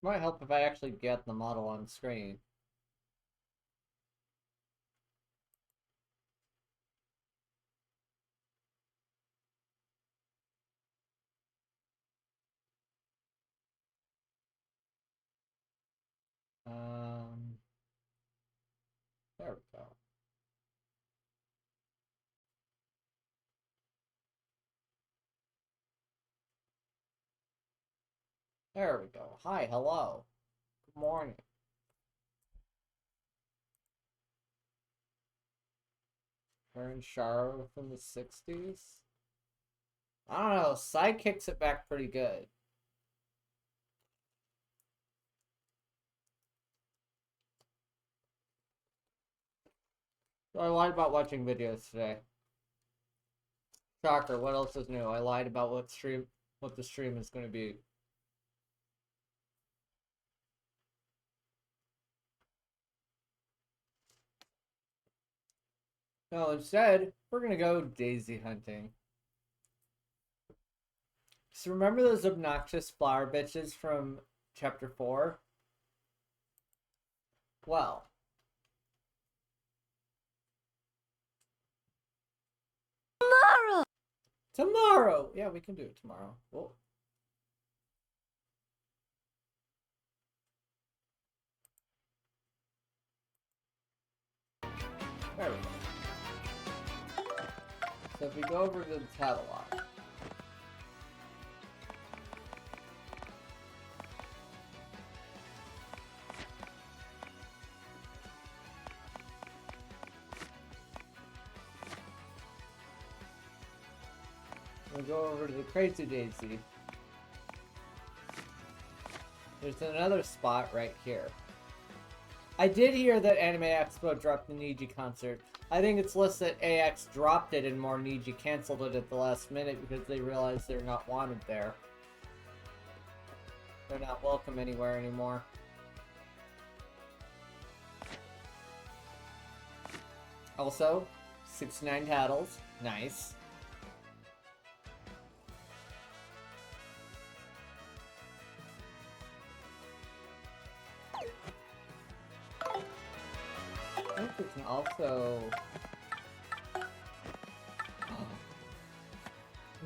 Might help if I actually get the model on screen. There we go. There we go. Hi, hello. Good morning. Aaron Shara from the 60s? I don't know. Side kicks it back pretty good. So I lied about watching videos today. Shocker, what else is new? I lied about what the stream is going to be. No, instead, we're going to go daisy hunting. So remember those obnoxious flower bitches from chapter 4? Well. Tomorrow! Yeah, we can do it tomorrow. Whoa. There we go. So if we go over to the catalog. We go over to the Crazy Daisy. There's another spot right here. I did hear that Anime Expo dropped the Niji concert. I think it's listed that AX dropped it and more Niji canceled it at the last minute because they realized they're not wanted there. They're not welcome anywhere anymore. Also, 69 titles. Nice. I think we can also...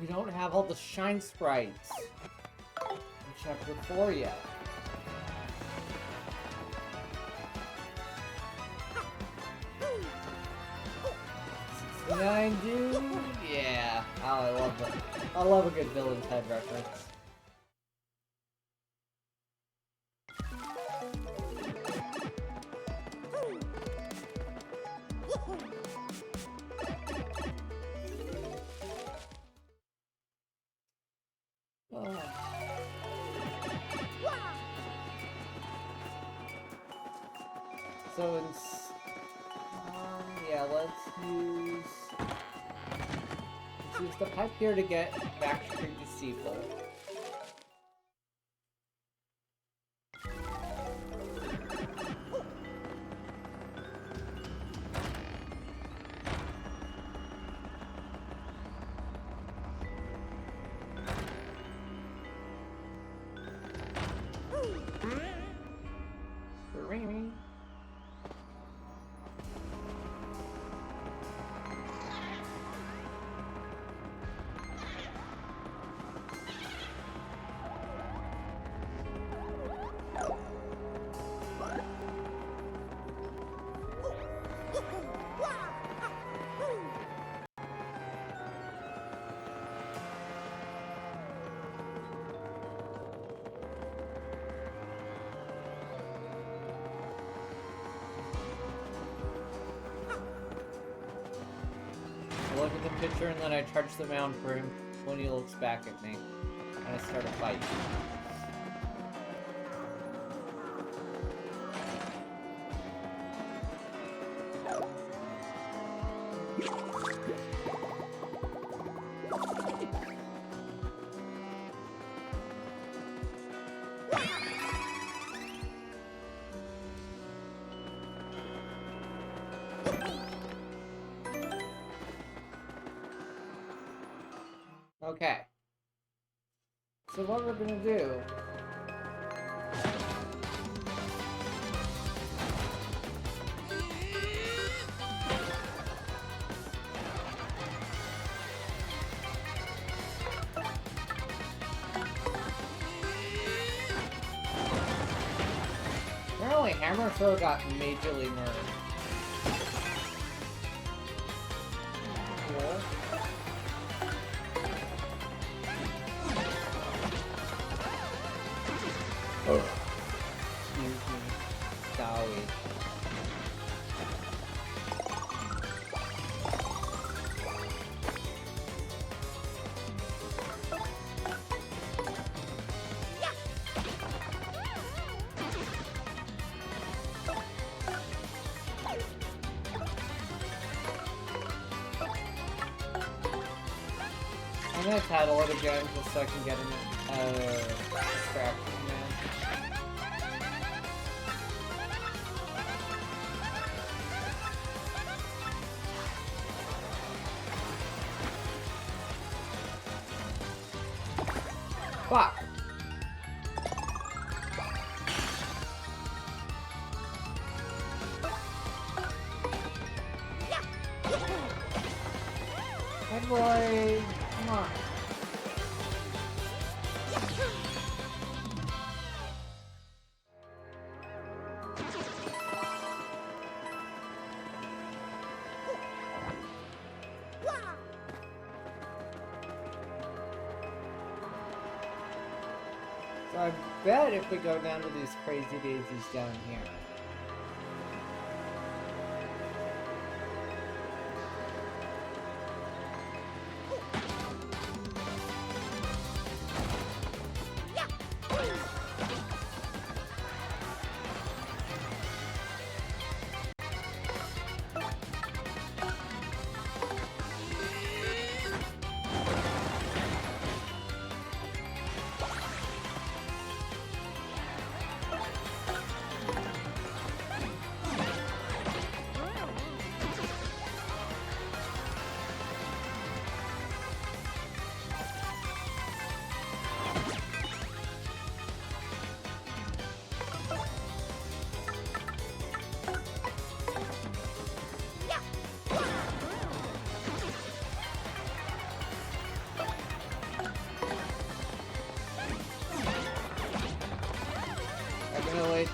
We don't have all the shine sprites in chapter 4 yet. Nine, dude. Yeah. Oh, I love it. I love a good villain's head reference. So yeah, let's use the pipe here to get back to the Seafold. I look at the picture and then I charge the mound for him when he looks back at me. And I start a fight. Okay. So what we're gonna do hammer throw got majorly nerfed. Cool. Excuse me. Sorry. I'm gonna title it again just so I can get an distraction, man. Fuck! Hey boy! Come on. So I bet if we go down to these crazy daisies down here.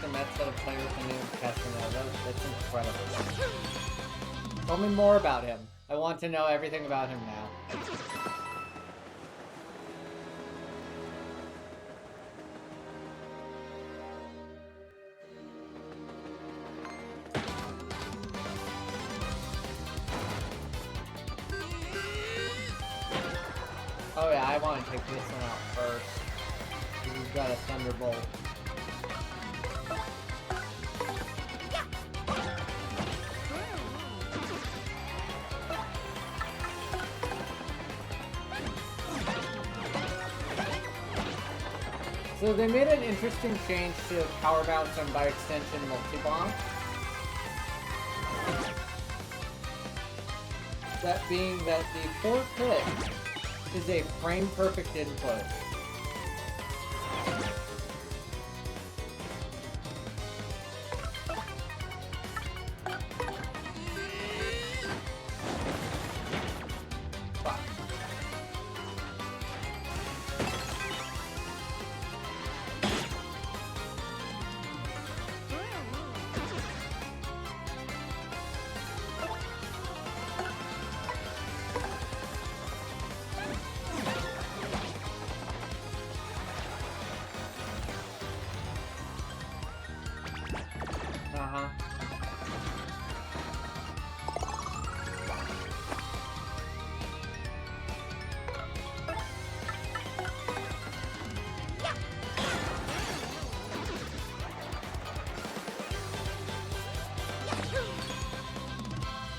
The Mets that are playing with the new Casanova. That's incredible. Tell me more about him. I want to know everything about him now. Oh yeah, I want to take this one out first. We've got a Thunderbolt. So they made an interesting change to Power Bounce and by extension Multi-Bomb. That being that the fourth hit is a frame-perfect input.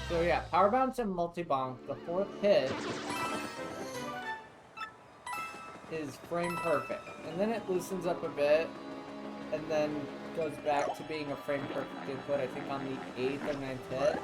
So yeah, Power Bounce and Multi-Bonk, the fourth hit is frame perfect. And then it loosens up a bit, and then goes back to being a frame perfect input, I think on the 8th or 9th hit.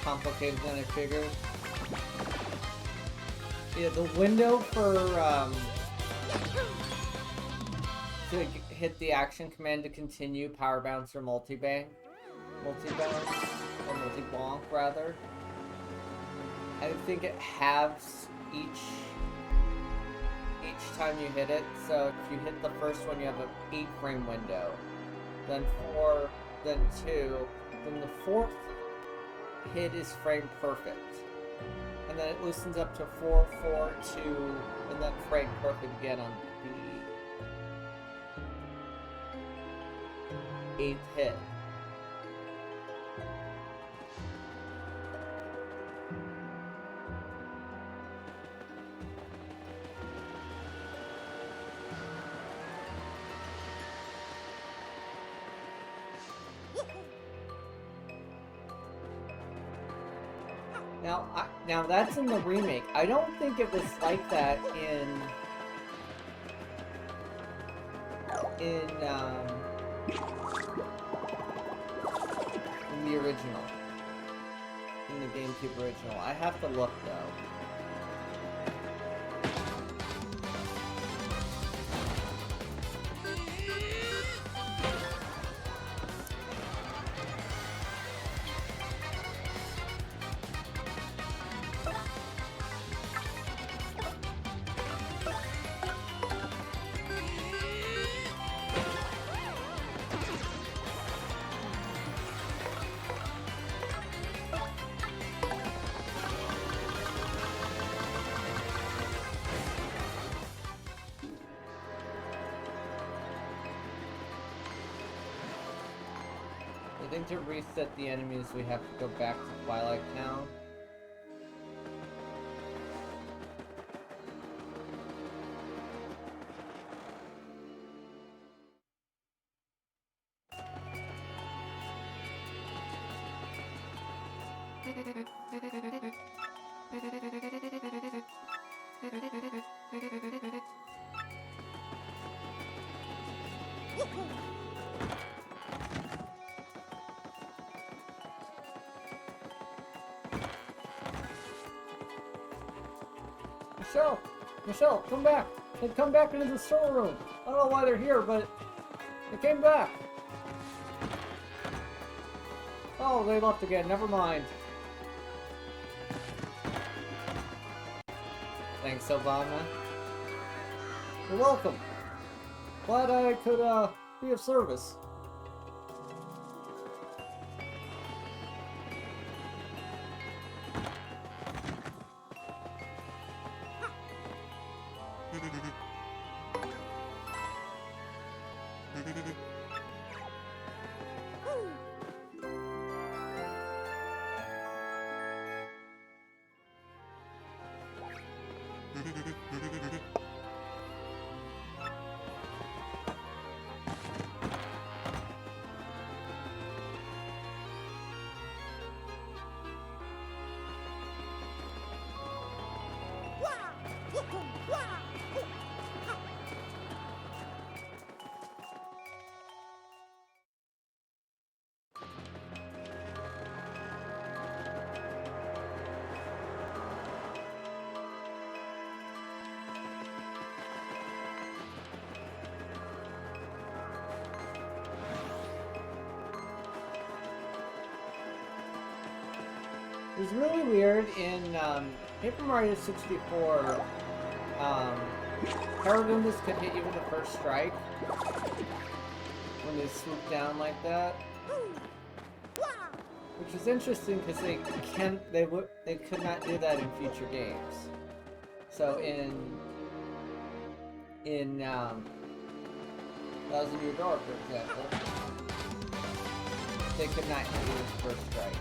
complicated than I figured. Yeah, the window for to hit the action command to continue power bounce or multi-bounce, or multi-bonk rather. I think it halves each time you hit it. So if you hit the first one, you have an 8-frame window, then 4, then 2, then the 4th hit is frame perfect. And then it loosens up to 4, 4, 2, and then frame perfect again on the 8th hit. Now that's in the remake. I don't think it was like that in the original. In the GameCube original. I have to look though. I think to reset the enemies, we have to go back to Twilight Town. Michelle, come back! They come back into the storeroom! I don't know why they're here, but they came back! Oh, they left again, never mind. Thanks, Obama. You're welcome. Glad I could, be of service. It was really weird in Paper Mario 64. Power Goombas could hit you with the first strike when they swoop down like that, which is interesting because they could not do that in future games. So in Thousand Year Door, for example, they could not hit you with the first strike.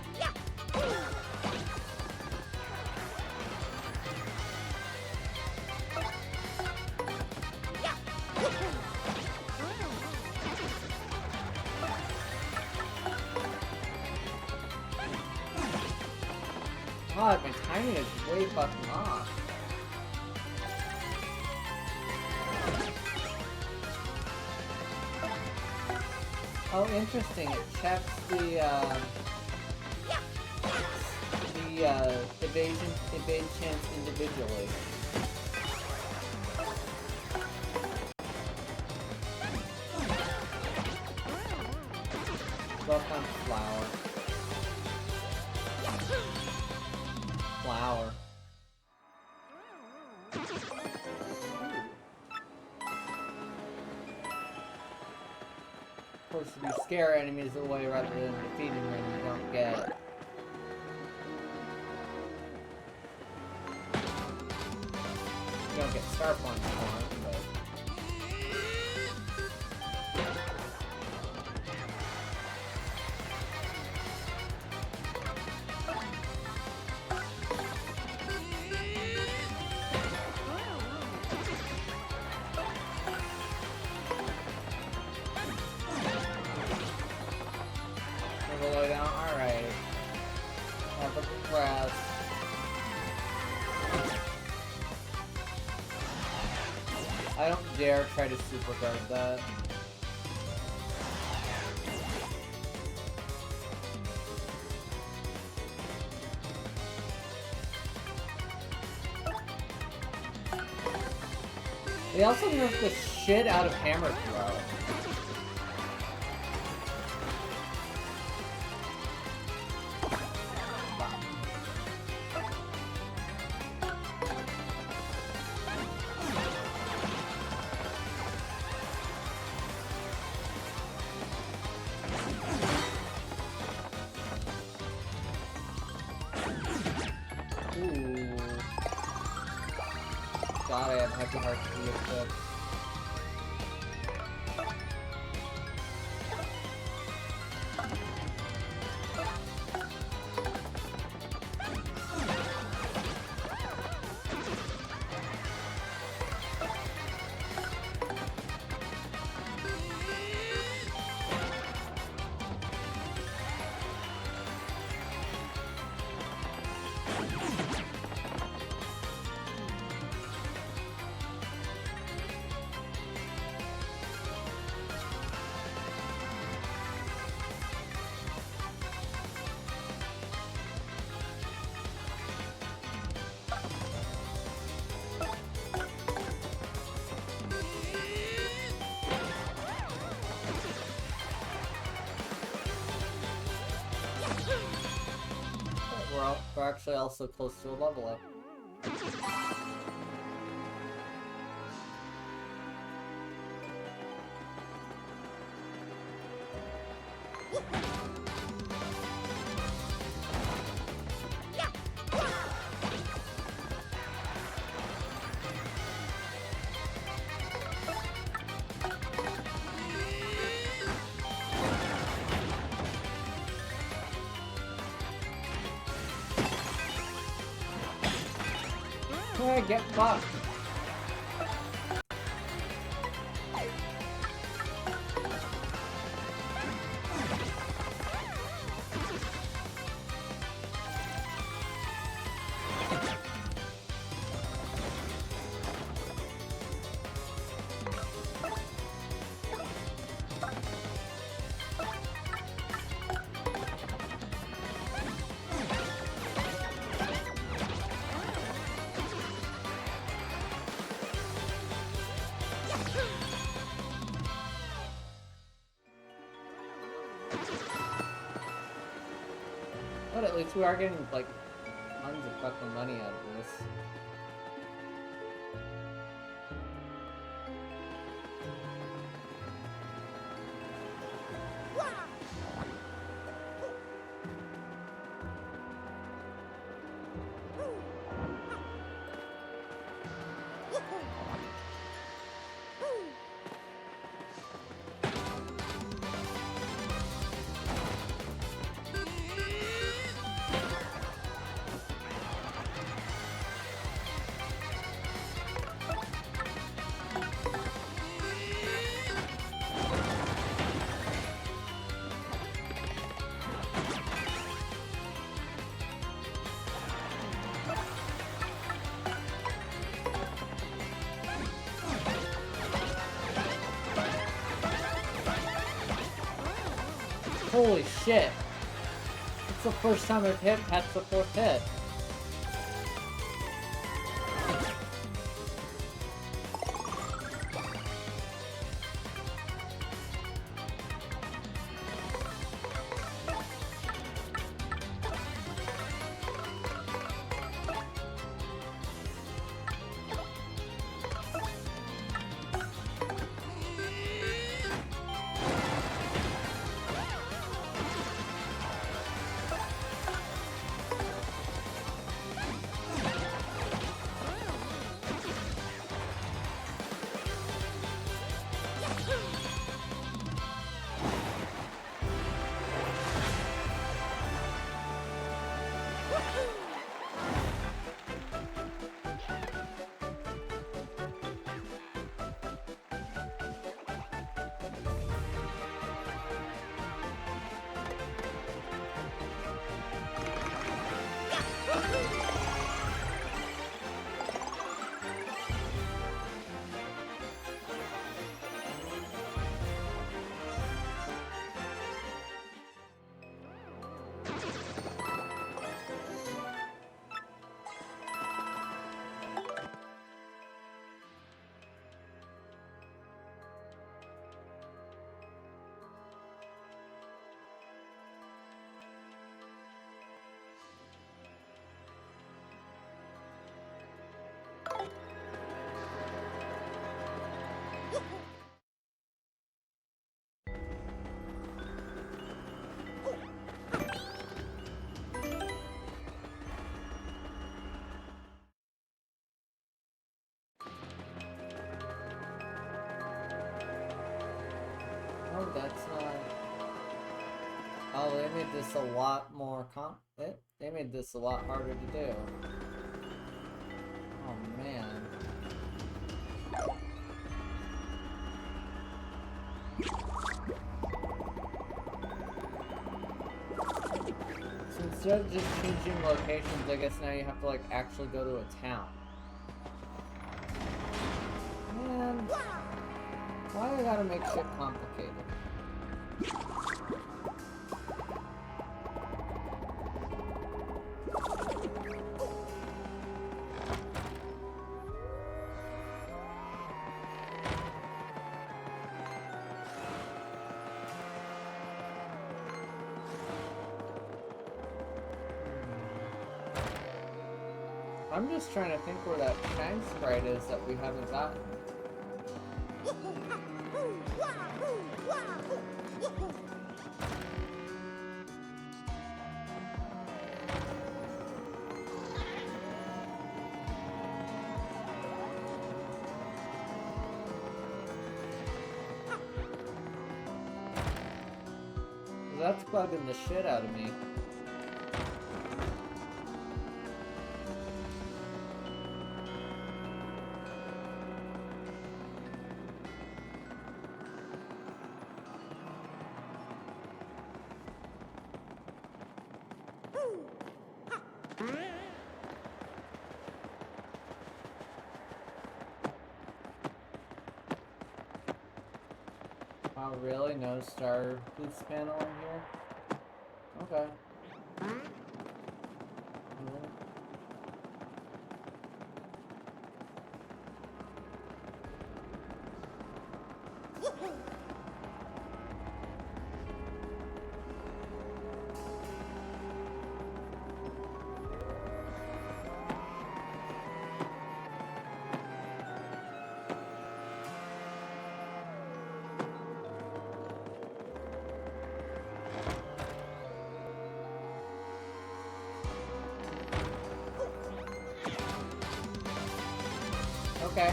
God, my timing is way fucking off. Oh, interesting. It checks the the evade chance individually. Buff on flower. Flower. Of course, if you scare enemies away rather than defeating them, you don't get... You don't get star points for them, but... I don't dare try to super guard that. They also nerfed the shit out of hammer throw. God, I have happy heart to be equipped. We're actually also close to a level up. Get fucked. But at least we are getting, like, tons of fucking money out of this. Holy shit. It's the first time I've hit past the 4th hit. Oh, that's not... Oh, they made this a lot more they made this a lot harder to do. Oh, man. So instead of just changing locations, I guess now you have to, like, actually go to a town. Man, why do I gotta make shit complicated? I'm just trying to think where that shine sprite is that we haven't gotten. That's bugging the shit out of me. Oh, really? No star boost panel in here? Okay. Okay.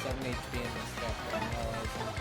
7 HP in this chapter. I'm realizing.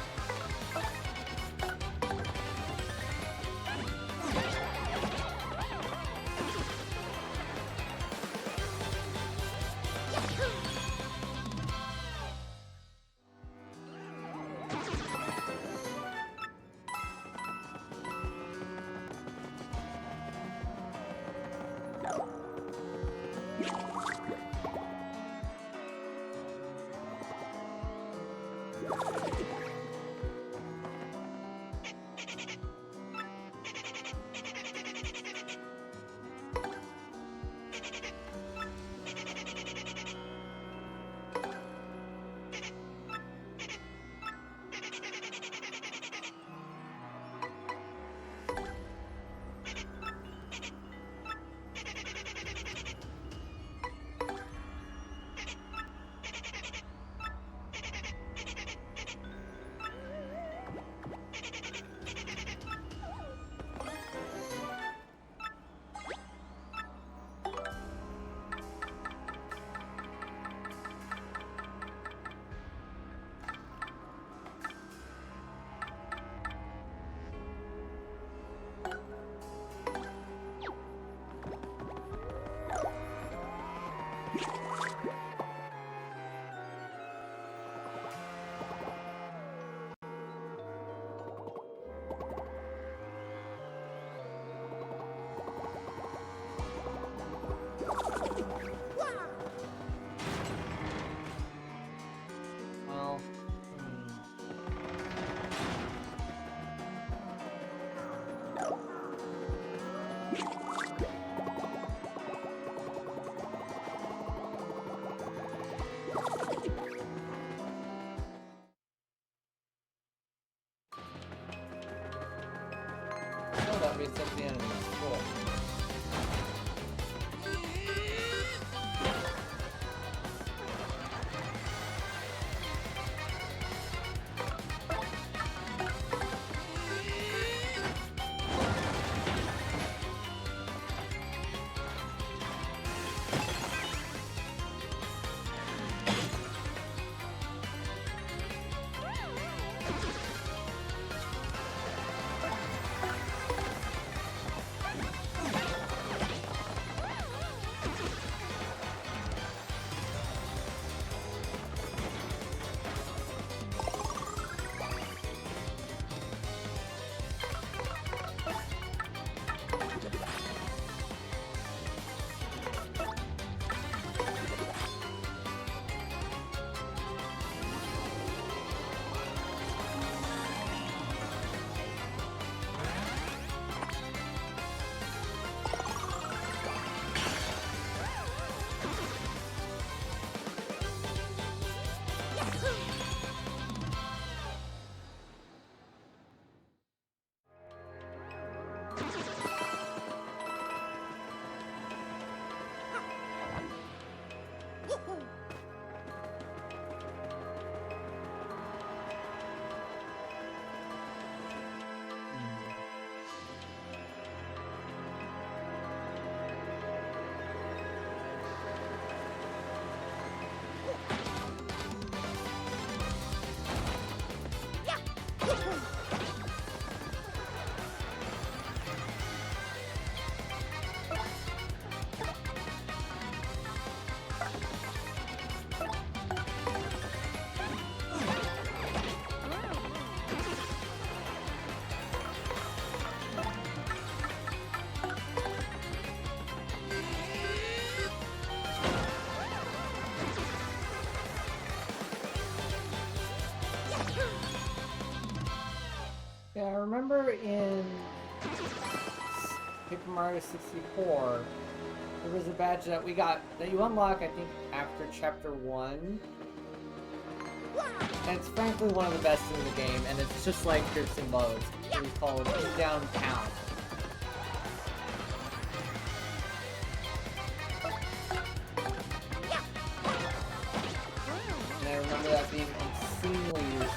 Oh, that resets the enemies. Cool. Yeah, I remember in Paper Mario 64, there was a badge that we got, that you unlock, I think, after Chapter 1. And it's frankly one of the best in the game, and it's just like Piercing Bows. It's called Downtown. And I remember that being insanely useful.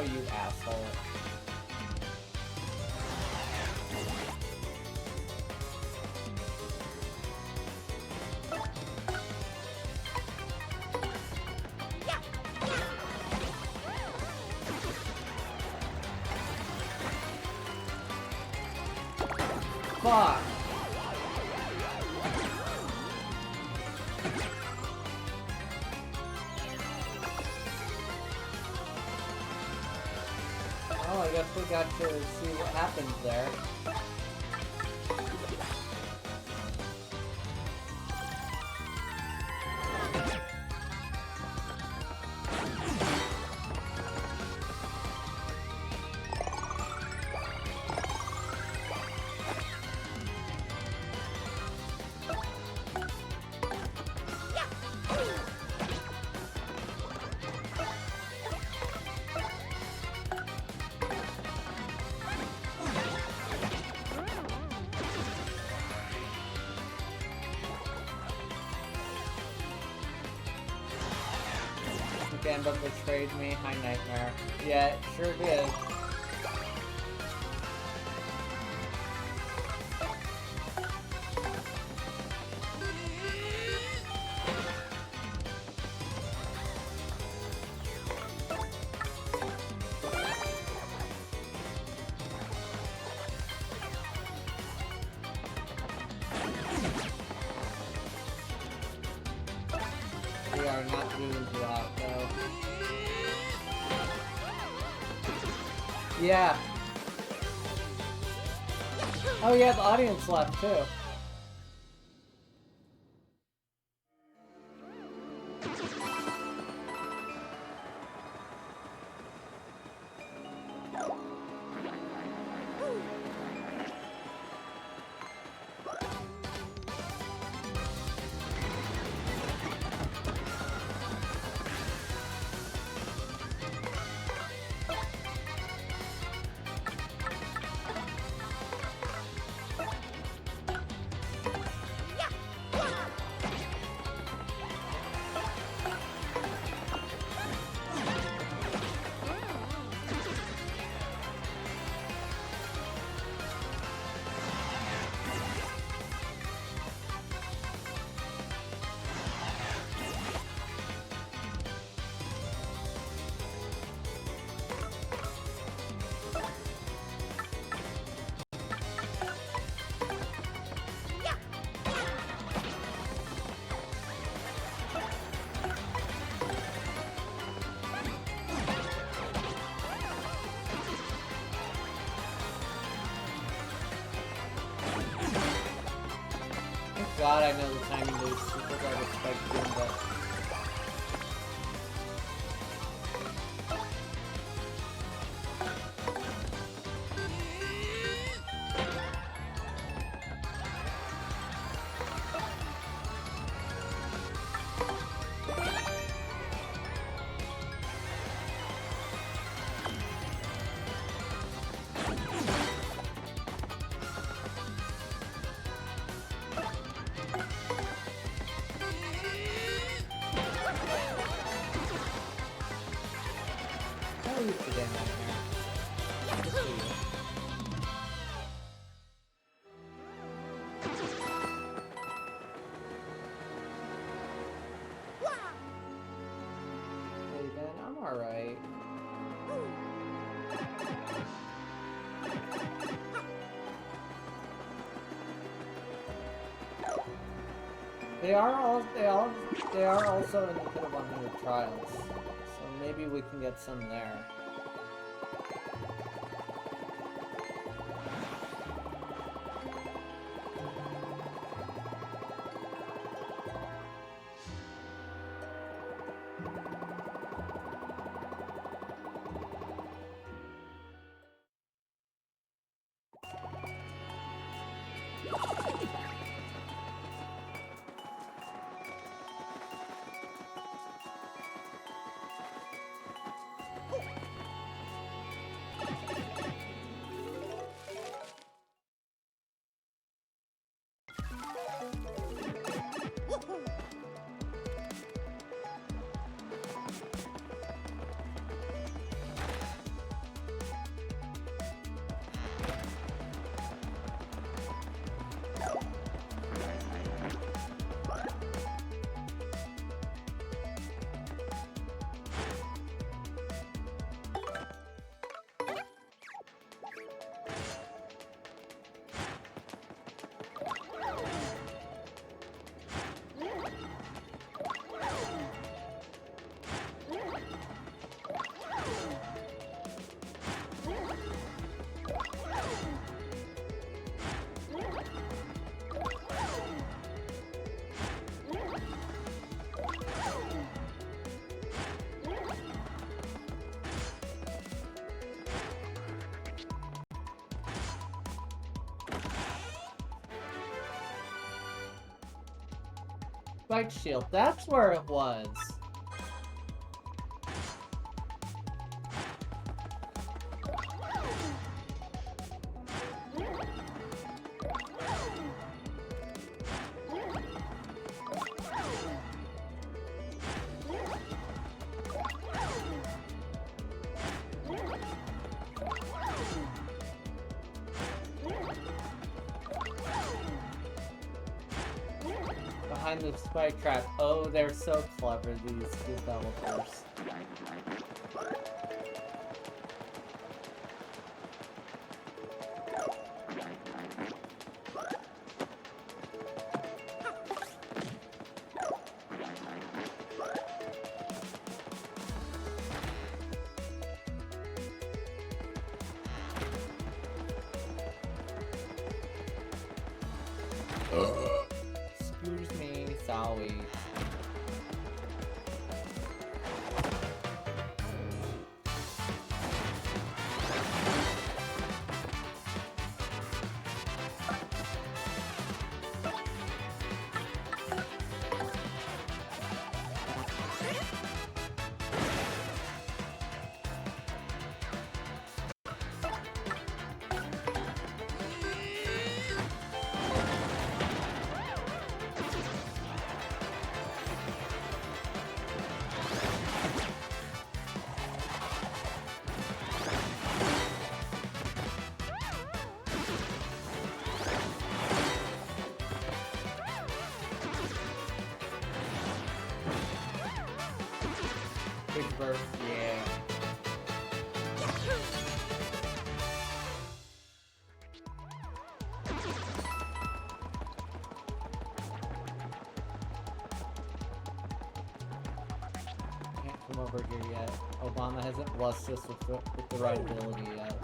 you asshole. Fuck. Oh, I guess we got to see what happens there. Gamba betrayed me. Hi, Nightmare. Yeah, it sure did. We are not doing too hot, though. Yeah. Oh yeah, the audience left too. God, I know the timing of these super garbage spike doing, but how are you today, Nightmare? Good for you. Hey Ben, I'm alright. They are also in the Pit of 100 Trials, so maybe we can get some there. Spike shield. That's where it was. Behind the spike trap. Oh, they're so clever, these developers. Excuse me, sorry. Big burst, yeah. Can't come over here yet. Obama hasn't blessed us with the right ability yet.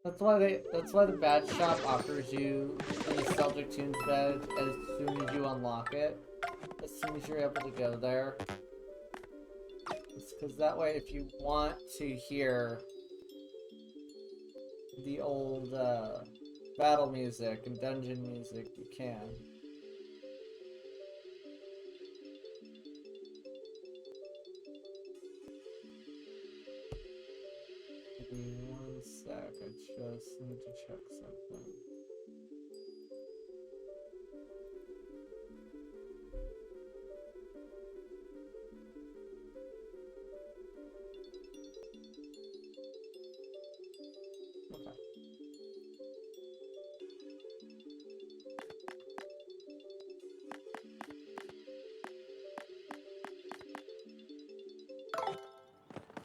That's why the badge shop offers you a nostalgic tunes badge as soon as you unlock it. As soon as you're able to go there. It's because that way if you want to hear the old battle music and dungeon music, you can. Give me 1 sec, I just need to check something.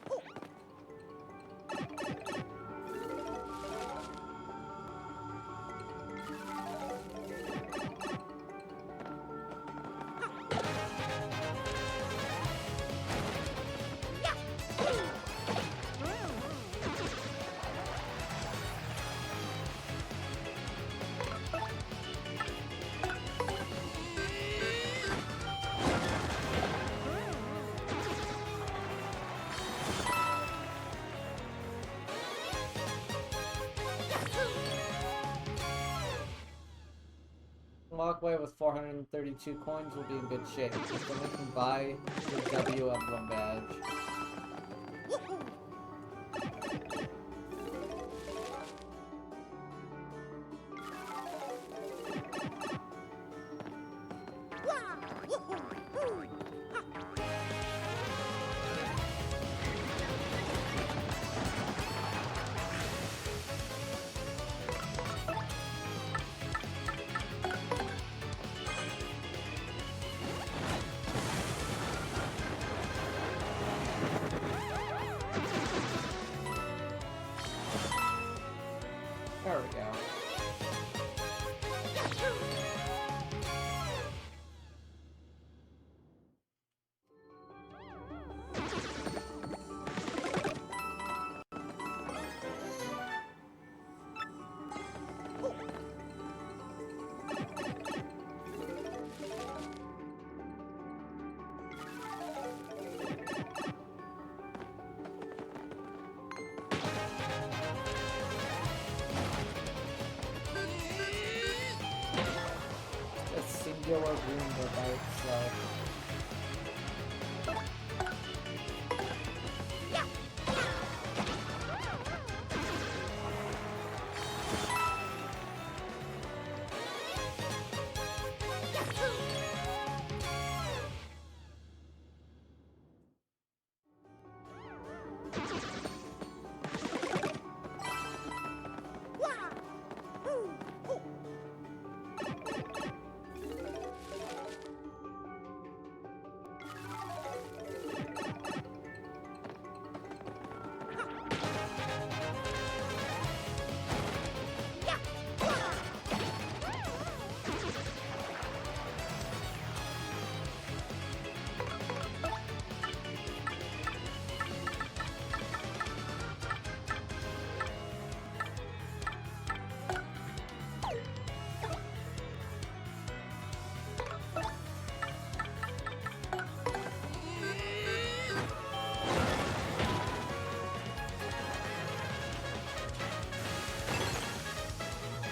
Okay. Walk away with 432 coins, will be in good shape. Then we can buy the W emblem badge. There we go. Singular room by itself.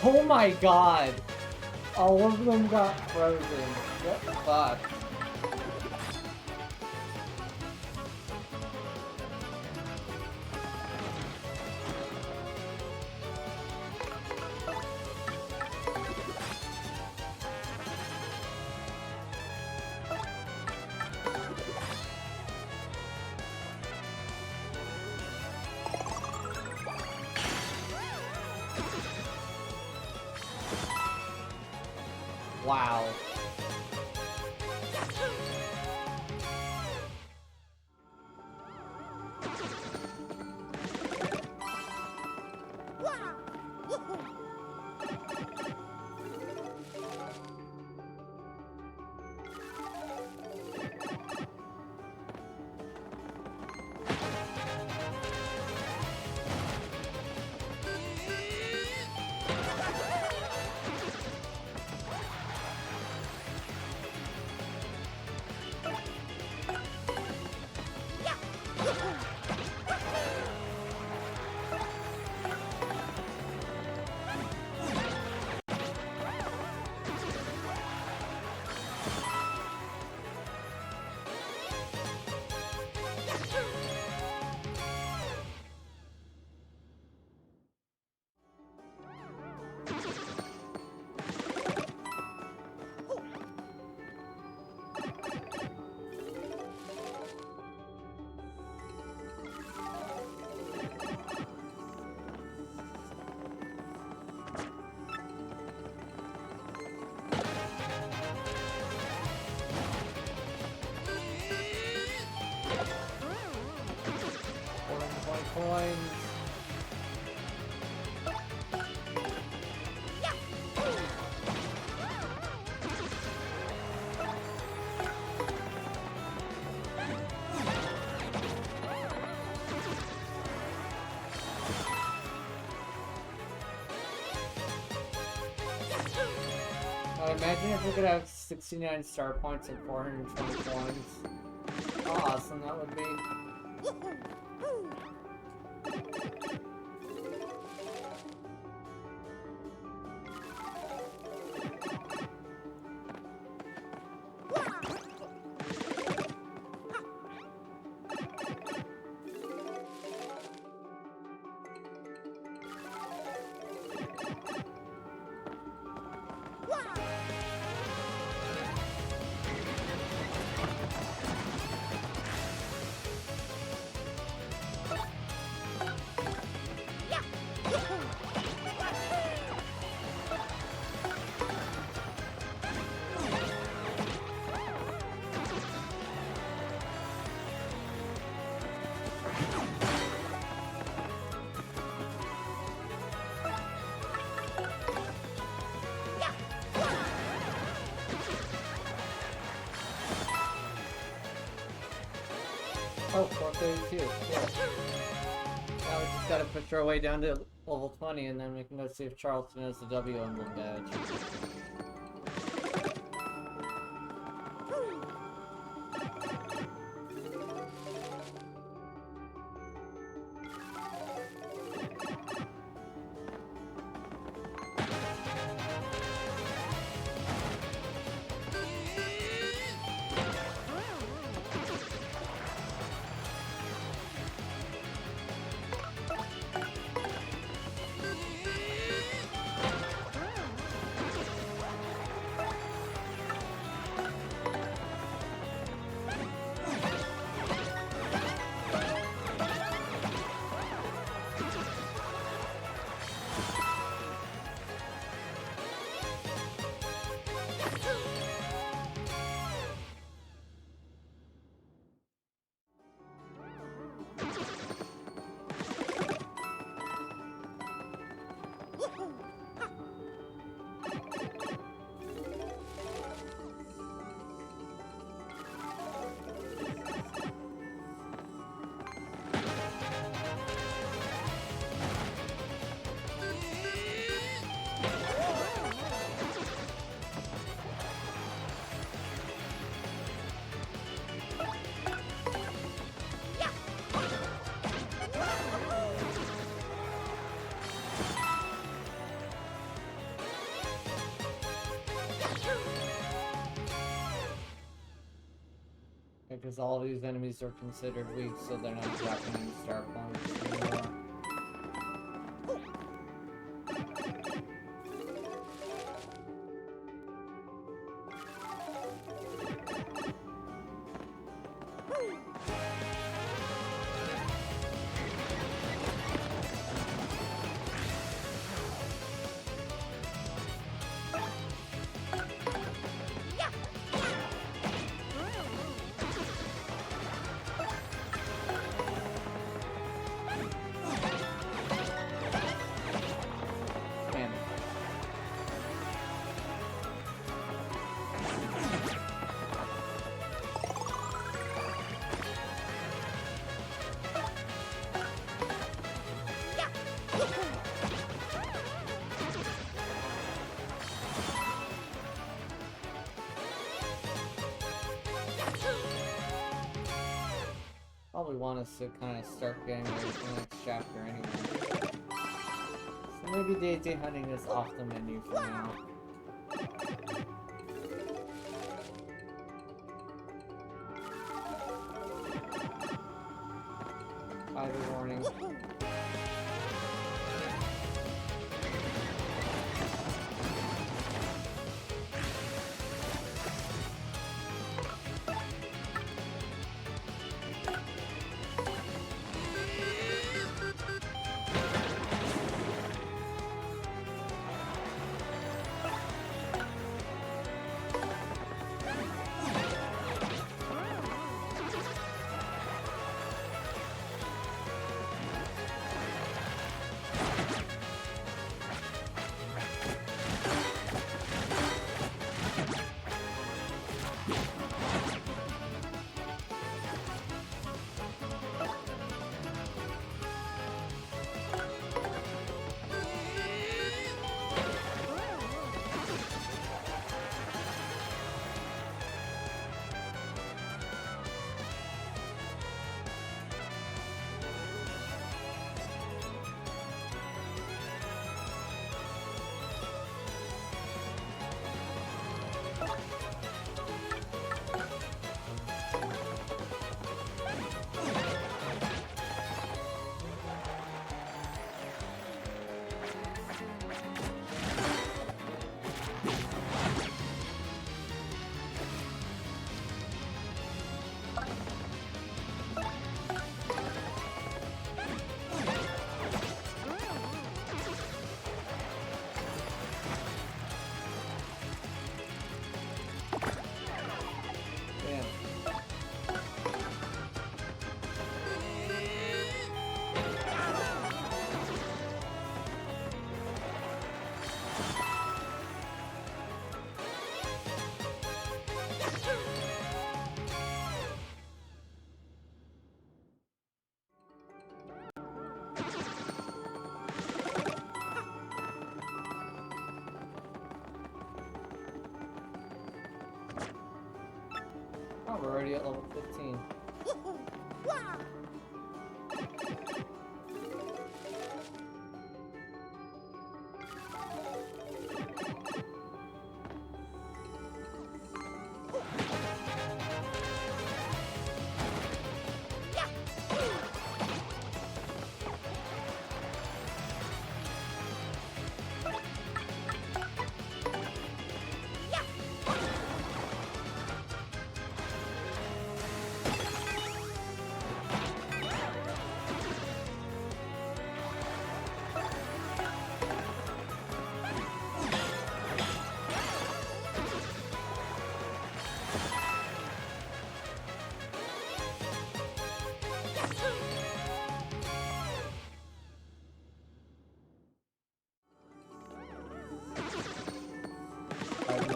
Oh my god! All of them got frozen. What the fuck? Wow. Imagine if we could have 69 star points and 420 coins. How awesome that would be. Oh, 432. Yeah. Now we just gotta push our way down to level 20 and then we can go see if Charleston has the W emblem badge. Because all these enemies are considered weak, so they're not dropping any star points anymore. Probably want us to kind of start getting ready for the next chapter anyway. So maybe Daisy hunting is off the menu for now. Either warning. Oh, we're already at level 15.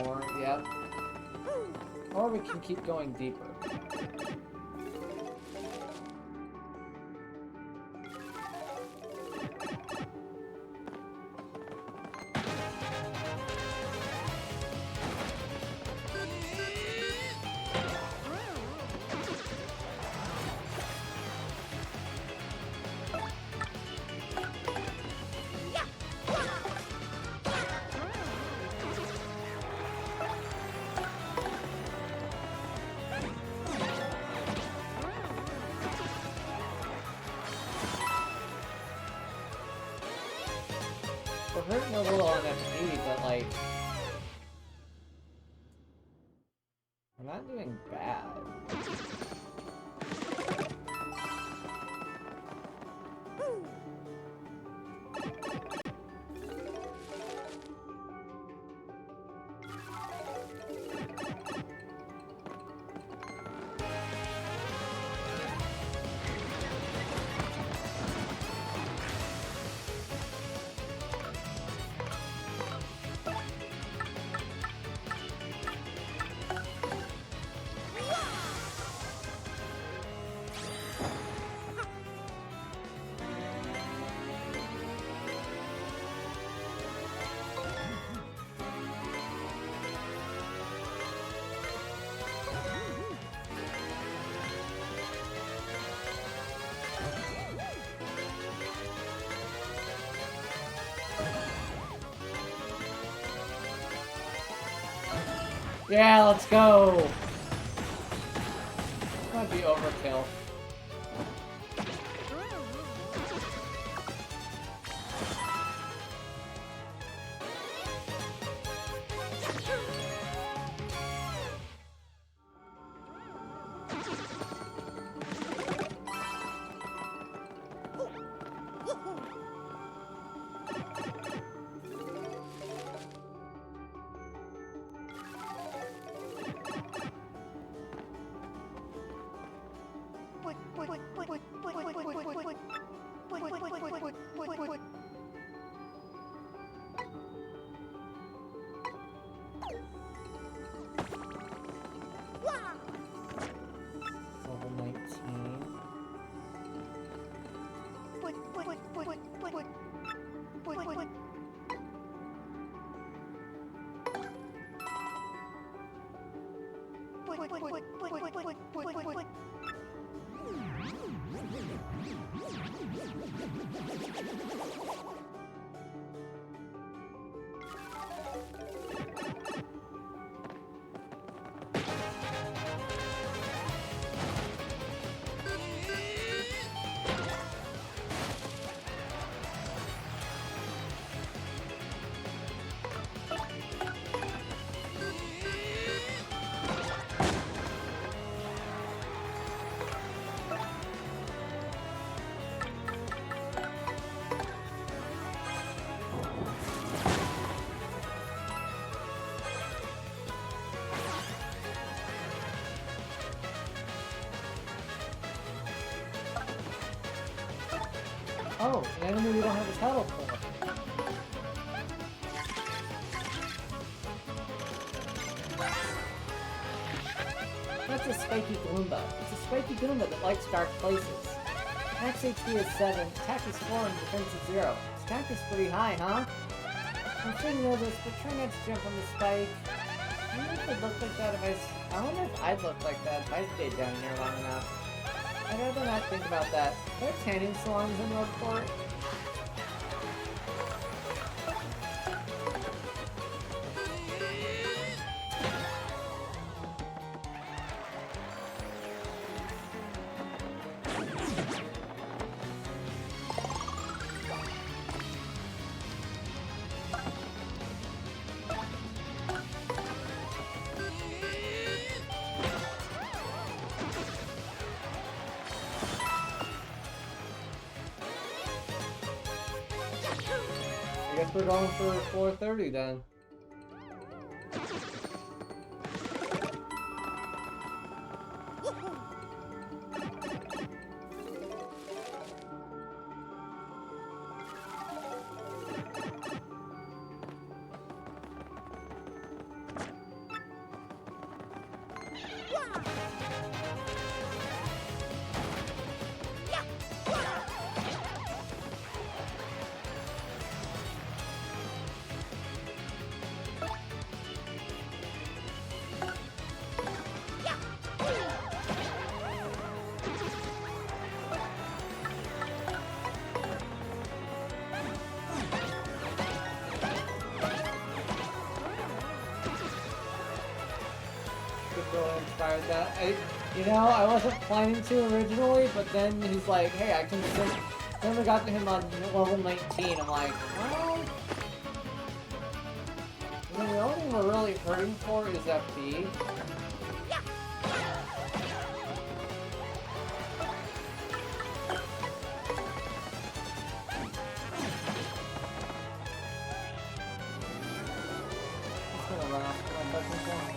More, yep. Or we can keep going deeper. We're hurting a little on FP, but like... we're not doing bad. Yeah, let's go! Might be overkill. Level 19. Oh, an enemy we don't have a title for. That's a spiky Goomba. It's a spiky Goomba that likes dark places. Max HP is 7, attack is 4, and defense is 0. Attack is pretty high, huh? I'm sure you know this, but try not to jump on the spike. I wonder if it looked like that if I wonder if I'd look like that if I stayed down here long enough. I'd rather not think about that. Are there tanning salons in Roadport? I guess we're going for 4:30 then. Inspired that. I wasn't planning to originally, but then he's like, hey, I can just... Then we got to him on level 19. I'm like, well... I mean, the only thing we're really hurting for is FP. It's gonna run off my fucking phone.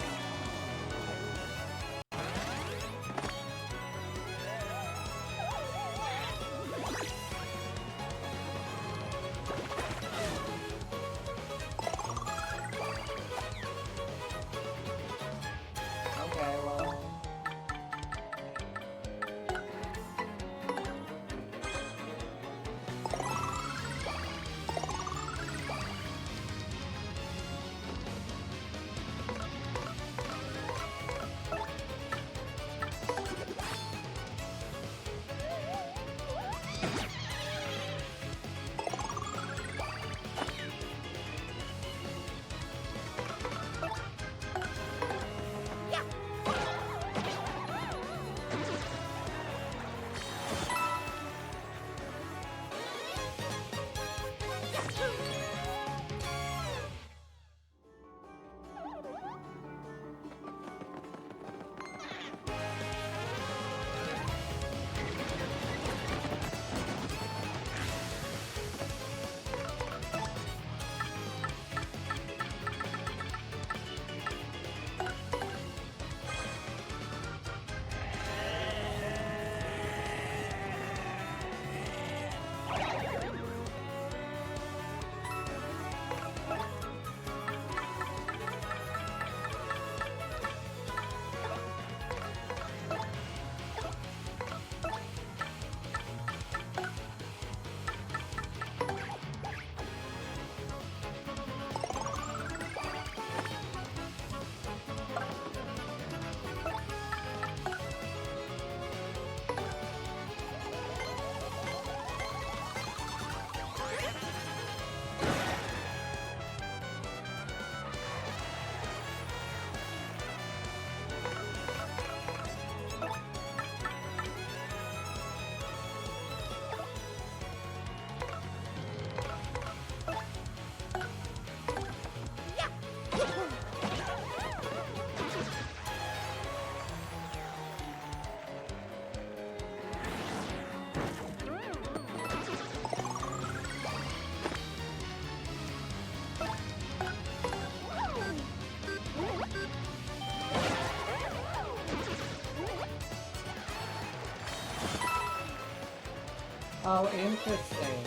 Oh, interesting.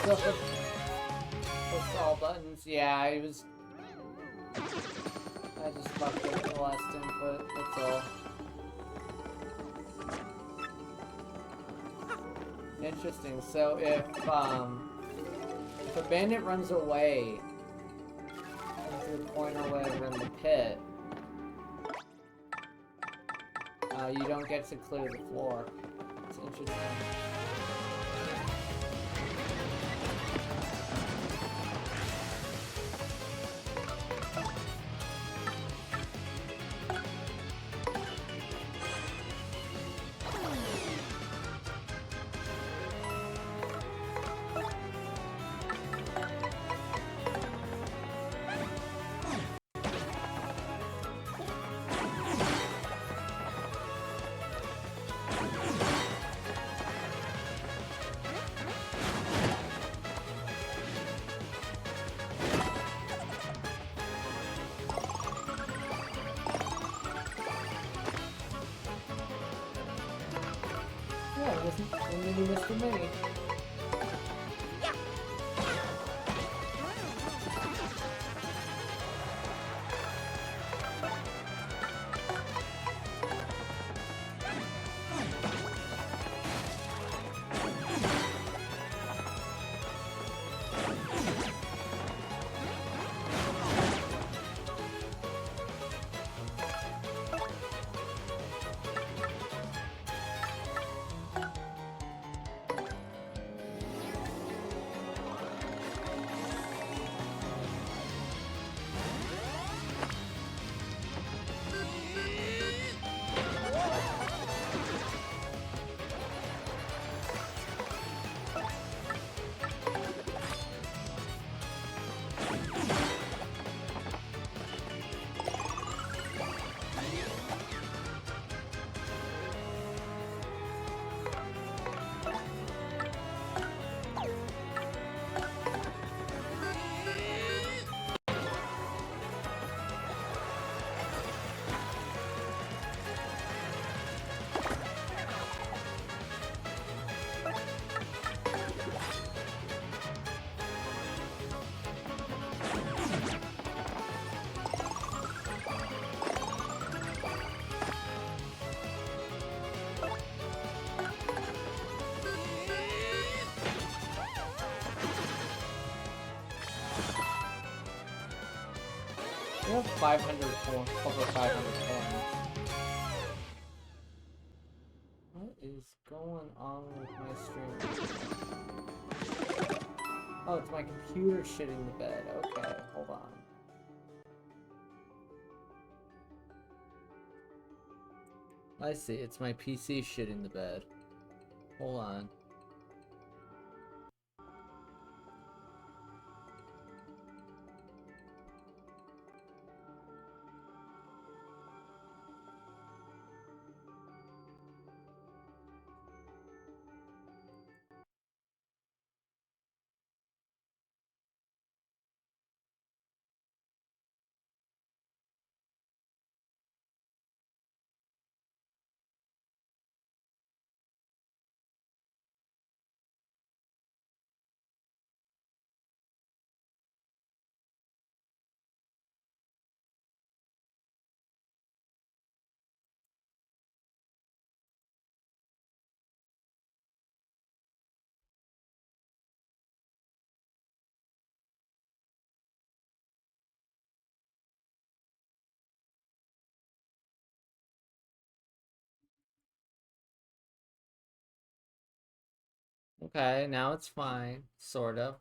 So push all buttons. Yeah, I just fucked with the last input, that's all. Interesting. So if a bandit runs away, your coin or whatever in the pit, you don't get to clear the floor. It's interesting. Yeah, it wasn't really Mr. Mini. We have 500 coins, over 500 coins. What is going on with my stream? Oh, it's my computer shitting the bed. Okay, hold on. I see, it's my PC shitting the bed. Hold on. Okay, now it's fine. Sort of.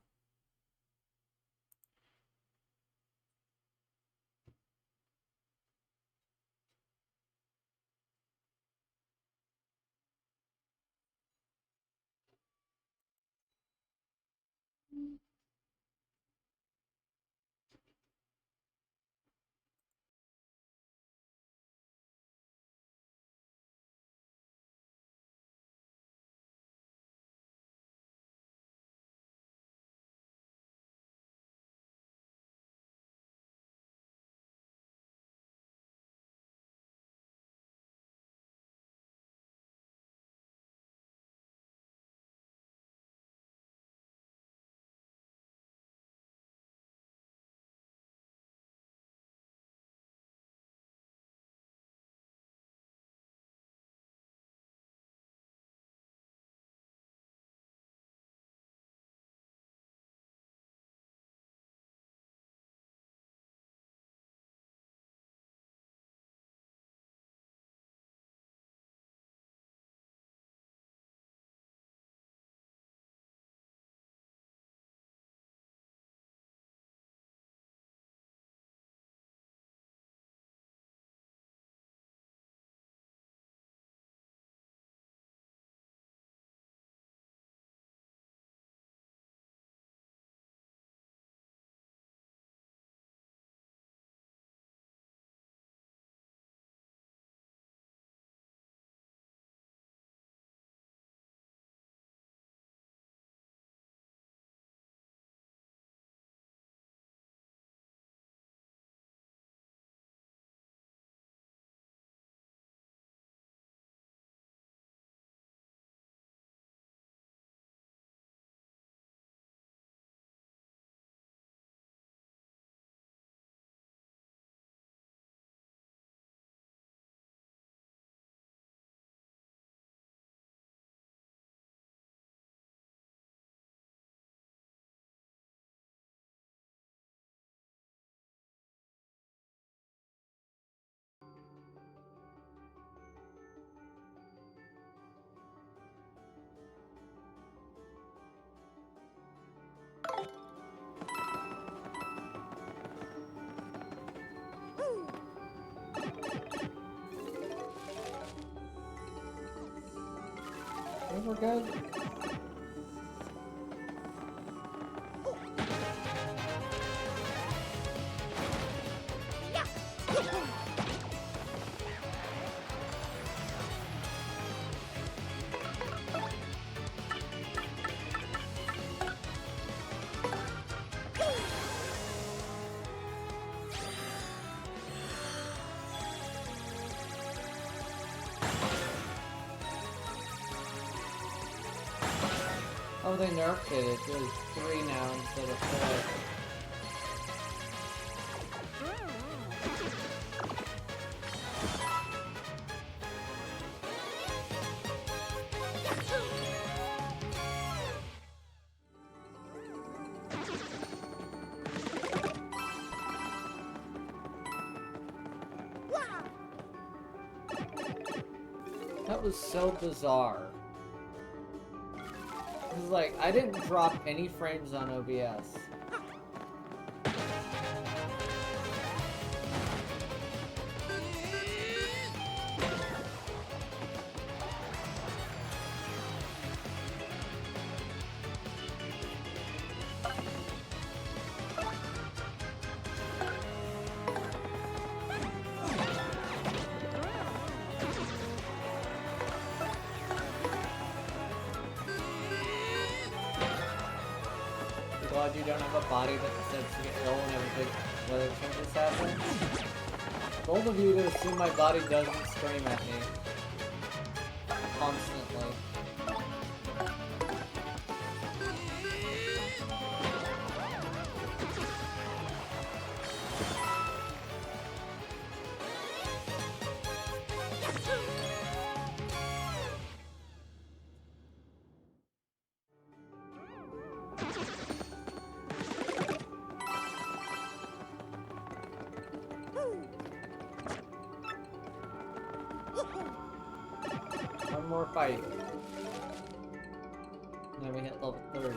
think we're good. Oh, they nerfed it. It's really 3 now instead of 4. That was so bizarre. Because, like, I didn't drop any frames on OBS. Glad you don't have a body that decides to get ill whenever big weather changes happen. Bold of you to assume my body doesn't scream at me constantly. One more fight. And then we hit level 30.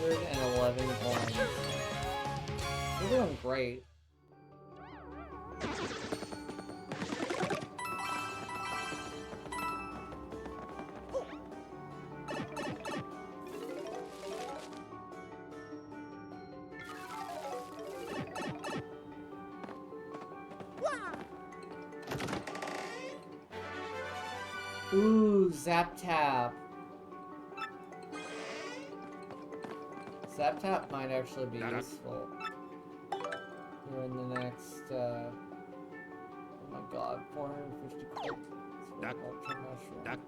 And 11 points. We're doing great. Ooh, Zap Tap. Zap Tap might actually be useful here in the next, oh my god, 450 clicks for Ultra Mushroom.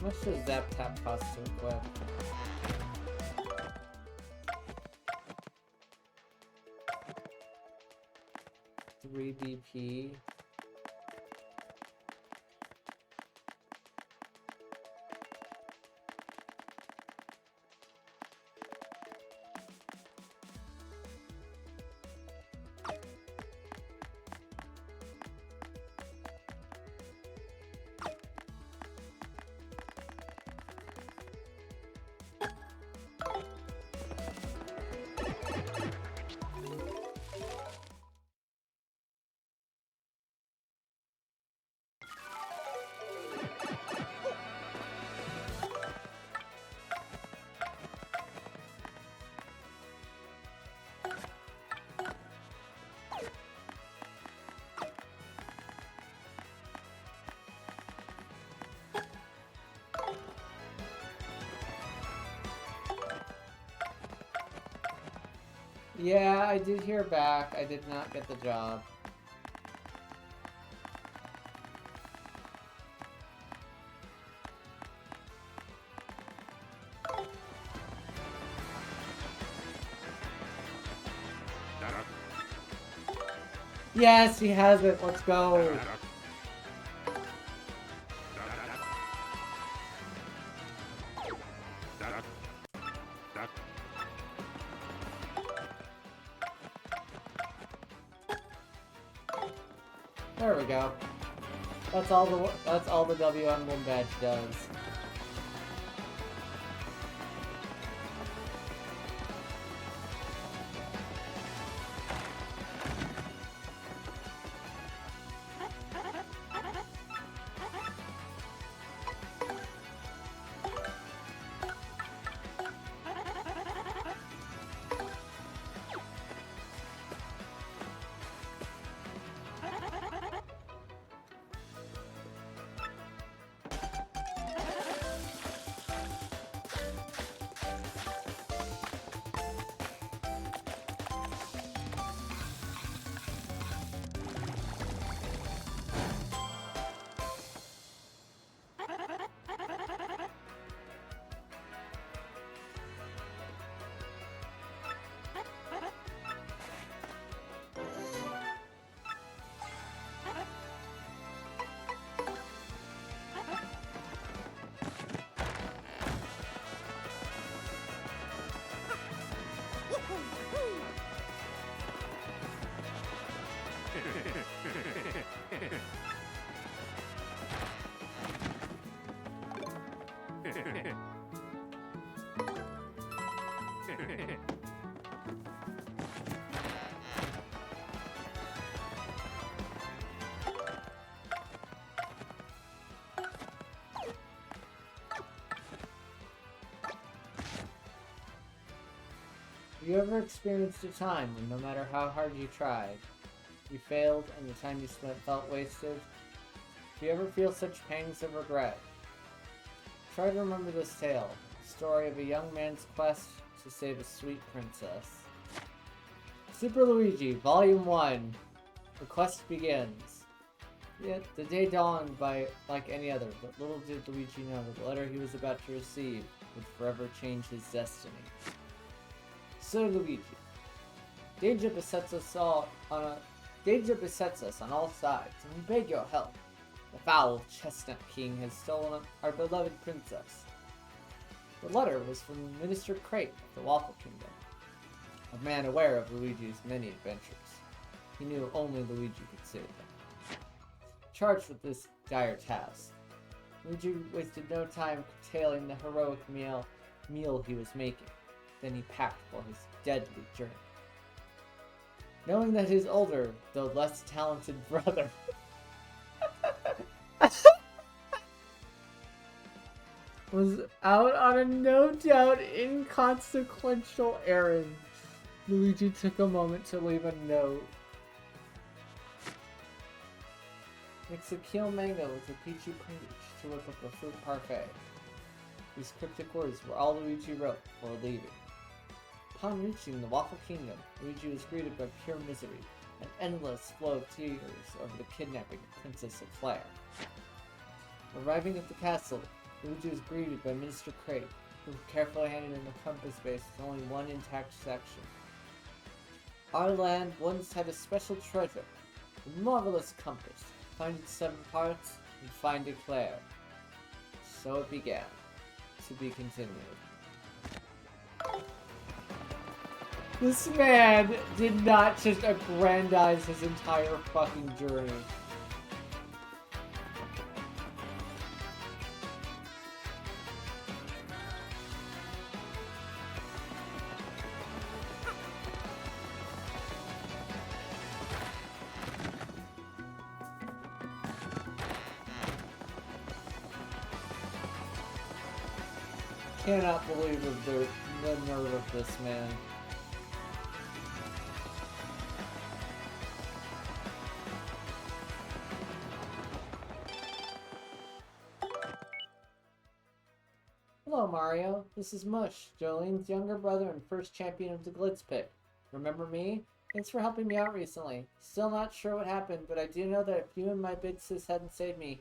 much does Zap Tap cost to equip? 3 BP. Yeah, I did hear back. I did not get the job. Yes, he has it. Let's go. There we go. That's all the WM1 badge does. Have you ever experienced a time when no matter how hard you tried, you failed and the time you spent felt wasted? Do you ever feel such pangs of regret? Try to remember this tale, the story of a young man's quest to save a sweet princess. Super Luigi, Volume 1. The quest begins. Yet the day dawned like any other, but little did Luigi know that the letter he was about to receive would forever change his destiny. So Luigi, danger besets us on all sides, and we beg your help. The foul chestnut king has stolen our beloved princess. The letter was from Minister Crate of the Waffle Kingdom, a man aware of Luigi's many adventures. He knew only Luigi could save them. Charged with this dire task, Luigi wasted no time curtailing the heroic meal he was making. Then he packed for his deadly journey. Knowing that his older, though less talented brother was out on a no doubt inconsequential errand, Luigi took a moment to leave a note. Mix a keel mango with a peachy peach to whip up a fruit parfait. These cryptic words were all Luigi wrote before leaving. Upon reaching the Waffle Kingdom, Luigi was greeted by pure misery, an endless flow of tears over the kidnapping of Princess Eclair. Arriving at the castle, Luigi was greeted by Minister Crate, who carefully handed him a compass base with only one intact section. Our land once had a special treasure, a marvelous compass. Find its 7 parts, and find Eclair. So it began. To be continued. This man did not just aggrandize his entire fucking journey. Cannot believe the nerve of this man. Hello, Mario. This is Mush, Jolene's younger brother and first champion of the Glitz Pit. Remember me? Thanks for helping me out recently. Still not sure what happened, but I do know that if you and my big sis hadn't saved me,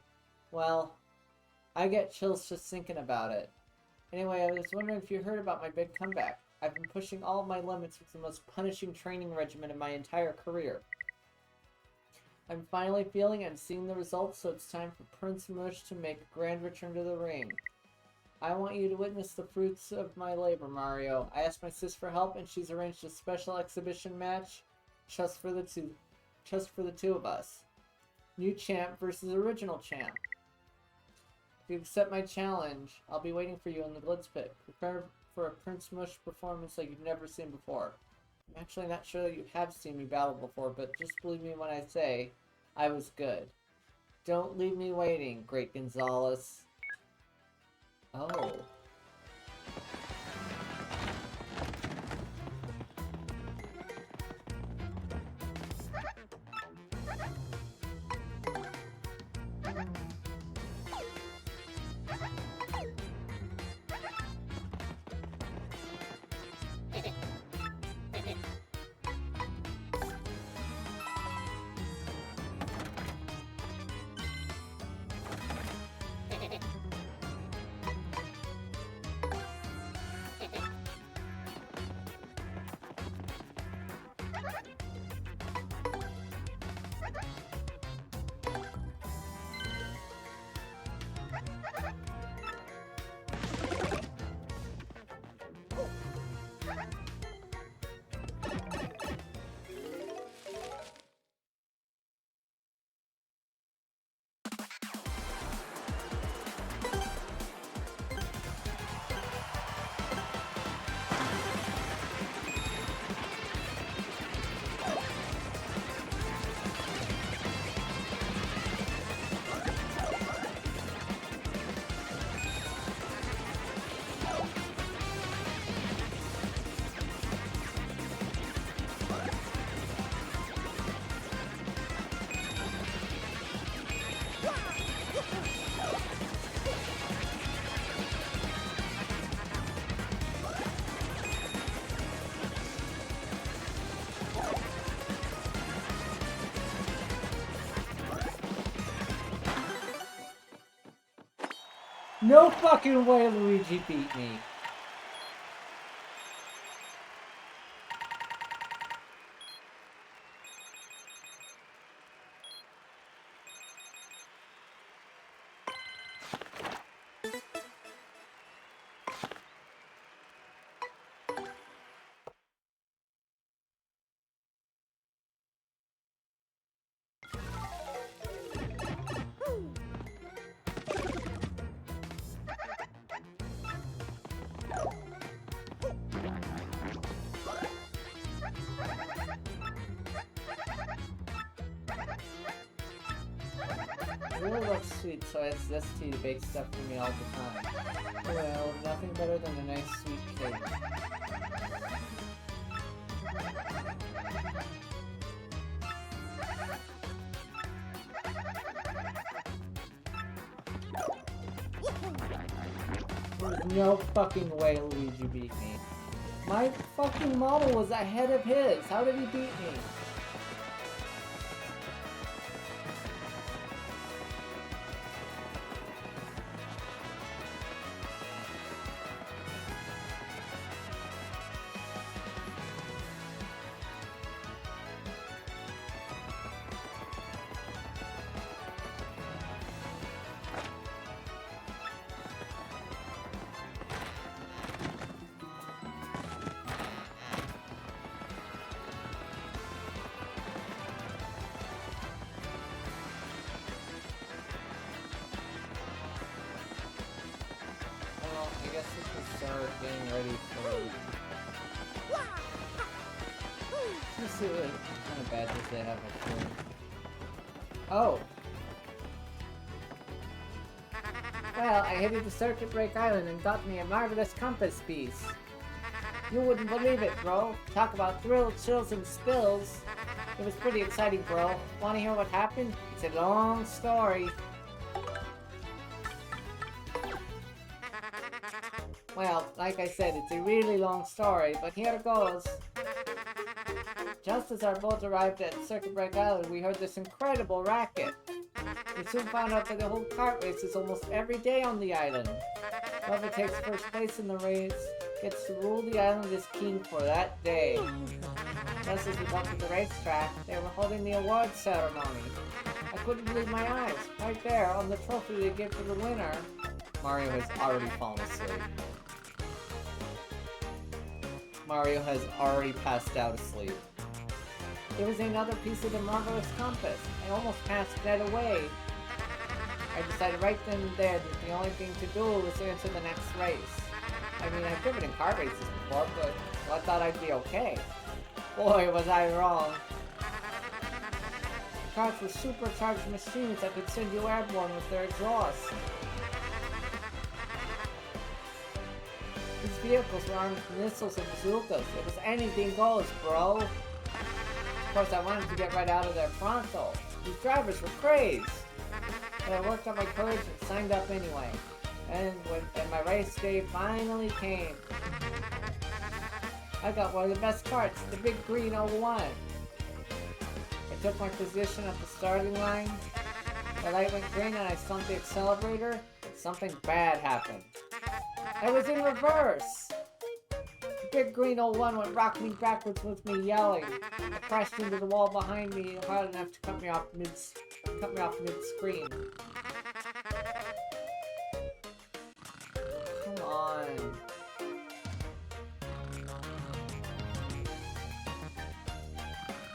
well, I get chills just thinking about it. Anyway, I was wondering if you heard about my big comeback. I've been pushing all of my limits with the most punishing training regimen in my entire career. I'm finally feeling and seeing the results, so it's time for Prince Mush to make a grand return to the ring. I want you to witness the fruits of my labor, Mario. I asked my sis for help, and she's arranged a special exhibition match just for the two of us. New champ versus original champ. If you accept my challenge, I'll be waiting for you in the Glitz Pit. Prepare for a Prince Mush performance like you've never seen before. I'm actually not sure that you have seen me battle before, but just believe me when I say I was good. Don't leave me waiting, Great Gonzalez. Oh. No fucking way Luigi beat me. I really love sweets, so I ask Zesty to bake stuff for me all the time. Well, nothing better than a nice sweet cake. There's no fucking way Luigi beat me. My fucking model was ahead of his. How did he beat me? getting ready for... Let's see what kind of badges they have up here. Oh! Well, I headed to Circuit Break Island and got me a marvelous compass piece. You wouldn't believe it, bro. Talk about thrills, chills, and spills. It was pretty exciting, bro. Wanna hear what happened? It's a long story. Well, like I said, it's a really long story, but here it goes. Just as our boat arrived at Circuit Break Island, we heard this incredible racket. We soon found out that the whole kart race is almost every day on the island. Whoever takes first place in the race gets to rule the island as king for that day. Just as we got to the racetrack, they were holding the award ceremony. I couldn't believe my eyes. Right there, on the trophy they give to the winner. Mario has already fallen asleep. Mario has already passed out asleep. There was another piece of the marvelous compass. I almost passed that away. I decided right then and there that the only thing to do was to enter the next race. I mean, I've driven in car races before, but I thought I'd be okay. Boy, was I wrong. Cars were supercharged machines that could send you airborne with their exhaust. These vehicles were armed with missiles and bazookas. It was anything goes, bro. Of course, I wanted to get right out of there pronto. These drivers were crazed. But I worked up my courage and signed up anyway. And when my race day finally came, I got one of the best carts, the big green 01. I took my position at the starting line. The light went green and I stumped the accelerator, but something bad happened. I was in reverse! The big green 01 went rocking me backwards with me yelling. I crashed into the wall behind me hard enough to cut me off mid-screen. Come on.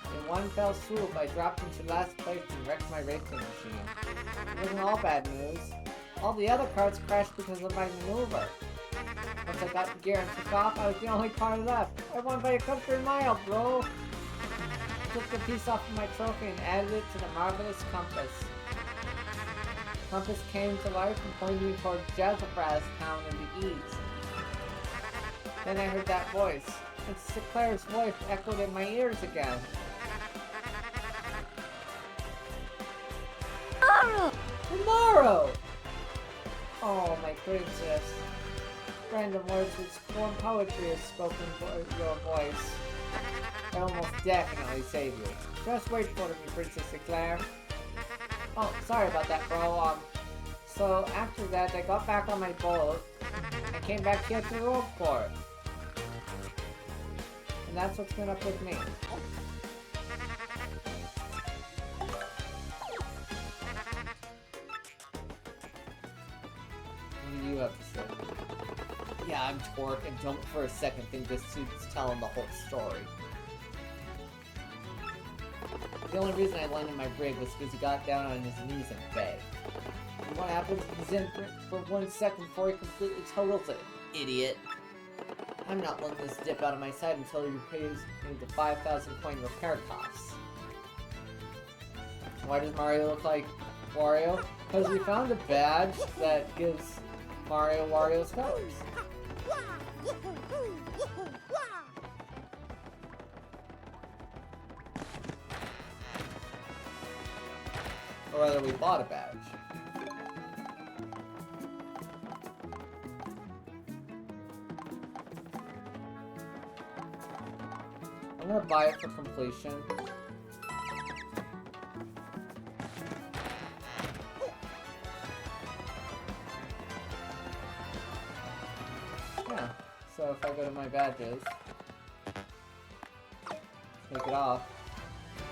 In one fell swoop, I dropped into last place and wrecked my racing machine. It wasn't all bad news. All the other carts crashed because of my maneuver. Once I got the gear and took off, I was the only car left. I won by a country mile, bro! I took the piece off of my trophy and added it to the marvelous compass. The compass came to life and pointed me toward Jazzafraz Town in the east. Then I heard that voice. And Sinclair's voice echoed in my ears again. Tomorrow! Oh, my princess. Random words with warm poetry is spoken for your voice. I almost definitely save you. Just wait for me, Princess Sinclair. Oh, sorry about that, bro. So after that, I got back on my boat and came back here to the road port. And that's what's been up with me. What do you have to say? Yeah, I'm Torque, and don't for a second think this suit's telling the whole story. The only reason I landed my brig was because he got down on his knees and begged. And what happens? He's in for 1 second before he completely totals it. Idiot. I'm not letting this dip out of my sight until he pays me the 5,000 coin repair costs. Why does Mario look like Wario? Because we found a badge that gives Mario Wario's colors. Or rather, we bought a badge. I'm gonna buy it for completion. Yeah, so if I go to my badges, take it off,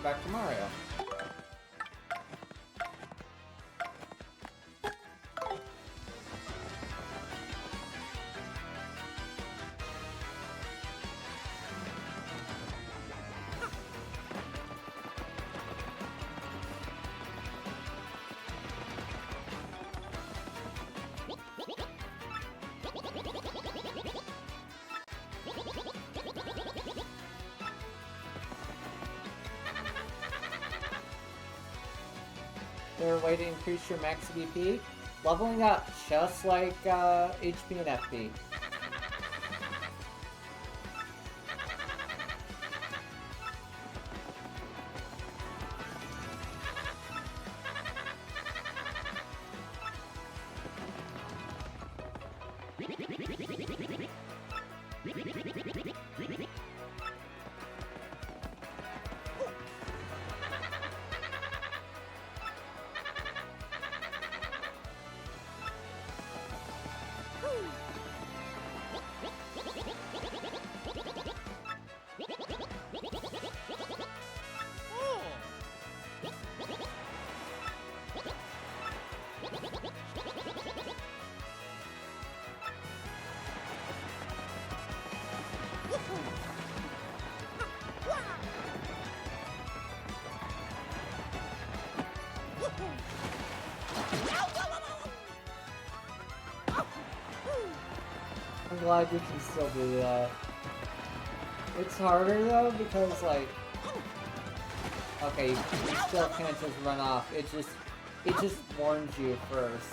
back to Mario. there a way to increase your max BP? Leveling up, just like HP and FP. I'm glad you can still do that. It's harder though because like, okay, you still can't just run off. It just warns you first.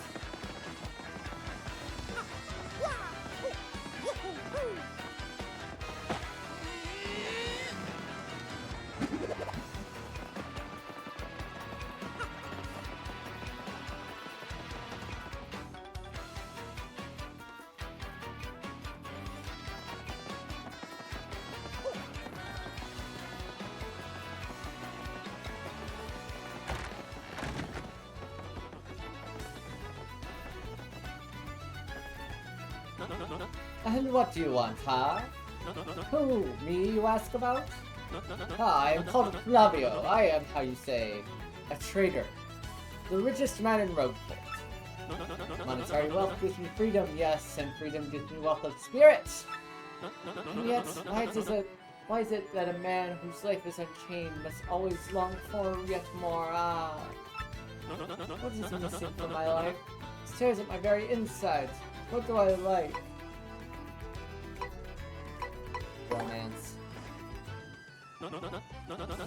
And what do you want, huh? Who, me you ask about? I am called Flavio. I am, how you say, a trader. The richest man in Rogueport. Monetary wealth gives me freedom, yes, and freedom gives me wealth of spirit. And yet, why is it that a man whose life is unchained must always long for yet more? What is missing from my life? It stares at my very insides. What do I like? Romance.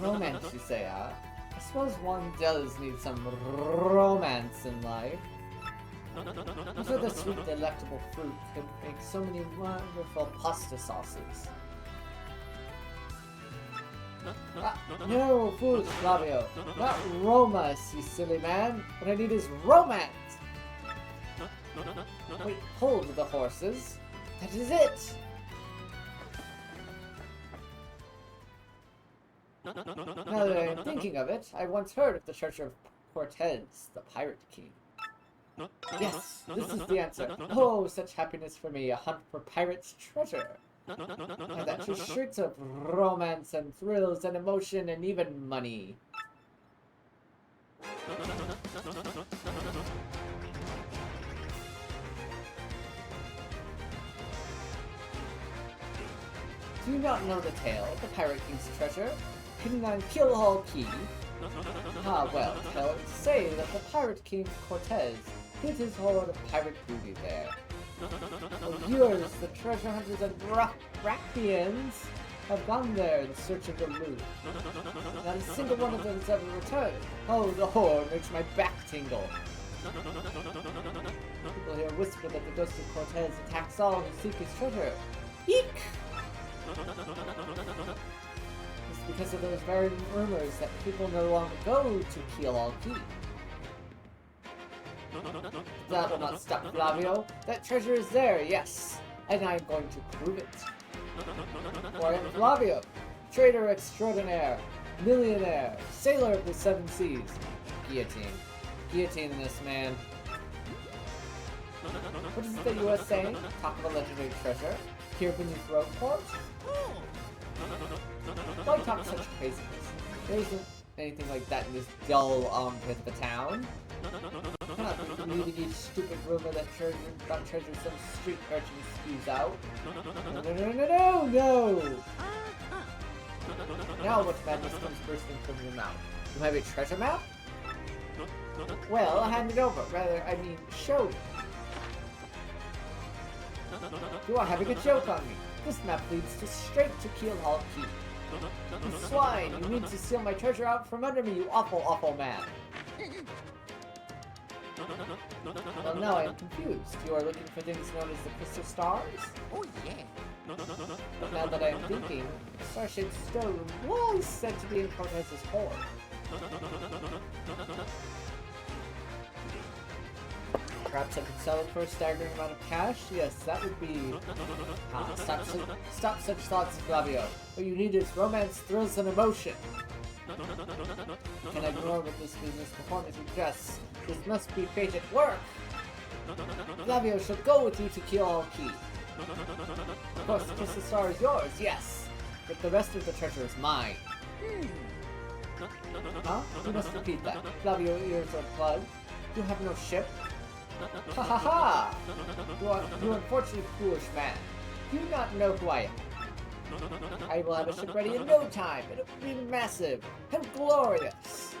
Romance, you say, huh? I suppose one does need some romance in life. Look at the sweet, delectable fruit could make so many wonderful pasta sauces. No, foolish Flavio. Not romance, you silly man. What I need is romance. Wait, hold the horses. That is it! Now that I am thinking of it, I once heard of the Church of Cortez, the Pirate King. Yes, this is the answer. Oh, such happiness for me, a hunt for pirates' treasure. And that just shirts of romance and thrills and emotion and even money. Do you not know the tale of the Pirate King's treasure, hidden on Keelhaul Key? Ah, well, tell it to say that the Pirate King Cortez hid his hoard of pirate booty there. For years, the treasure hunters and Rackians have gone there in search of the loot. Not a single one of them has ever returned. Oh, the horror makes my back tingle. People here whisper that the ghost of Cortez attacks all who seek his treasure. Eek! It's because of those very rumors that people no longer go to Keelhaul Key. That will not stop Flavio. That treasure is there, yes, and I am going to prove it. For I am Flavio, trader extraordinaire, millionaire, sailor of the seven seas. Guillotine. Guillotine this man. What is it that you are saying? Talk of a legendary treasure? Here beneath Rogueport? Why talk such craziness? There isn't anything like that in this dull armpit of a town. I cannot believe each stupid rumor that treasure some street urchin spews out. No! Now what madness comes bursting from your mouth? You have a treasure map? Well, hand it over. Rather, I mean, show me. You are having a joke on me. This map leads straight to Keelhaul Key. You swine! You mean to steal my treasure out from under me, you awful, awful man. Well, now I am confused. You are looking for things known as the crystal stars? Oh, yeah. But now that I am thinking, star-shaped stone was said to be in Cortez's hoard. Perhaps I could sell it for a staggering amount of cash? Yes, that would be... Stop such thoughts, Flavio. What you need is romance, thrills, and emotion. Can I ignore what this business performance suggests? This must be fate at work! Flavio shall go with you to Kyoto. Of course, the crystal star is yours, yes! But the rest of the treasure is mine. Huh? You must repeat that. Flavio, ears are plugged. You have no ship? Ha ha ha! You unfortunately foolish man. You do not know who I am. I will have a ship ready in no time. It will be massive and glorious.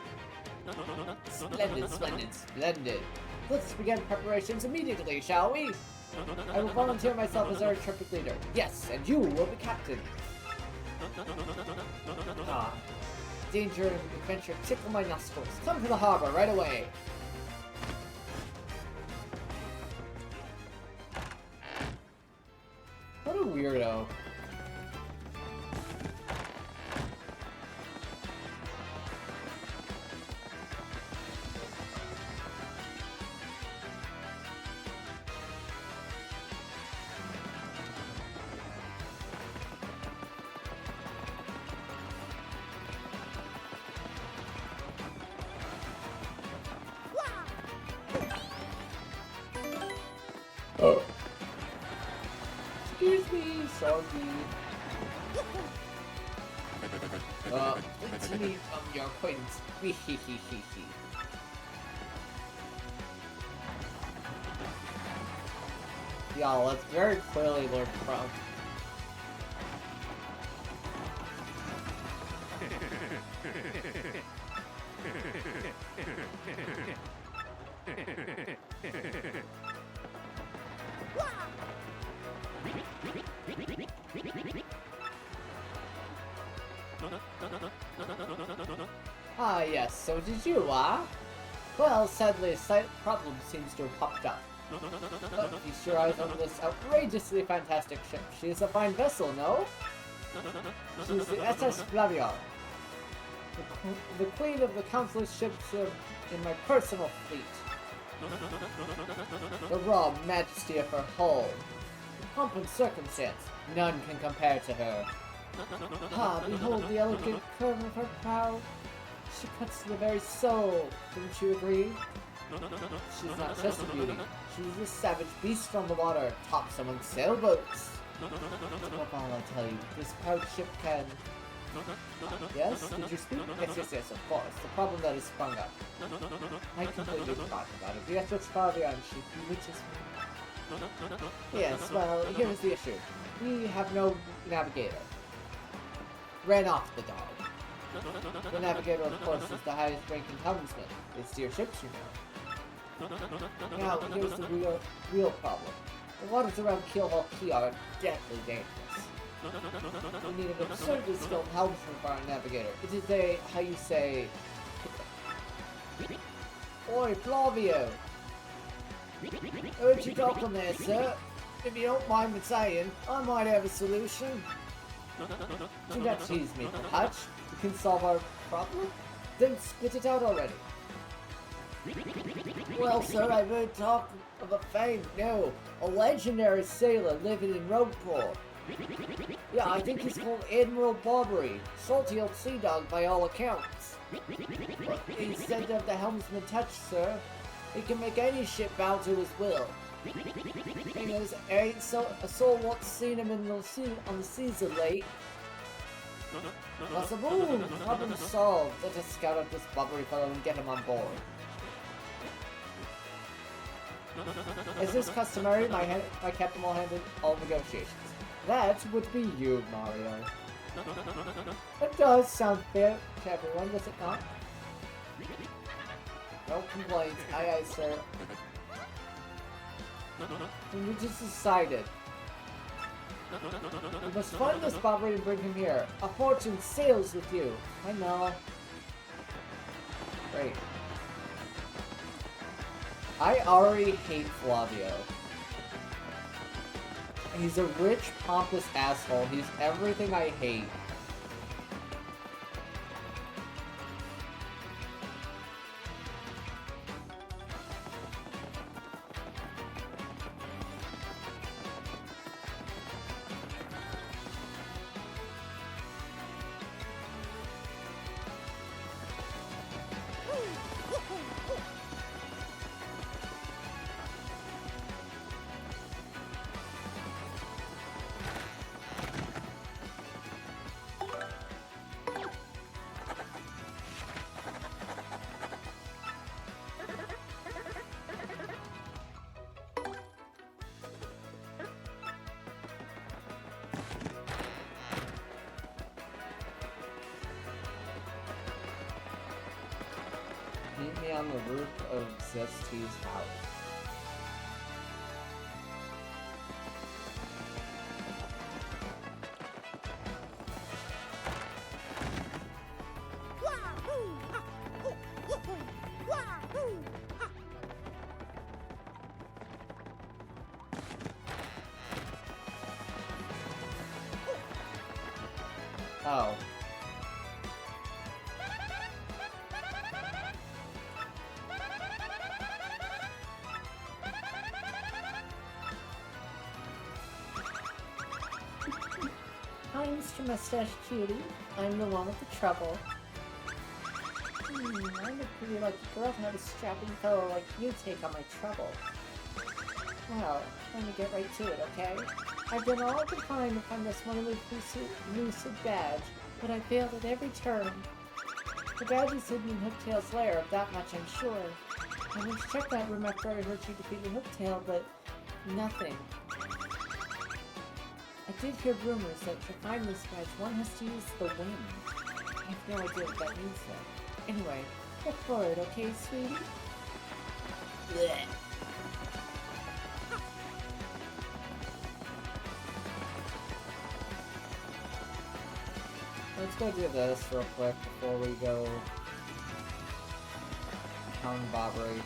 Splendid, splendid, splendid. Let's begin preparations immediately, shall we? I will volunteer myself as our intrepid leader. Yes, and you will be captain. Ah, danger and adventure tickle my nostrils. Come to the harbor right away. What a weirdo. Oh. Excuse me, soggy. Let's meet your acquaintance. Y'all, that's very clearly Lord Crump. Ah, yes, so did you, Well, sadly, a slight problem seems to have popped up. Feast your eyes on this outrageously fantastic ship. She is a fine vessel, no? She is the SS Flaviar, the queen of the countless ships in my personal fleet. The raw majesty of her hull, the pomp and circumstance, none can compare to her. Ah, behold the elegant curve of her prow. She cuts to the very soul. Didn't you agree? She's not just a beauty. She's a savage beast on the water, tops among sailboats. Above all, I tell you, this proud ship can... Yes? Did you speak? Yes, of course. The problem that has sprung up. I completely forgot about it. The Estrus Fabian ship reaches me. Yes, well, here's the issue. We have no navigator. Ran off the dog. The navigator, of course, is the highest ranking helmsman. They steer ships, you know. Now, here's the real problem. The waters around Keelhaul Key are deathly dangerous. We need an absurdly skilled helmsman for our navigator. It is a, how you say... Oi, Flavio! Heard you talking there, sir. If you don't mind me saying, I might have a solution. Do not tease me, Hutch. You can solve our problem? Then spit it out already. Well, sir, I've heard talk of a legendary sailor living in Rogueport. Yeah, I think he's called Admiral Barbary. Salty old sea dog by all accounts. He said to have the helmsman touch, sir. He can make any ship bow to his will. Thing is, there ain't a soul what's seen him on the seas of late. Plus, boom! Problem solved. Let us scout out this bubbery fellow and get him on board. As is customary, my captain will handle all negotiations. That would be you, Mario. That does sound fair to everyone, does it not? No complaints. Aye, aye, sir. And we just decided. We must find this Bobbery and bring him here. A fortune sails with you. I know. Great. I already hate Flavio. He's a rich, pompous asshole. He's everything I hate. Meet me on the roof of Zest's house. Oh. Hi, Mr. Mustache Cutie. I'm the one with the trouble. I'm a pretty lucky girl to have a strapping fellow like you take on my trouble. Well, let me get right to it, okay? I've done all I could find to find this one elusive badge, but I failed at every turn. The badge is hidden in Hooktail's lair, of that much I'm sure. I went to check that room after I heard you defeated Hooktail, but nothing. I did hear rumors that to find this badge, one has to use the wind. I have no idea what that means, though. Anyway, look for it, okay, sweetie? Blech. Let's go do this real quick before we go Town Bobbery.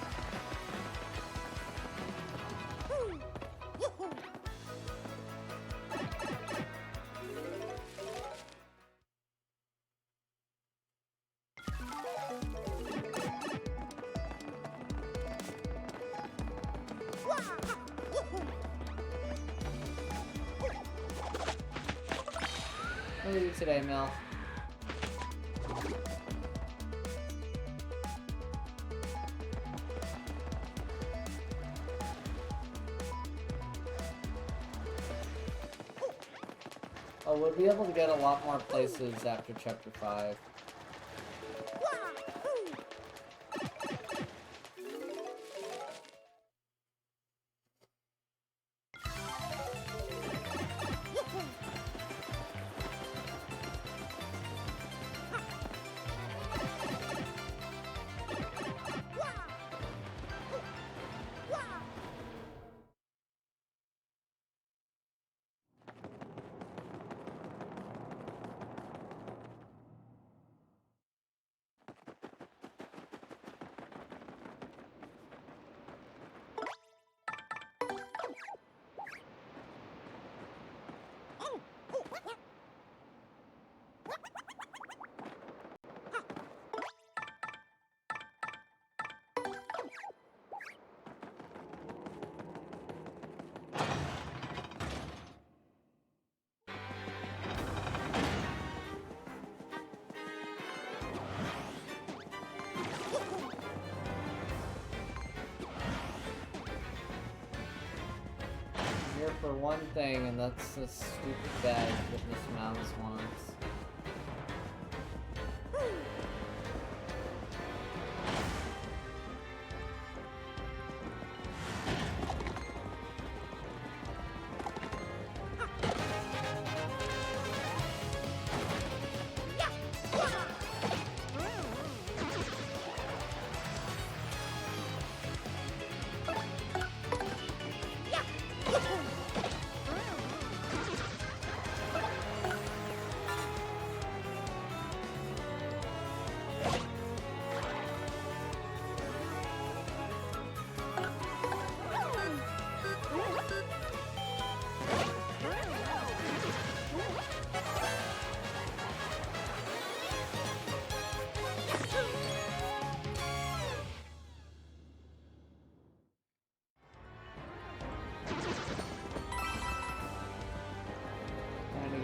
What are you today, Mel? Oh, we'll be able to get a lot more places after Chapter 5. Here for one thing, and that's this stupid badge that Miss Mouse wants.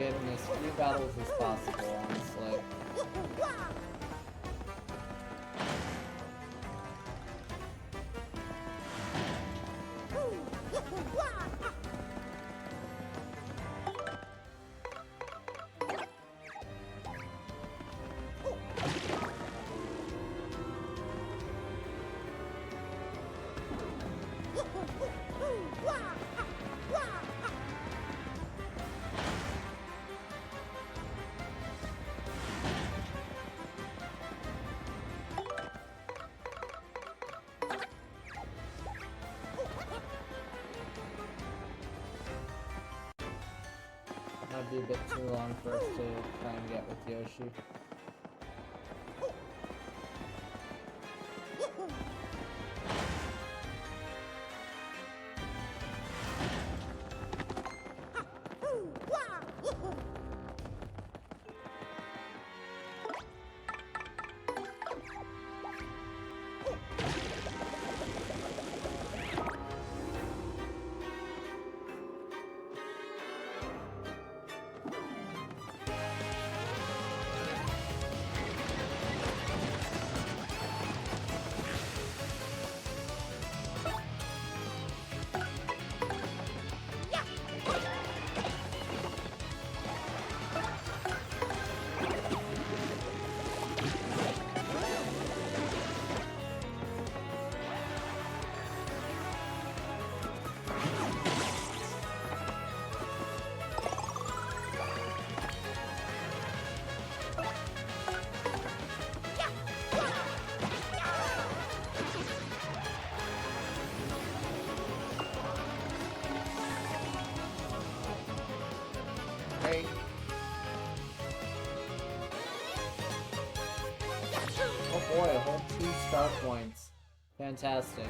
get in as few battles as possible, honestly. Might be a bit too long for us to try and get with Yoshi. Great. Oh boy, a whole 2 star points. Fantastic.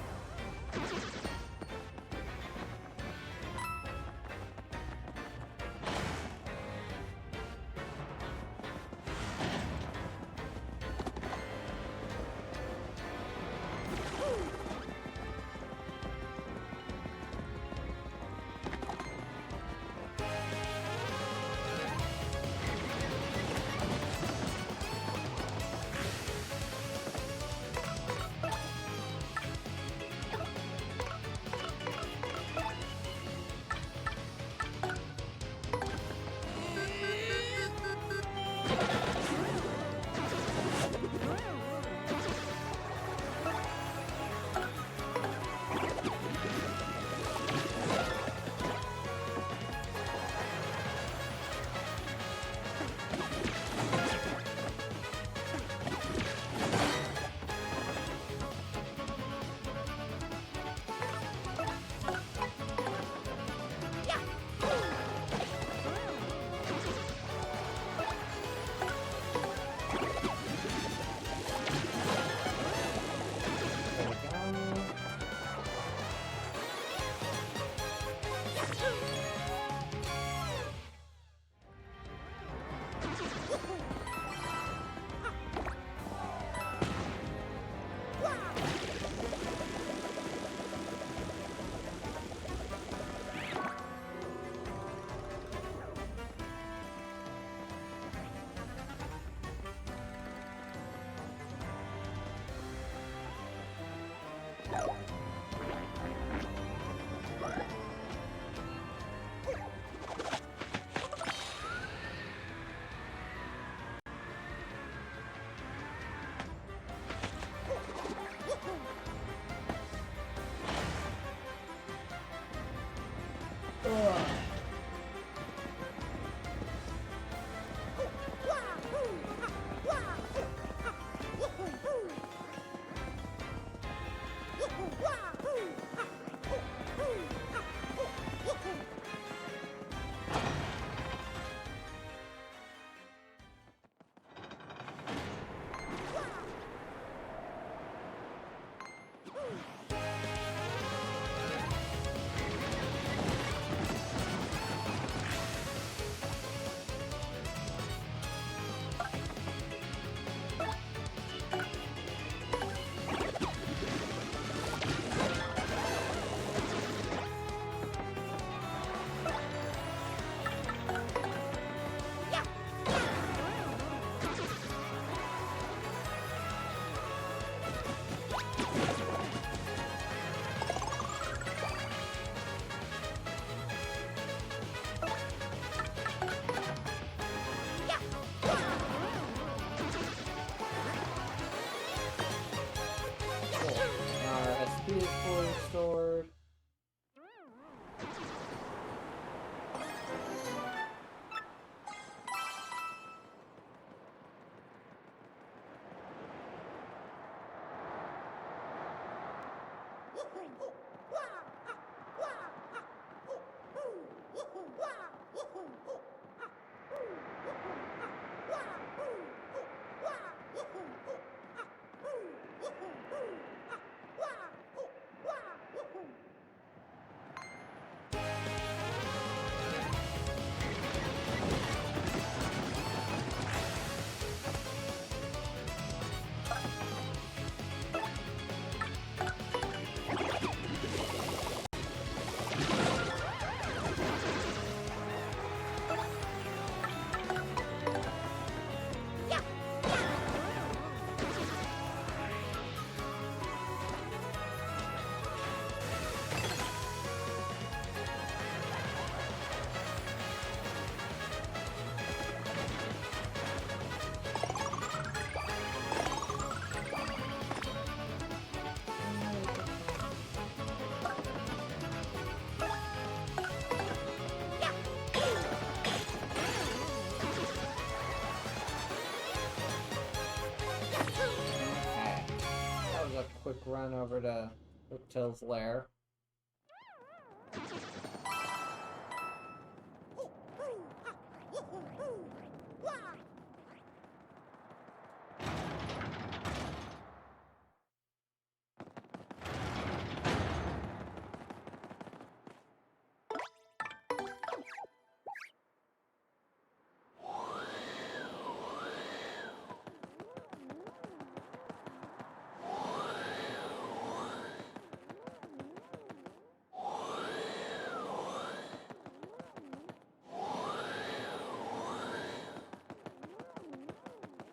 Quick run over to Riptill's lair.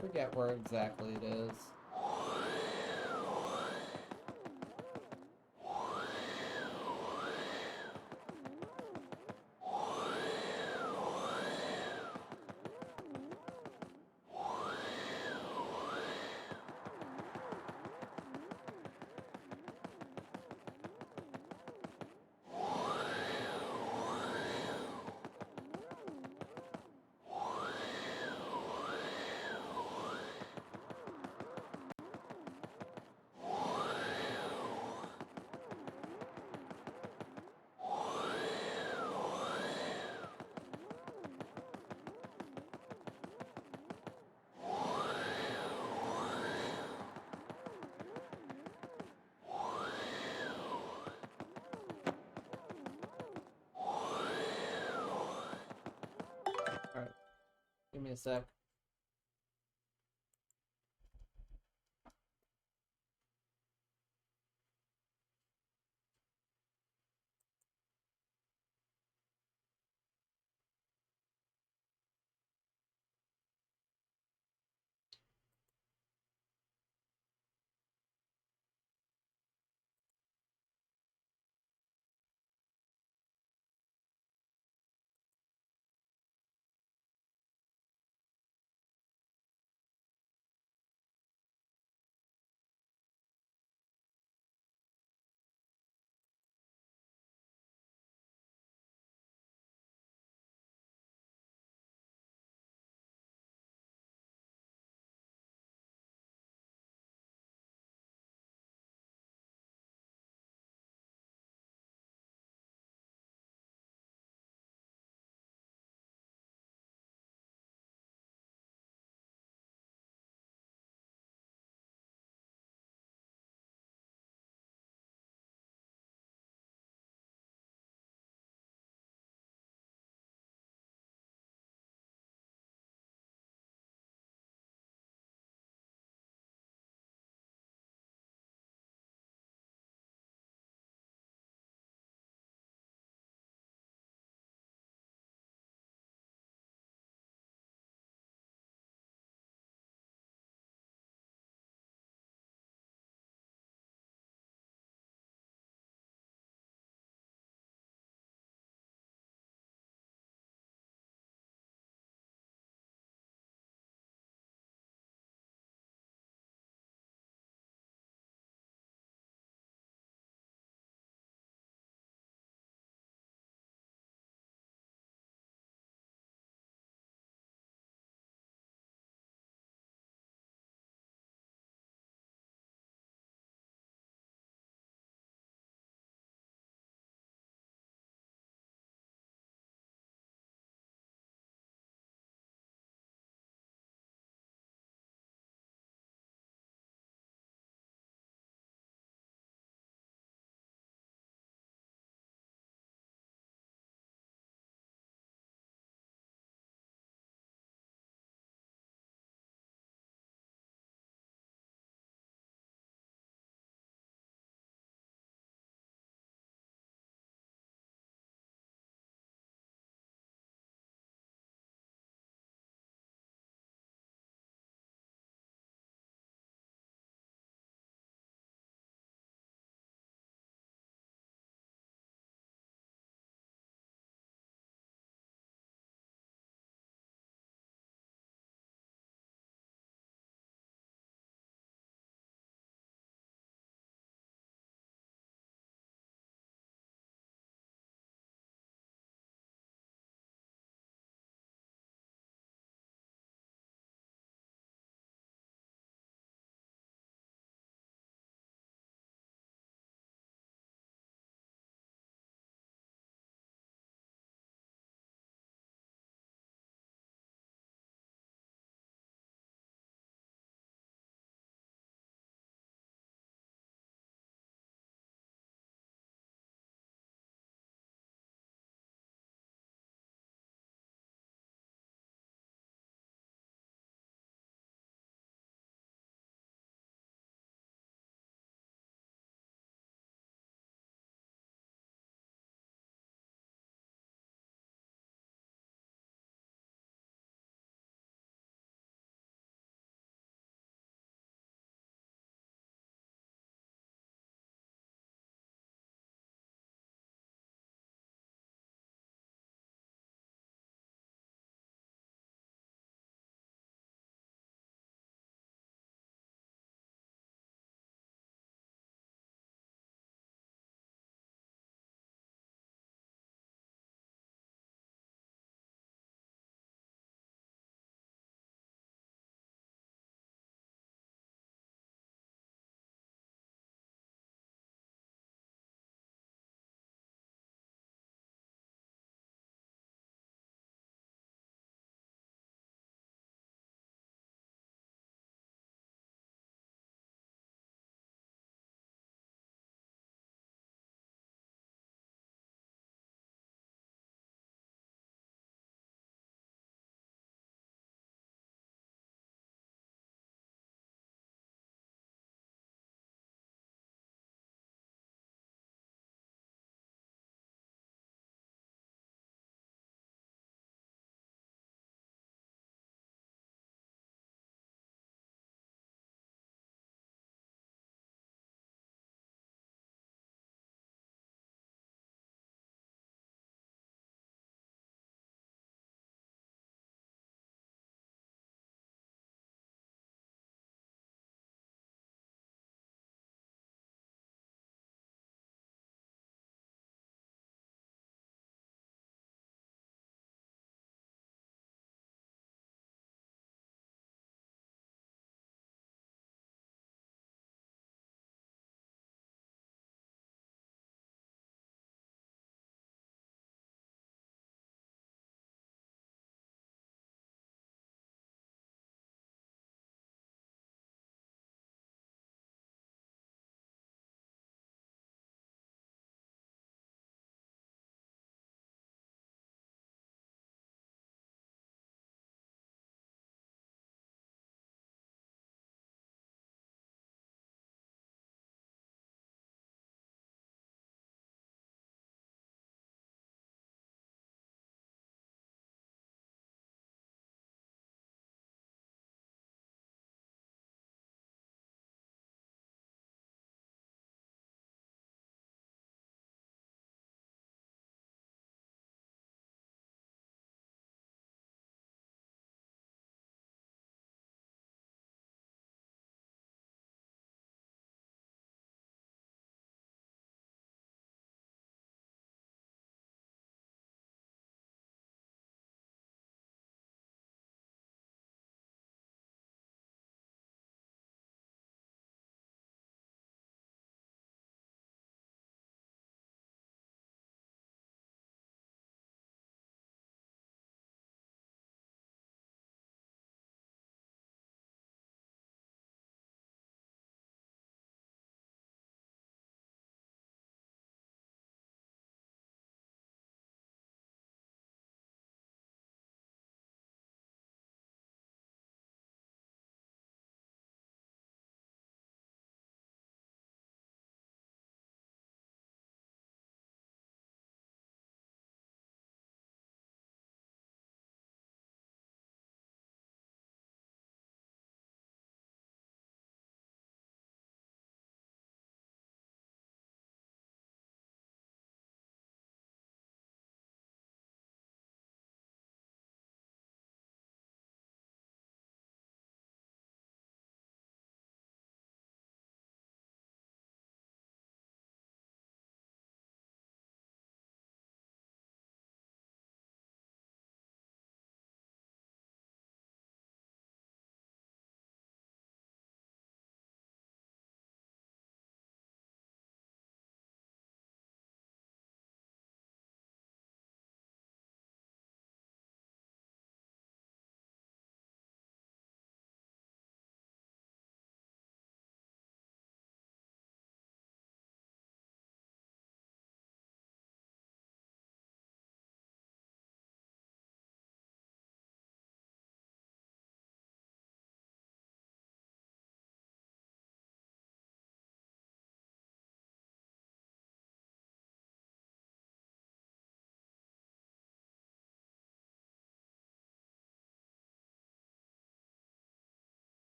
Forget where exactly it is. Alright, give me a sec.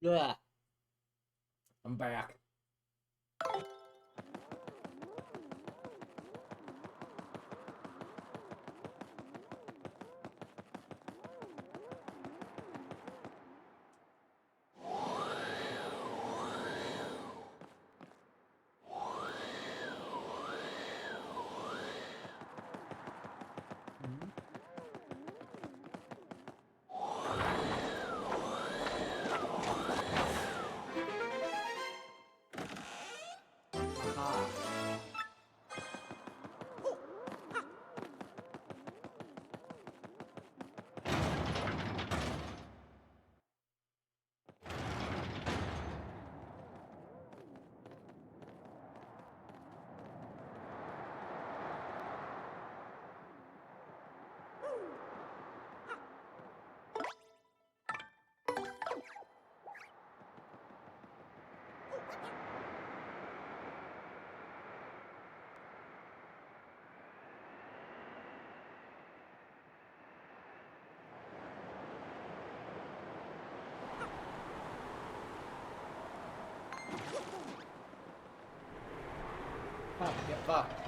Yeah, I'm back. Aha. Oh, get fucked.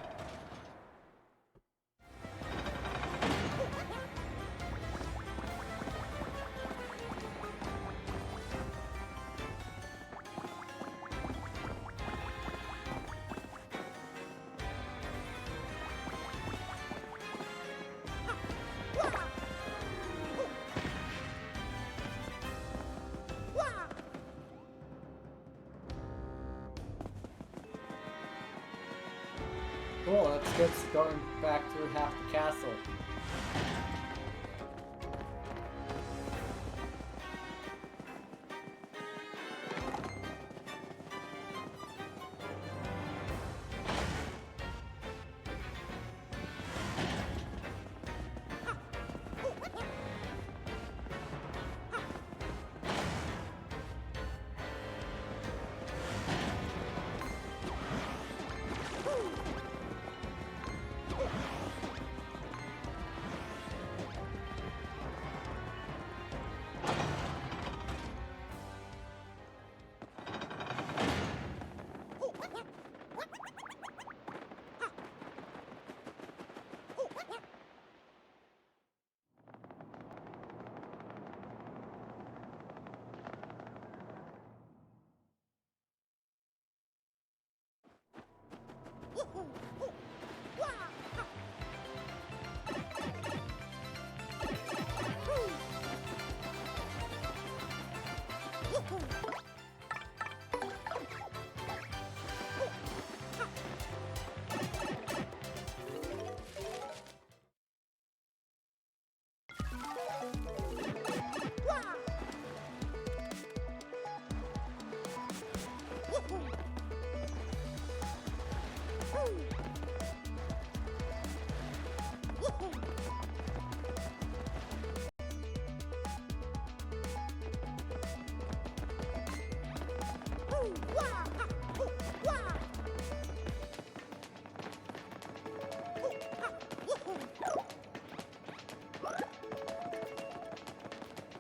Cool, let's get going back through half the castle.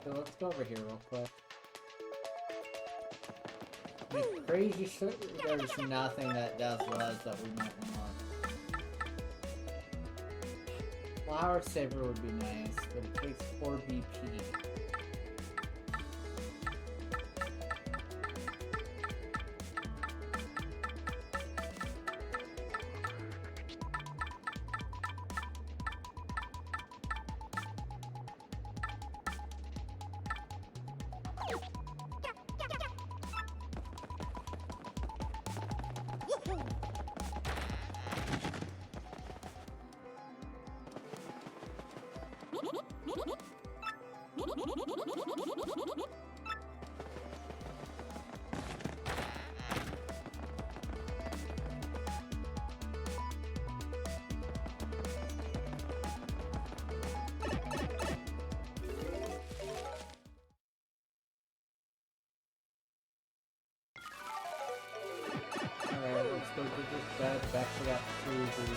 So let's go over here real quick. The crazy shit, there's nothing that does res that we might want. Flower Saver would be nice, but it takes 4 BP. Alright, let's go to this bed, back to that cruiser.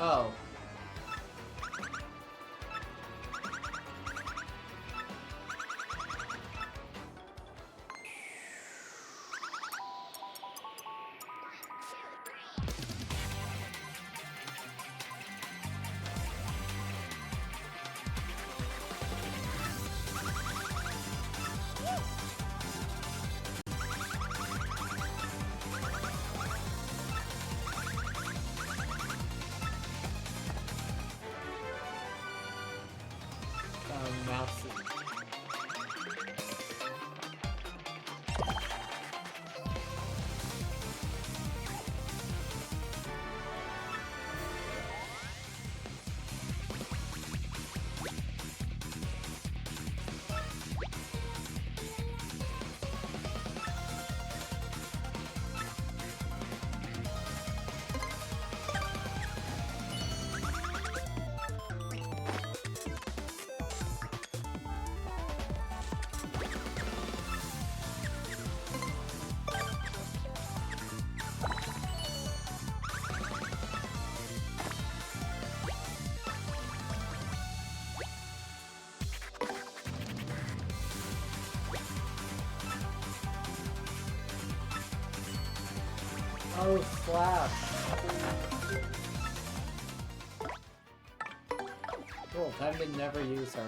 Oh. Mouse. Oh, slap. Cool, time to never use her.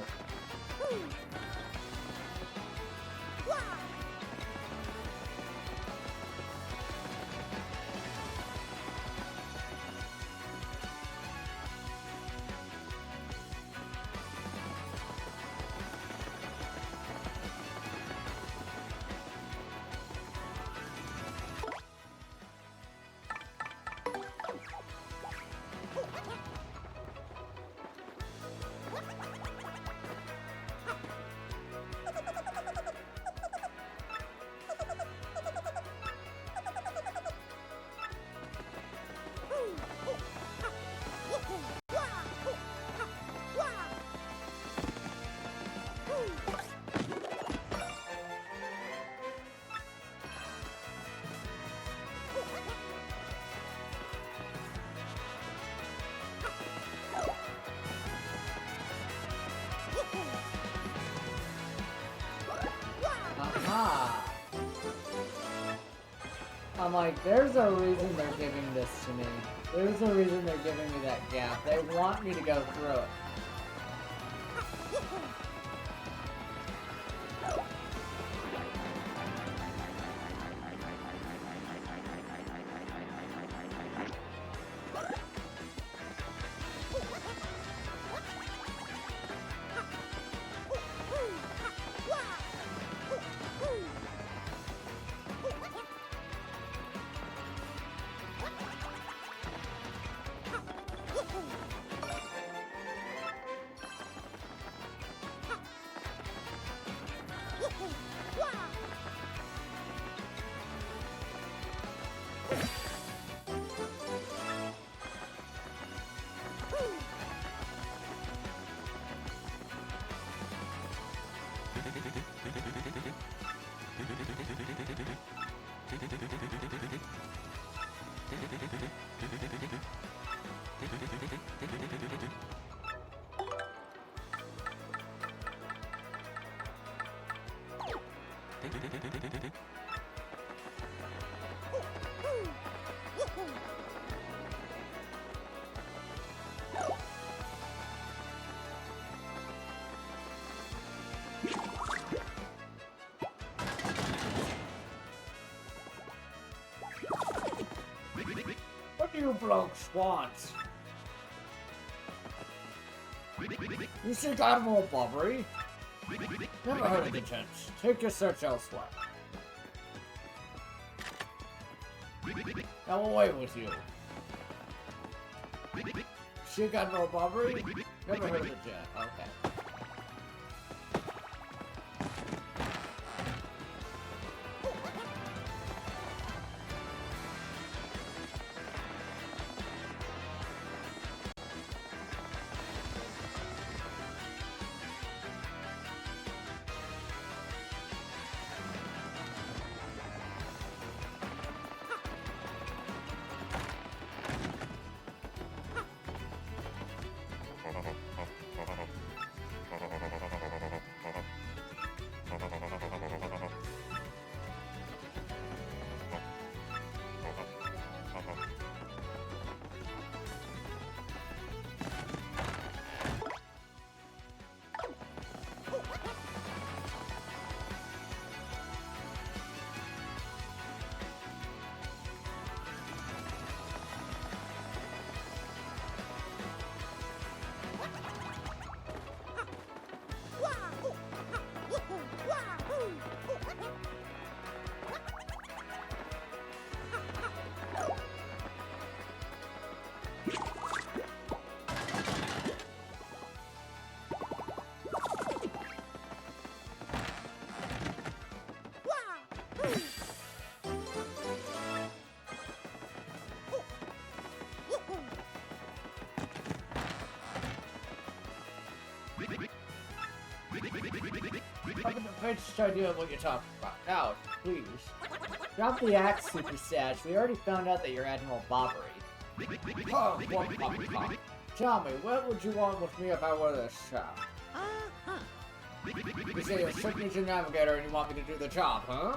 Aha! I'm like, there's a reason they're giving this to me. There's a reason they're giving me that gap. They want me to go through it. What do you blokes want? You think I'm more bobbery? Never heard of the gents. Take your search elsewhere. Now away with you. She got no bobbery? Never heard of the gent. Okay. I just idea of what you're talking about. Now, please. Drop the axe, Super Stash. We already found out that you're Admiral Bobbery. Oh, what poppycock. Tell me, what would you want with me if I were this chap? You say you're Signature Navigator and you want me to do the job, huh?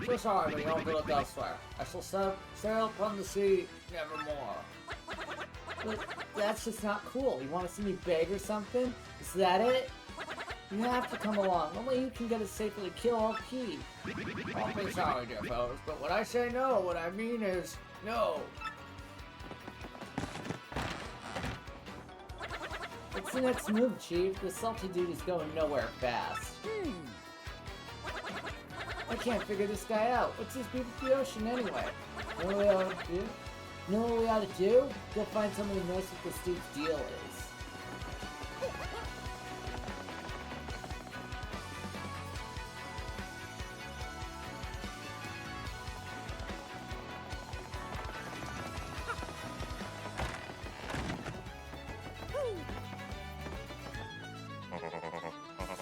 So sorry, but you don't look elsewhere. I shall sail from the sea nevermore. But that's just not cool. You want to see me beg or something? Is that it? You have to come along. Only you can get us safely kill all P. Awfully sorry, dear fellows, but when I say no, what I mean is no. What's the next move, Chief? The salty dude is going nowhere fast. I can't figure this guy out. What's his beef with the ocean anyway? Know what we ought to do? Know what we ought to do? Go find someone who knows what this dude's deal is.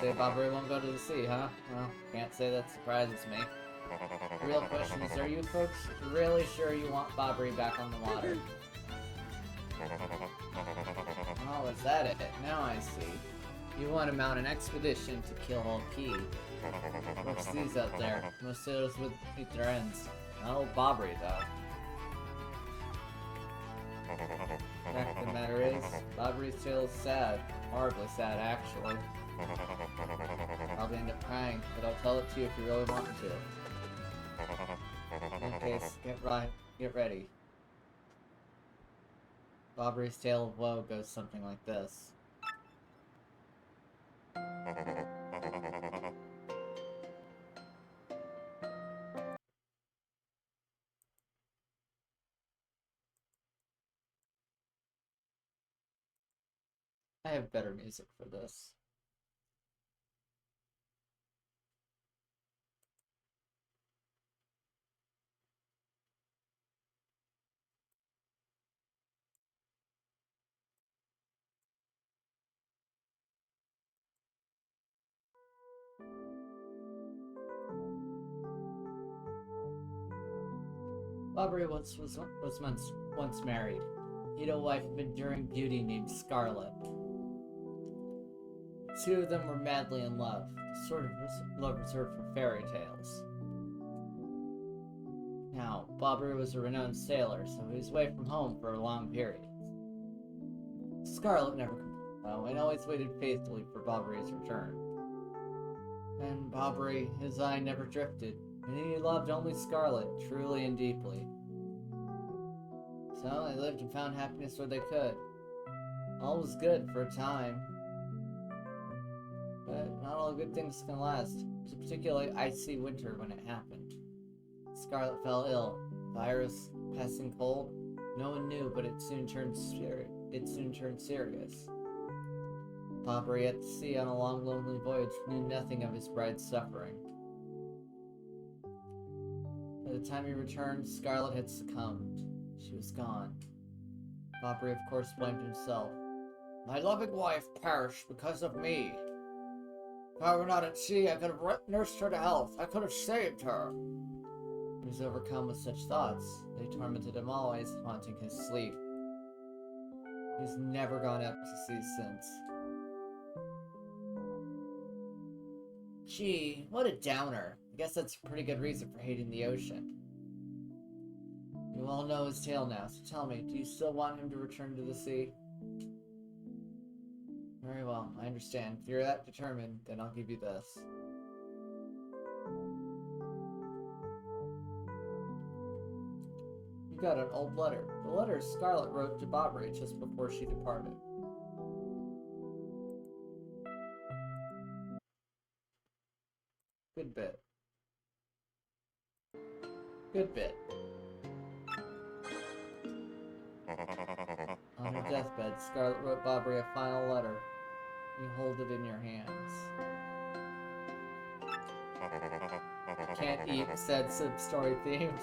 Say Bobbery won't go to the sea, huh? Well, can't say that surprises me. The real question is, are you folks really sure you want Bobbery back on the water? Oh, is that it? Now I see. You want to mount an expedition to kill Old Key. Rough seas out there. Most sailors would meet their ends. Not old Bobbery, though. The fact of the matter is, Bobbery's tale is sad. Horribly sad, actually. Probably end up crying, but I'll tell it to you if you really want me to. In case, get ready. Bobbery's tale of woe goes something like this. I have better music for this. Bobbery was once married. He had a wife of enduring beauty named Scarlet. The two of them were madly in love, sort of love reserved for fairy tales. Now, Bobbery was a renowned sailor, so he was away from home for a long period. Scarlet never complained, though, and always waited faithfully for Bobbery's return. And Bobbery, his eye never drifted, and he loved only Scarlet, truly and deeply. So they lived and found happiness where they could. All was good for a time. But not all good things can last. It was a particularly icy winter when it happened. Scarlet fell ill. Virus, passing cold. No one knew, but it soon turned serious. Bobbery at the sea on a long, lonely voyage knew nothing of his bride's suffering. By the time he returned, Scarlet had succumbed. She was gone. Bobbery, of course, blamed himself. My loving wife perished because of me. If I were not at sea, I could have nursed her to health. I could have saved her. He was overcome with such thoughts. They tormented him always, haunting his sleep. He's never gone out to sea since. Gee, what a downer. I guess that's a pretty good reason for hating the ocean. You all know his tale now, so tell me, do you still want him to return to the sea? Very well, I understand. If you're that determined, then I'll give you this. You got an old letter. The letter Scarlet wrote to Bobbery just before she departed. Good bit. Good bit. On her deathbed, Scarlet wrote Bobbery a final letter. You hold it in your hands. Can't eat, said sub-story theme.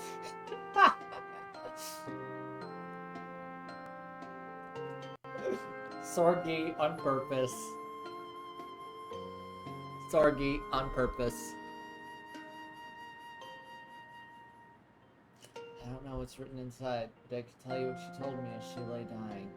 Sorgi on purpose. Sorgi on purpose. I don't know what's written inside, but I can tell you what she told me as she lay dying.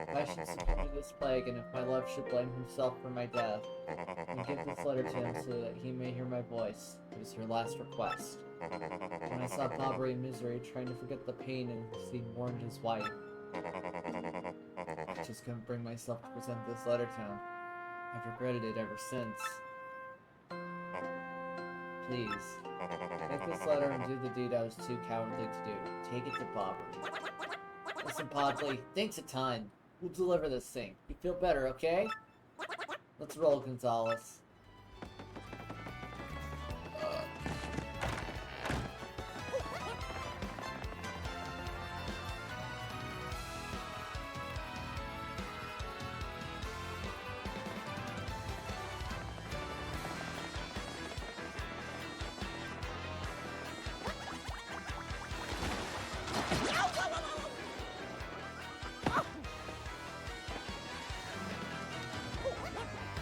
If I should succumb to this plague, and if my love should blame himself for my death, then give this letter to him so that he may hear my voice. It was her last request. When I saw Bobbery in misery, trying to forget the pain and he warned his wife, I just couldn't bring myself to present this letter to him. I've regretted it ever since. Please, take this letter and do the deed I was too cowardly to do. Take it to Bobbery. Listen, Podley, thanks a ton. We'll deliver this thing. You feel better, okay? Let's roll, Gonzalez.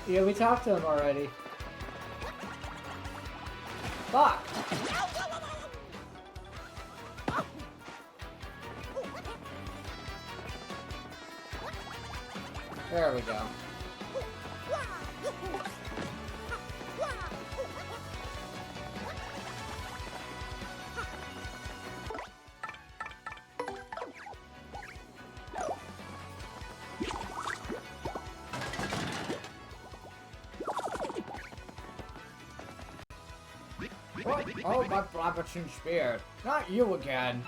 Yeah, we talked to him already. Fuck! There we go. Oh, my Blobberton spear. Not you again.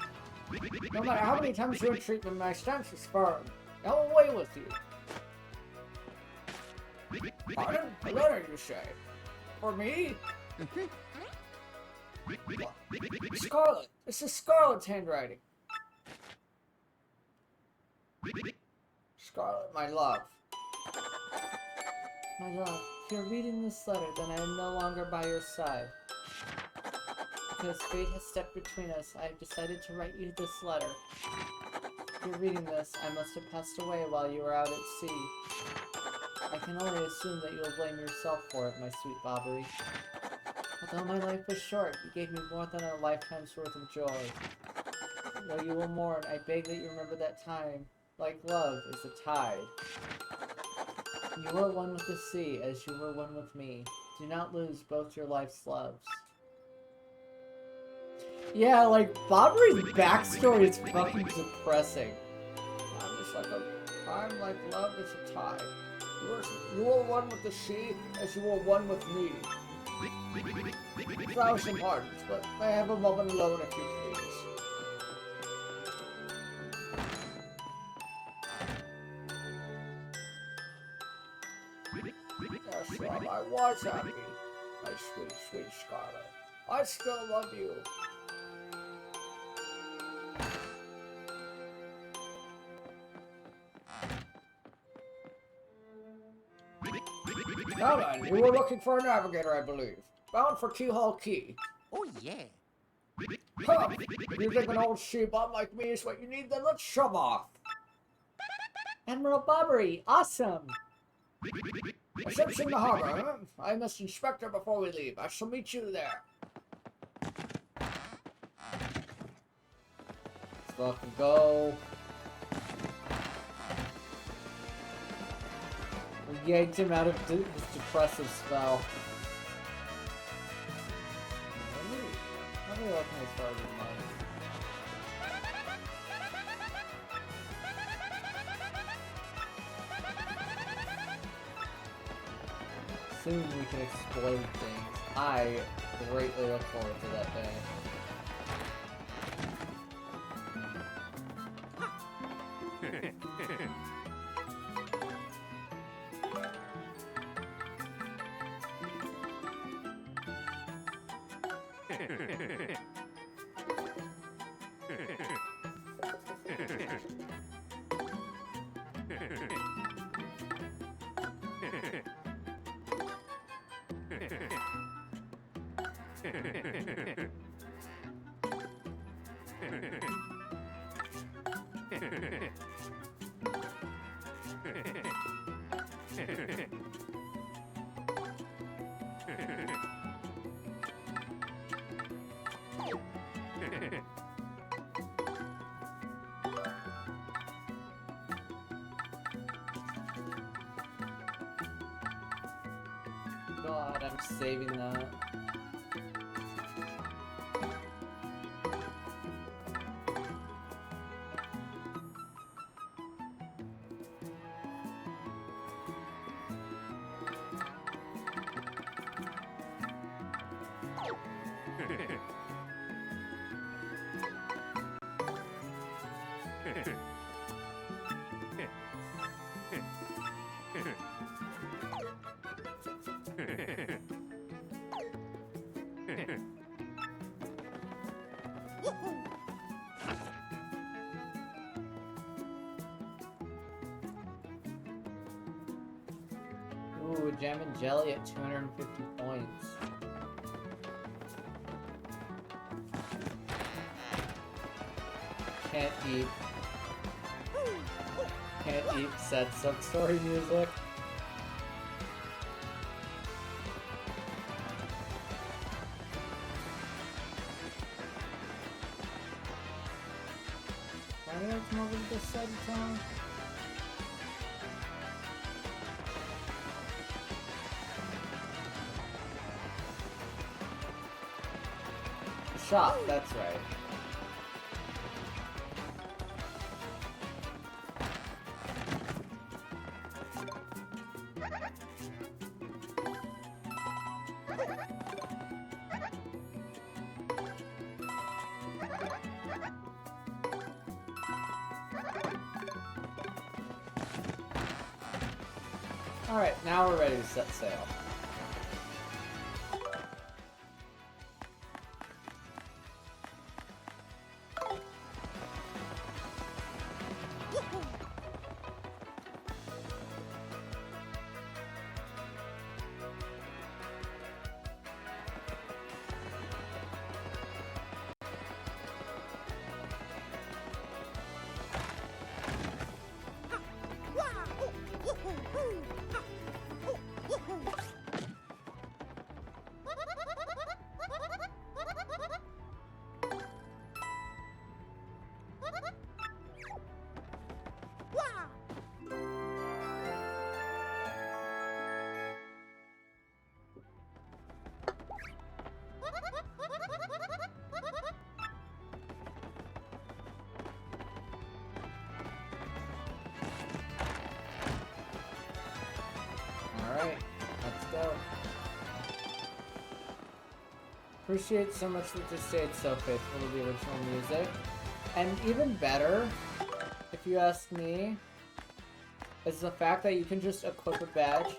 No matter how many times you entreat me, my stance is firm. Now away with you. Pardon? A letter, you say? For me? Scarlet. This is Scarlet's handwriting. Scarlet, my love. My love, if you're reading this letter, then I am no longer by your side. Because fate has stepped between us, I have decided to write you this letter. If you're reading this, I must have passed away while you were out at sea. I can only assume that you will blame yourself for it, my sweet Bobbery. Although my life was short, you gave me more than a lifetime's worth of joy. Though you will mourn, I beg that you remember that time, like love, is a tide. You were one with the sea, as you were one with me. Do not lose both your life's loves. Yeah, like, Bobbery's backstory is fucking depressing. I'm like love is a tide. You were one with the sea, as you were one with me. 1,000 pardons, but may I have a moment alone if you please? Yes, love, I was happy. My sweet, sweet Scarlet. I still love you. Now then, you were looking for a navigator, I believe. Bound for Keyhole Key. Oh, yeah. Huh! If you think an old she-bum like me is what you need, then let's shove off. Admiral Bobbery, awesome! A ship's in the harbor, huh? I must inspect her before we leave. I shall meet you there. Let's fucking go. We yanked him out of his depressive spell. How do we open as far as mine? Soon we can explode things. I greatly look forward to that day. god, I'm saving that. Ooh, Jam and Jelly at 250 points. Can't eat. Can't eat sad sub-story music. Why did I come over to this side of town? Shop, that's right. Alright, now we're ready to set sail. Alright, let's go. Appreciate so much that this stayed so faithful to the original music. And even better, if you ask me, is the fact that you can just equip a badge.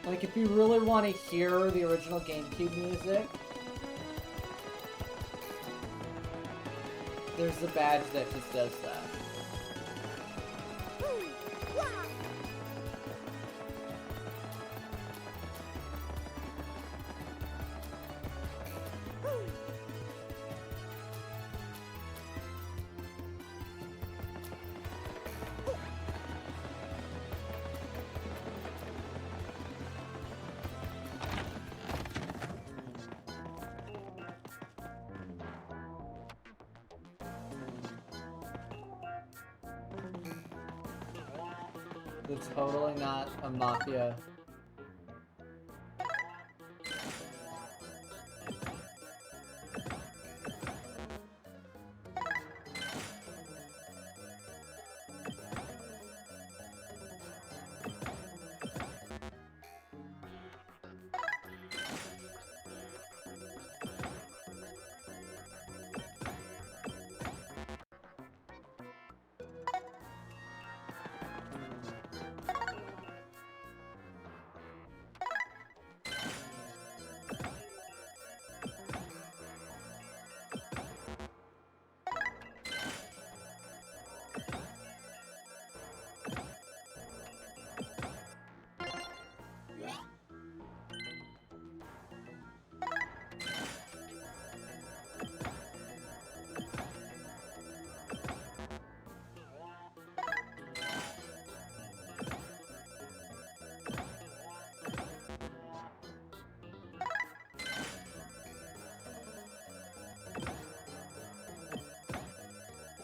Like, if you really want to hear the original GameCube music, there's a badge that just does that. It's totally not a mafia.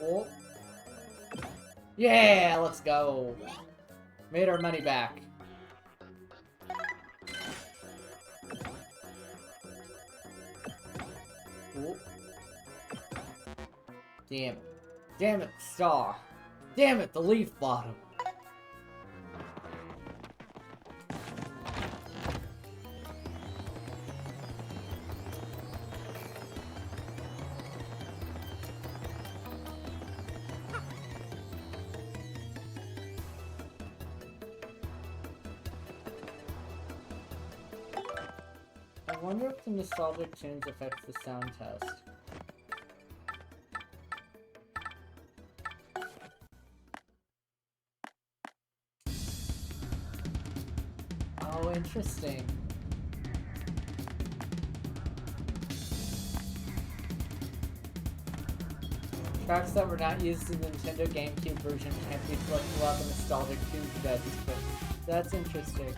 Oh. Yeah, let's go. Made our money back. Ooh. Damn it. Damn it, Star. Damn it, the leaf bottom. I wonder if the nostalgic tunes affect the sound test. Oh, interesting. Tracks that were not used in the Nintendo GameCube version can't be selected on the nostalgic tunes disc, but that's interesting.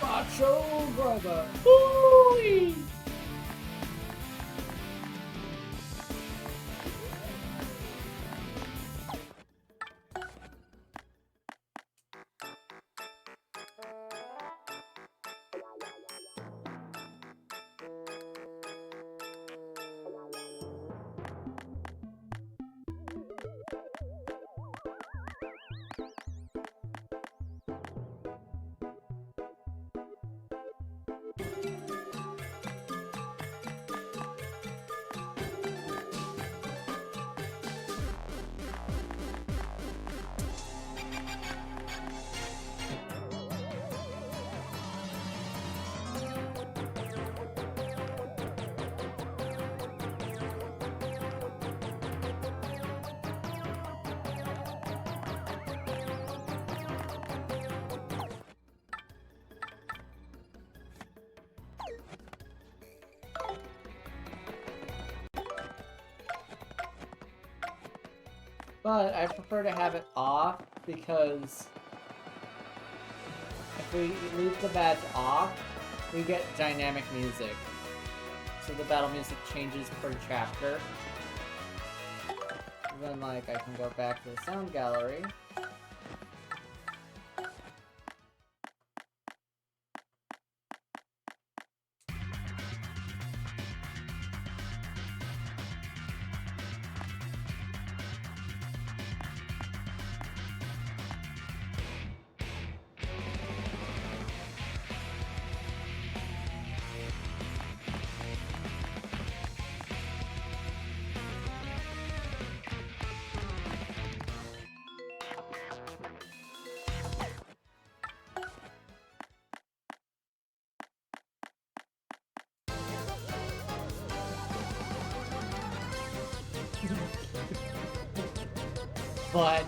Macho brother! Ooh-wee! But I prefer to have it off because if we leave the badge off, we get dynamic music. So the battle music changes per chapter. Then, like, I can go back to the sound gallery. But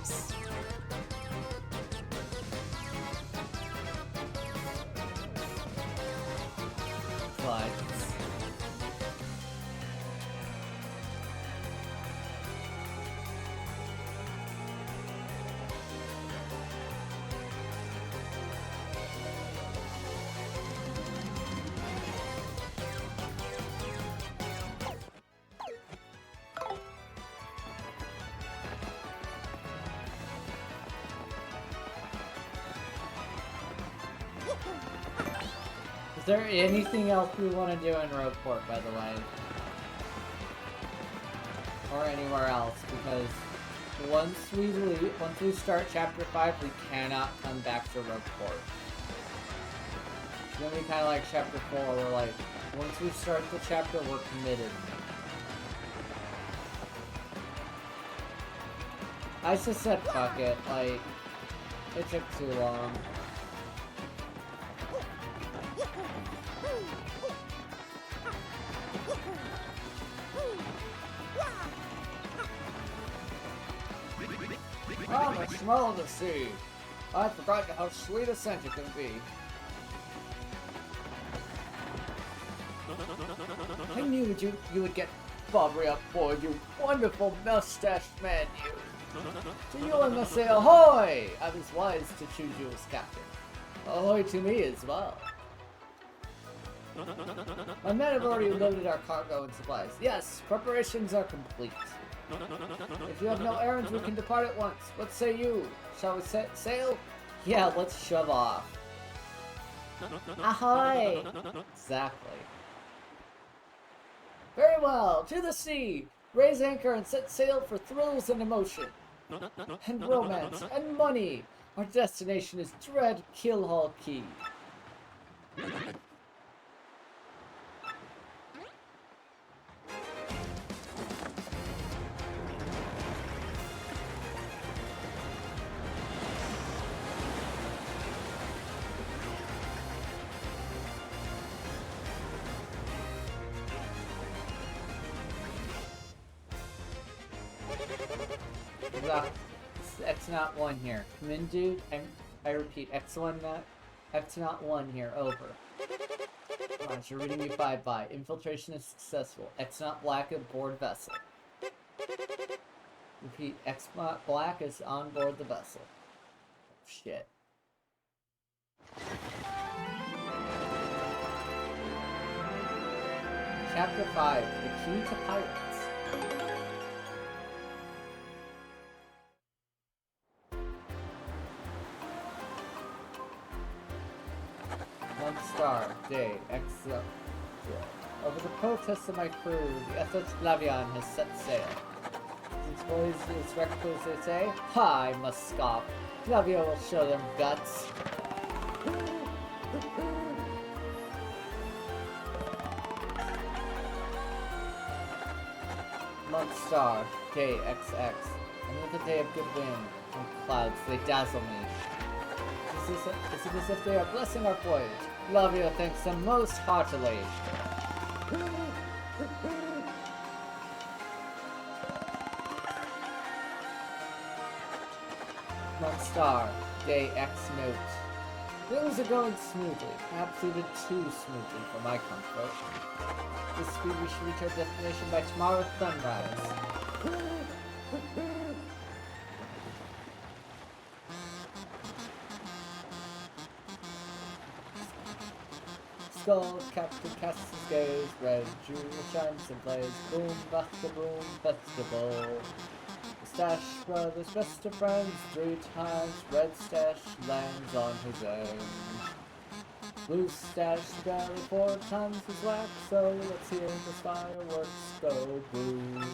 is there anything else we want to do in Rogueport, by the way? Or anywhere else? Because once we start Chapter 5, we cannot come back to Rogueport. It's gonna be kind of like Chapter 4, where like, once we start the chapter, we're committed. I just said fuck it, like, it took too long. smell of the sea. I'd forgotten how sweet a scent it can be. I knew you would get Bobbery on board, you wonderful mustached man, you. To you I must say ahoy! I was wise to choose you as captain. Ahoy to me as well. My men have already loaded our cargo and supplies. Yes, preparations are complete. If you have no errands, we can depart at once. What say you? Shall we set sail? Yeah, let's shove off. Ahoy! Exactly. Very well, to the sea! Raise anchor and set sail for thrills and emotion. And romance, and money! Our destination is Dread Killhall Key. X01 here. Come in, dude. I repeat, X1 not X01 here. Over. Roger, reading you 5-by. Infiltration is successful. X-Not Black aboard vessel. Repeat, X-Not Black is on board the vessel. Shit. Chapter 5, The Key to Pirates. Star, day, X. Over the protests of my crew, the SS Lavion has set sail. Since boys is reckless, they say, ha, I must scoff. Flavio will show them guts. Month Star, day XX. Another day of good wind and clouds, they dazzle me. Is it as if they are blessing our voyage? Flavio thanks them most heartily. Month Star, day X note. Things are going smoothly, perhaps even too smoothly for my comfort. With speed we should reach our destination by tomorrow sunrise. Skull, Captain casts his gaze, red jewel shines and plays, boom, basta boom, festival. Stash Brothers, best of friends, 3 times, red stash lands on his own. Blue stash barely 4 times his whack, so let's hear the fireworks go boom.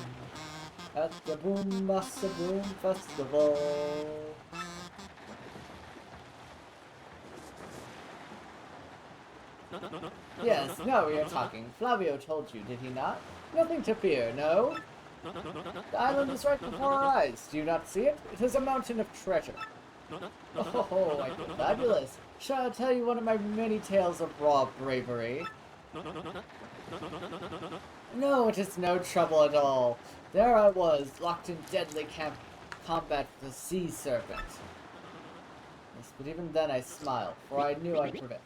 At the boom, basta boom, festival. Yes, now we are talking. Flavio told you, did he not? Nothing to fear, no? The island is right before our eyes. Do you not see it? It is a mountain of treasure. Oh, I feel fabulous. Shall I tell you one of my many tales of raw bravery? No, it is no trouble at all. There I was, locked in deadly combat with a sea serpent. Yes, but even then I smiled, for I knew I'd prevail.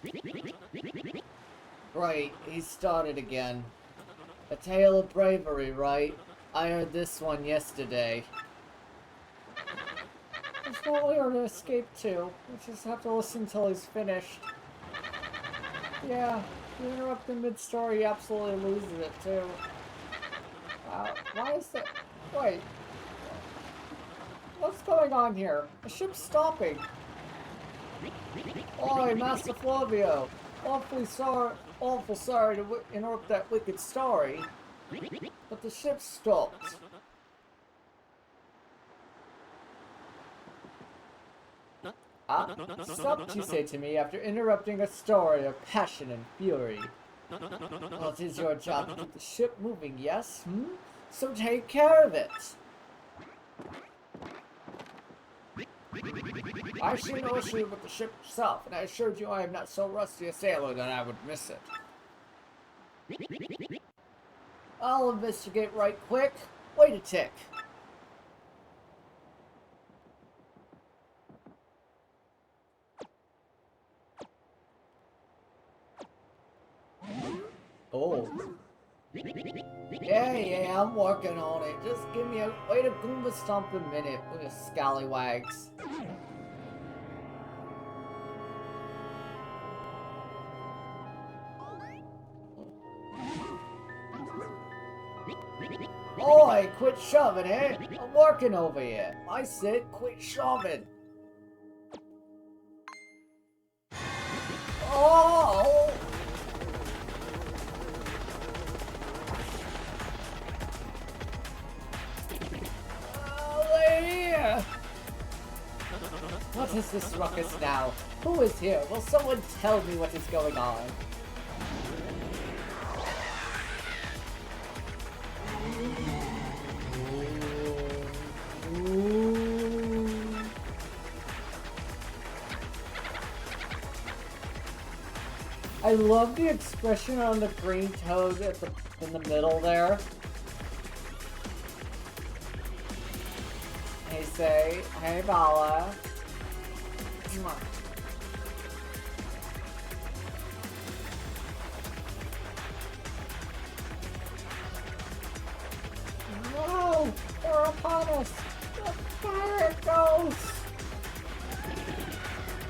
Right, he started again. A tale of bravery, right? I heard this one yesterday. There's nowhere to escape to. We just have to listen till he's finished. Yeah, you interrupt in mid-story, he absolutely loses it, too. Wow, why is that? Wait. What's going on here? The ship's stopping. Oi, Master Flavio. Awful sorry to interrupt that wicked story, but the ship stopped. Ah, stopped, you say to me, after interrupting a story of passion and fury. Well, it is your job to keep the ship moving, yes? So take care of it. I see no issue with the ship itself, and I assured you I am not so rusty a sailor that I would miss it. I'll investigate right quick. Wait a tick. Oh. Yeah, I'm working on it. Just give me a way to Goomba Stomp a minute with your scallywags. Oi, quit shoving, eh? I'm working over here. I said quit shoving. Oh! Here! What is this ruckus now? Who is here? Will someone tell me what is going on? I love the expression on the green toad in the middle there. Hey, say, hey, Bala. No! They're upon us! The pirate ghosts!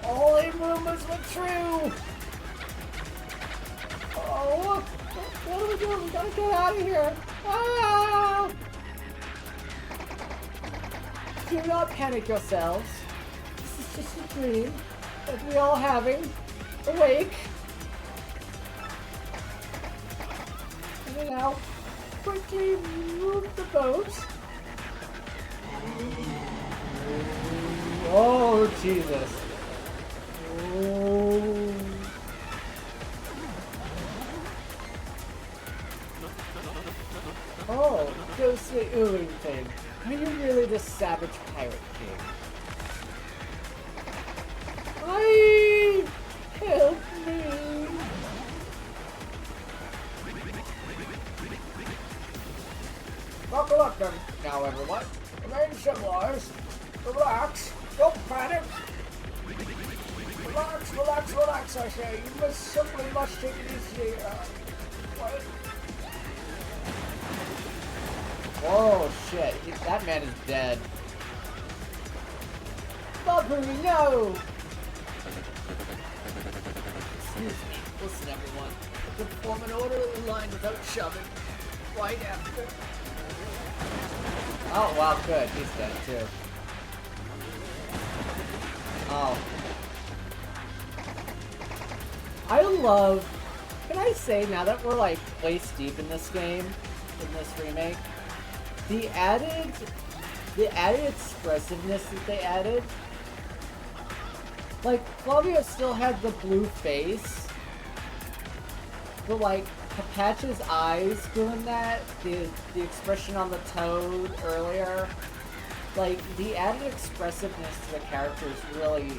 Only rumors were true! Oh, what are we doing? We gotta get out of here! Ah! Do not panic yourselves. This is just a dream that we all having. Awake. And now, quickly move the boat. Oh, Jesus. Oh. Oh, ghostly oohing thing. Are you really the savage pirate king? Help me! Buckle up then, now everyone. Remain civilized. Relax. Don't panic. Relax, relax, relax, I say. You must simply take it easy. What? Oh shit, that man is dead. Bubble, no! Excuse me, listen everyone. I could form an orderly line without shoving. Right after. Oh wow, good, he's dead too. Oh. I love, can I say now that we're like waist deep in this game, in this remake, the added expressiveness that they added. Like, Flavio still had the blue face, but like, Patch's eyes doing that, the expression on the toad earlier, like, the added expressiveness to the characters really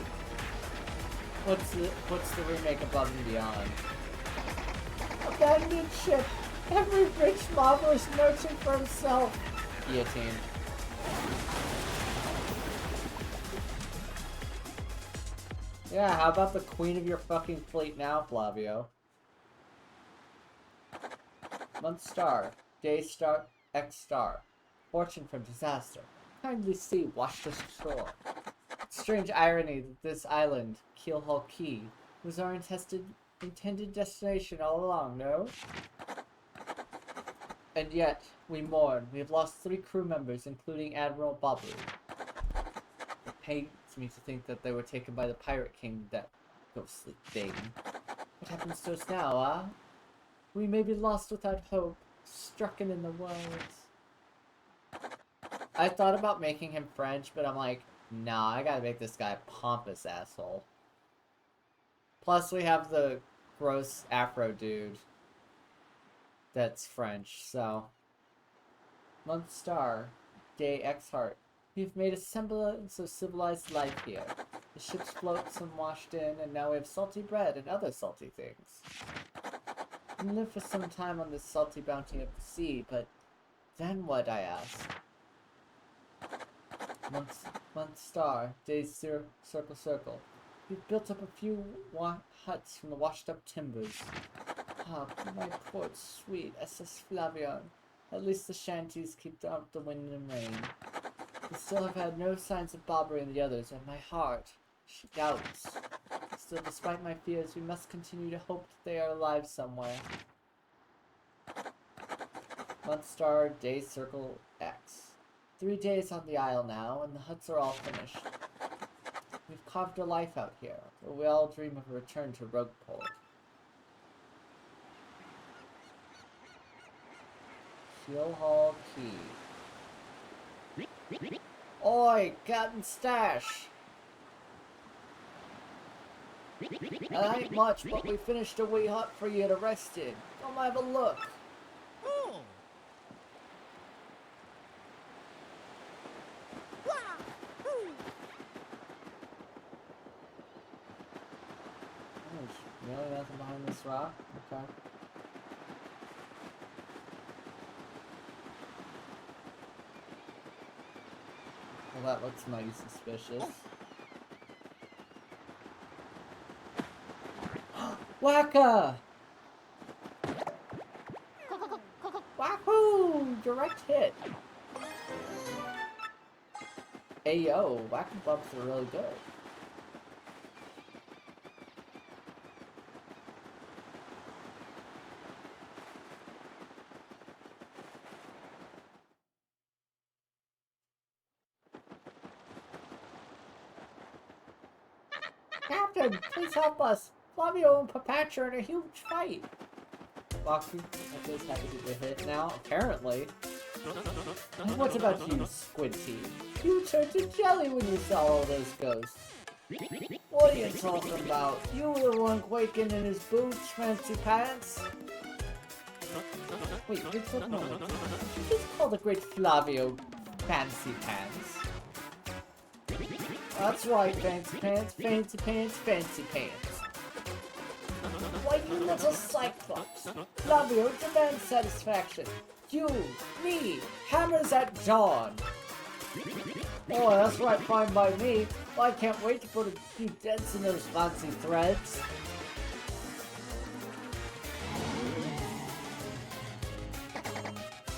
puts the remake above and beyond. Abandoned ship! Every rich, marvelous merchant for himself! Guillotine. Yeah, how about the queen of your fucking fleet now, Flavio? Month star, day star, X star. Fortune from disaster. Kindly see, washed ashore. Strange irony that this island, Keelhaul Key, was our intended destination all along, no? And yet, we mourn. We have lost 3 crew members, including Admiral Bobby. It pains me to think that they were taken by the Pirate King, that ghostly thing. What happens to us now, ah? We may be lost without hope, stricken in the words. I thought about making him French, but I'm like, nah, I gotta make this guy a pompous asshole. Plus, we have the gross Afro dude that's French, so. Month star, day X heart. We've made a semblance of civilized life here. The ship's floats and washed in, and now we have salty bread and other salty things. We can live for some time on this salty bounty of the sea, but then what, I ask? Month star, days circle. We've built up a few huts from the washed up timbers. Ah, my poor sweet SS Flavion. At least the shanties keep out the wind and rain. We still have had no signs of Bobbery and the others, and my heart, she doubts. Still, despite my fears, we must continue to hope that they are alive somewhere. Month star, day circle X. 3 days on the isle now, and the huts are all finished. We've carved a life out here, but we all dream of a return to Rogueport. Heel Hall Key. Oi, Captain Stash! That ain't much, but we finished a wee hut for you to rest in. Come have a look. Oh. There's really nothing behind this rock? Okay. Well, that looks mighty suspicious. Waka! Wahoo! Direct hit! Ayo, whack bumps are really good. Captain, please help us! Flavio and Papacha are in a huge fight! Baku, I guess happy to get hit now, apparently. And what about you, Squinty? You turned to jelly when you saw all those ghosts. What are you talking about? You were the one quaking in his boots, fancy pants. Wait, just a moment. Did you just call the great Flavio fancy pants? That's right, fancy pants, fancy pants, fancy pants. Why, you little cyclops! Flavio demands satisfaction. You, me, hammers at dawn. Oh, that's right, fine by me. Well, I can't wait to put a few dents in those fancy threads.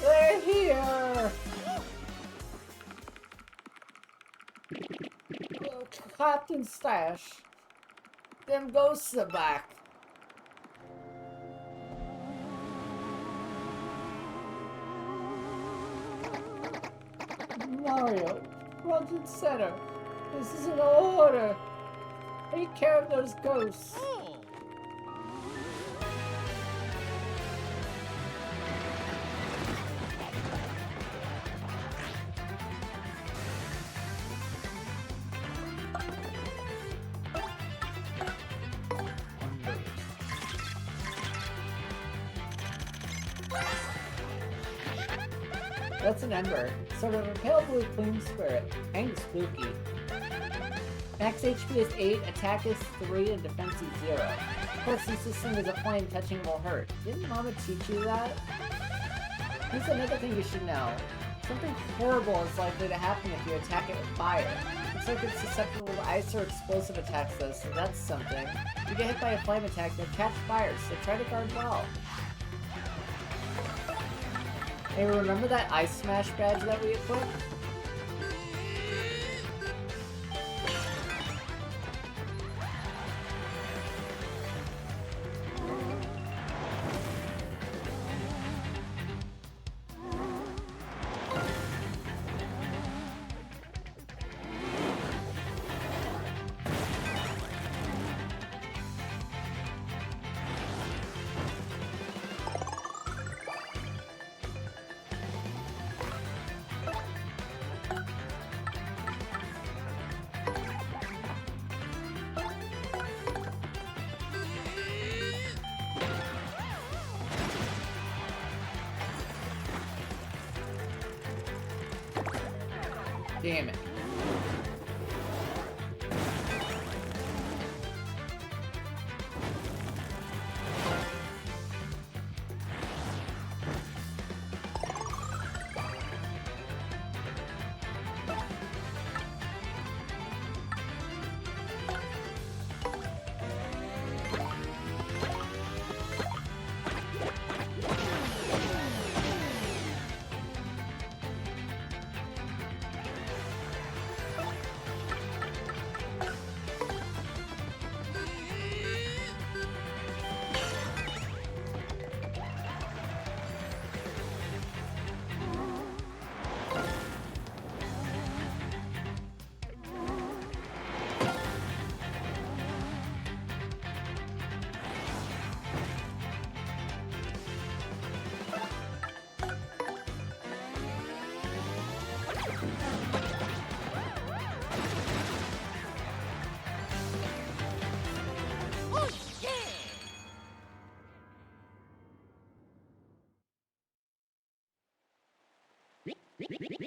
They're here! Oh, Captain Stash. Them ghosts are back. Mario, front and center. This is an order. Take care of those ghosts. Oh. That's an ember. Sort of a pale blue clean spirit. Kinda spooky. Max HP is 8, attack is 3, and defense is 0. Of course, since this thing is a flame, touching will hurt. Didn't Mama teach you that? Here's another thing you should know. Something horrible is likely to happen if you attack it with fire. Looks like it's susceptible to ice or explosive attacks though, so that's something. If you get hit by a flame attack, you'll catch fire, so try to guard well. Hey, remember that Ice Smash badge that we equipped? Damn it.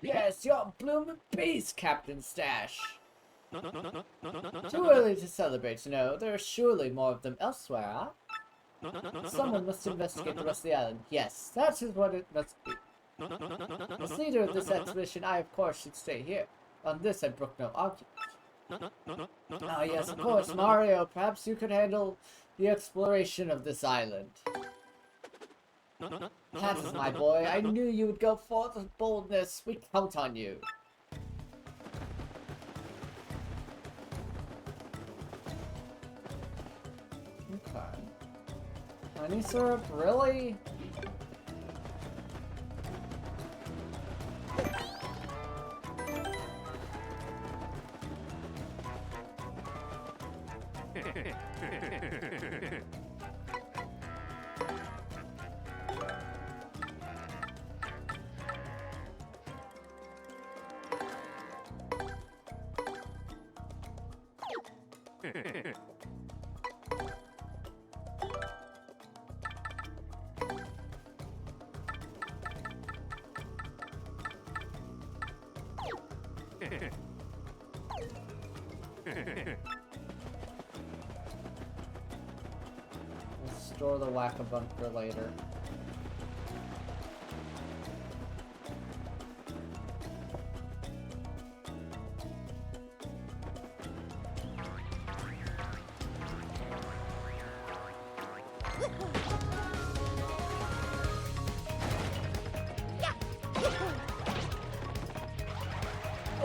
Yes, you're a blooming beast, Captain Stash. Too early to celebrate, you know. There are surely more of them elsewhere, huh? Someone must investigate the rest of the island. Yes, that is what it must be. As leader of this expedition, I of course should stay here. On this I brook no argument. Ah, yes, of course, Mario. Perhaps you could handle the exploration of this island. That is my boy. I knew you would go forth with boldness. We count on you. Okay. Honey syrup? Really? We'll store the whack-a-bunk for later.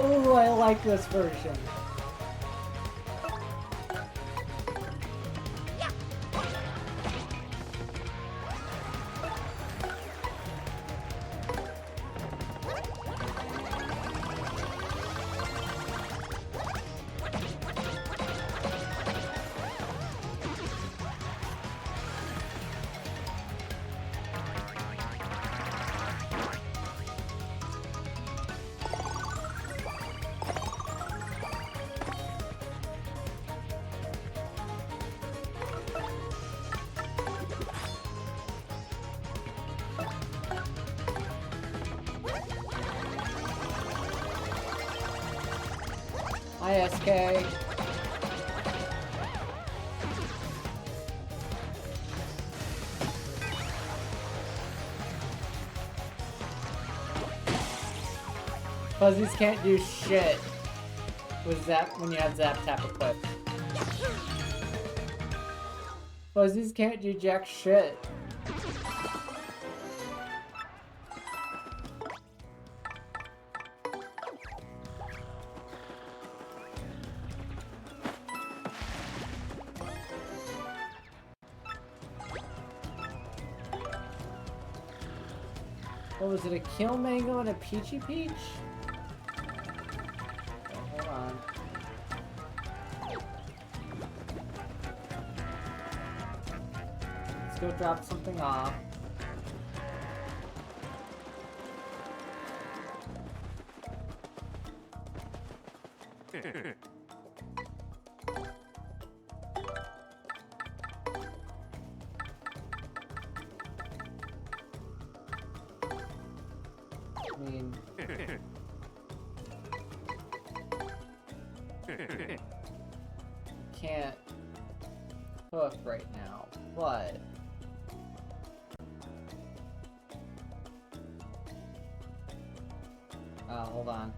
Oh, I like this version. ISK. Fuzzies can't do shit with Zap when you have Zap Tap equipped. Fuzzies can't do jack shit. What was it, a Kill Mango and a Peachy Peach? Okay, hold on. Let's go drop something off. I mean... can't cook right now, but... hold on.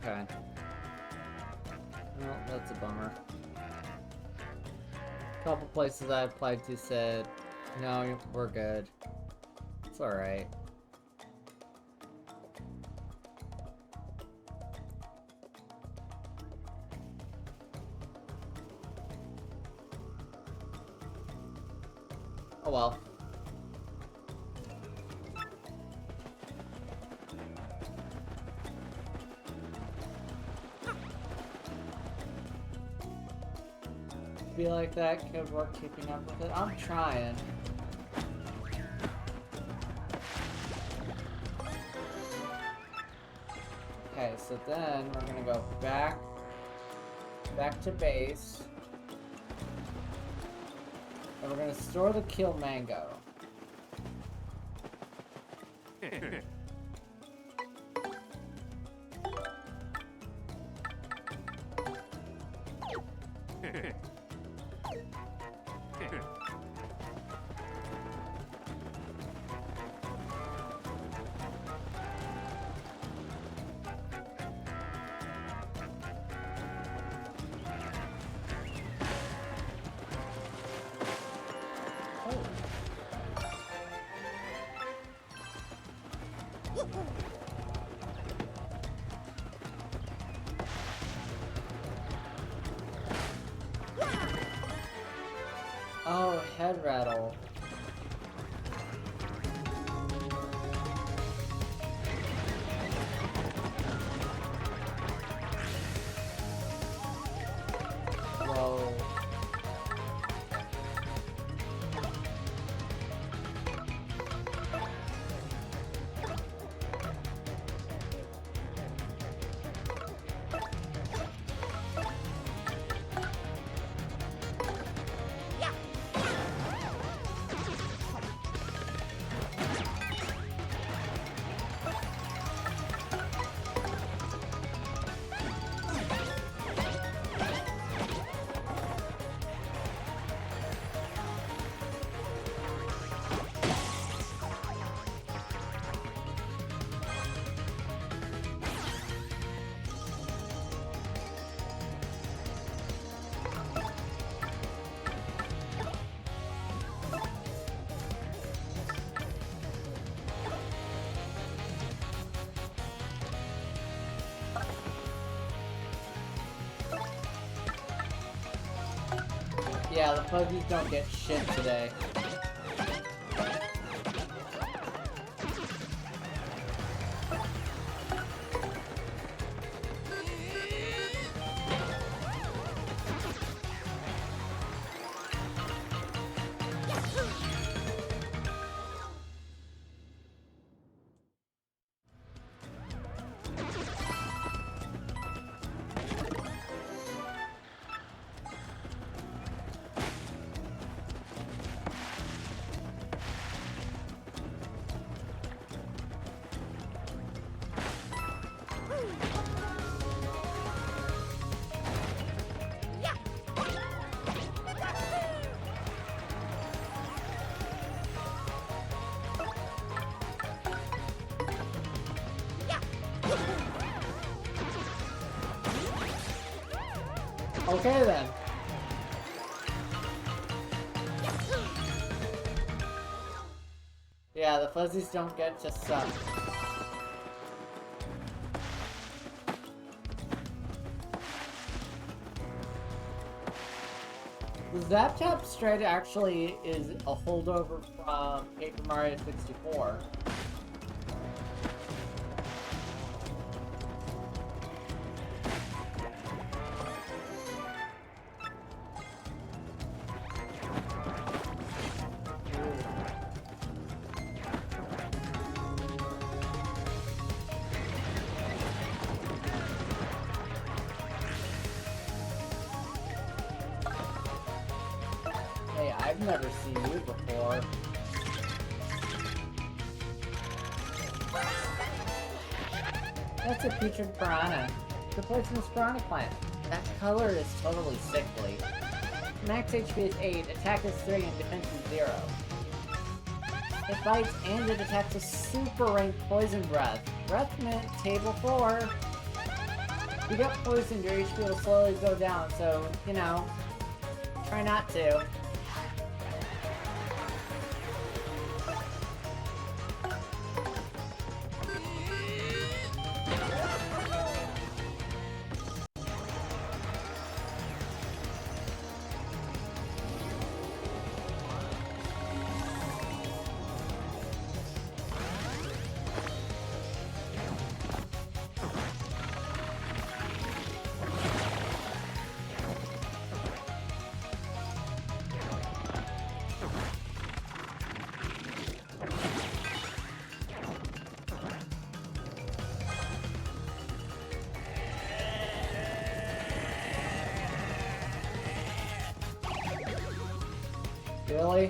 Okay. Well, that's a bummer. A couple places I applied to said, no, we're good. It's alright. Oh well. be like that. Good work keeping up with it. I'm trying. Okay, so then we're gonna go back to base. And we're gonna store the kill mango. Oh, head rattle. Whoa. Yeah, the fuzzies don't get shit today. Okay then. Yeah, the fuzzies don't get to suck. The Zap Tap Stride actually is a holdover from Paper Mario 64. I've never seen you before. That's a putrid piranha. The poisonous piranha plant. That color is totally sickly. Max HP is 8, attack is 3, and defense is 0. It bites and it attacks with super rank poison breath. Breath mint, table 4. If you get poisoned, your HP will slowly go down, so, you know, try not to. Really?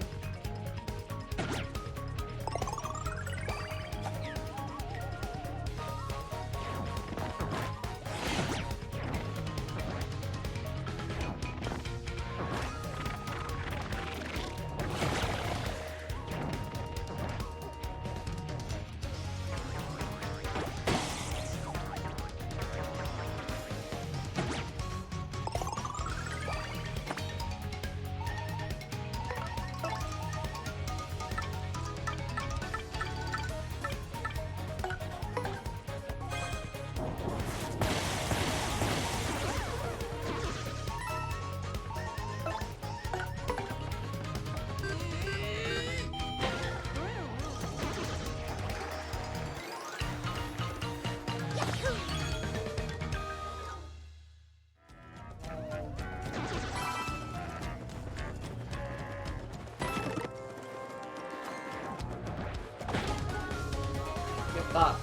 Get back.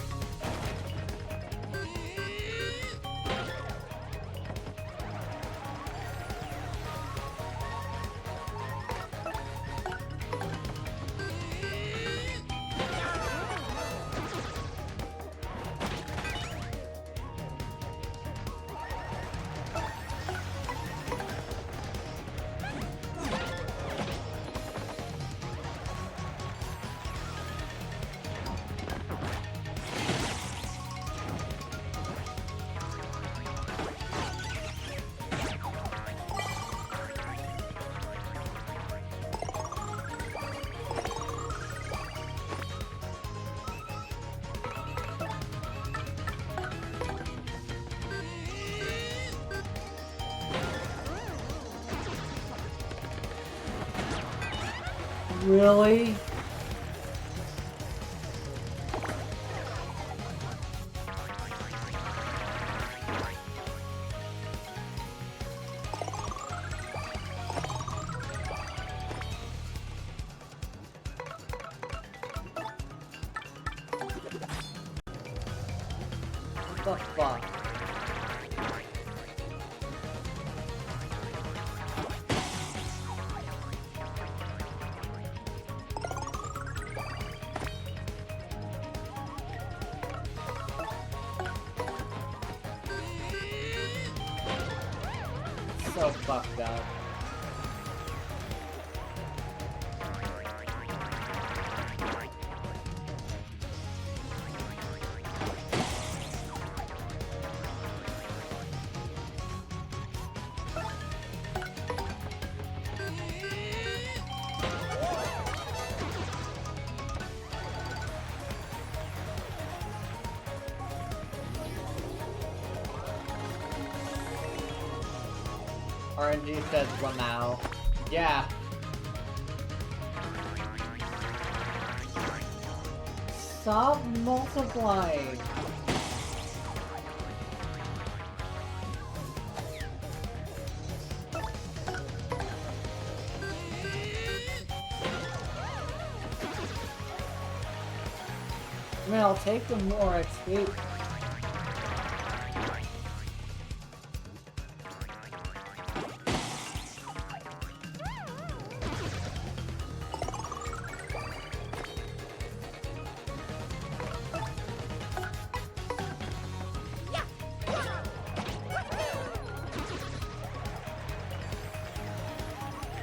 Really? What the fuck? So fucked up. RNG says Lamau. Yeah. Stop multiplying. I mean, I'll take the more XP.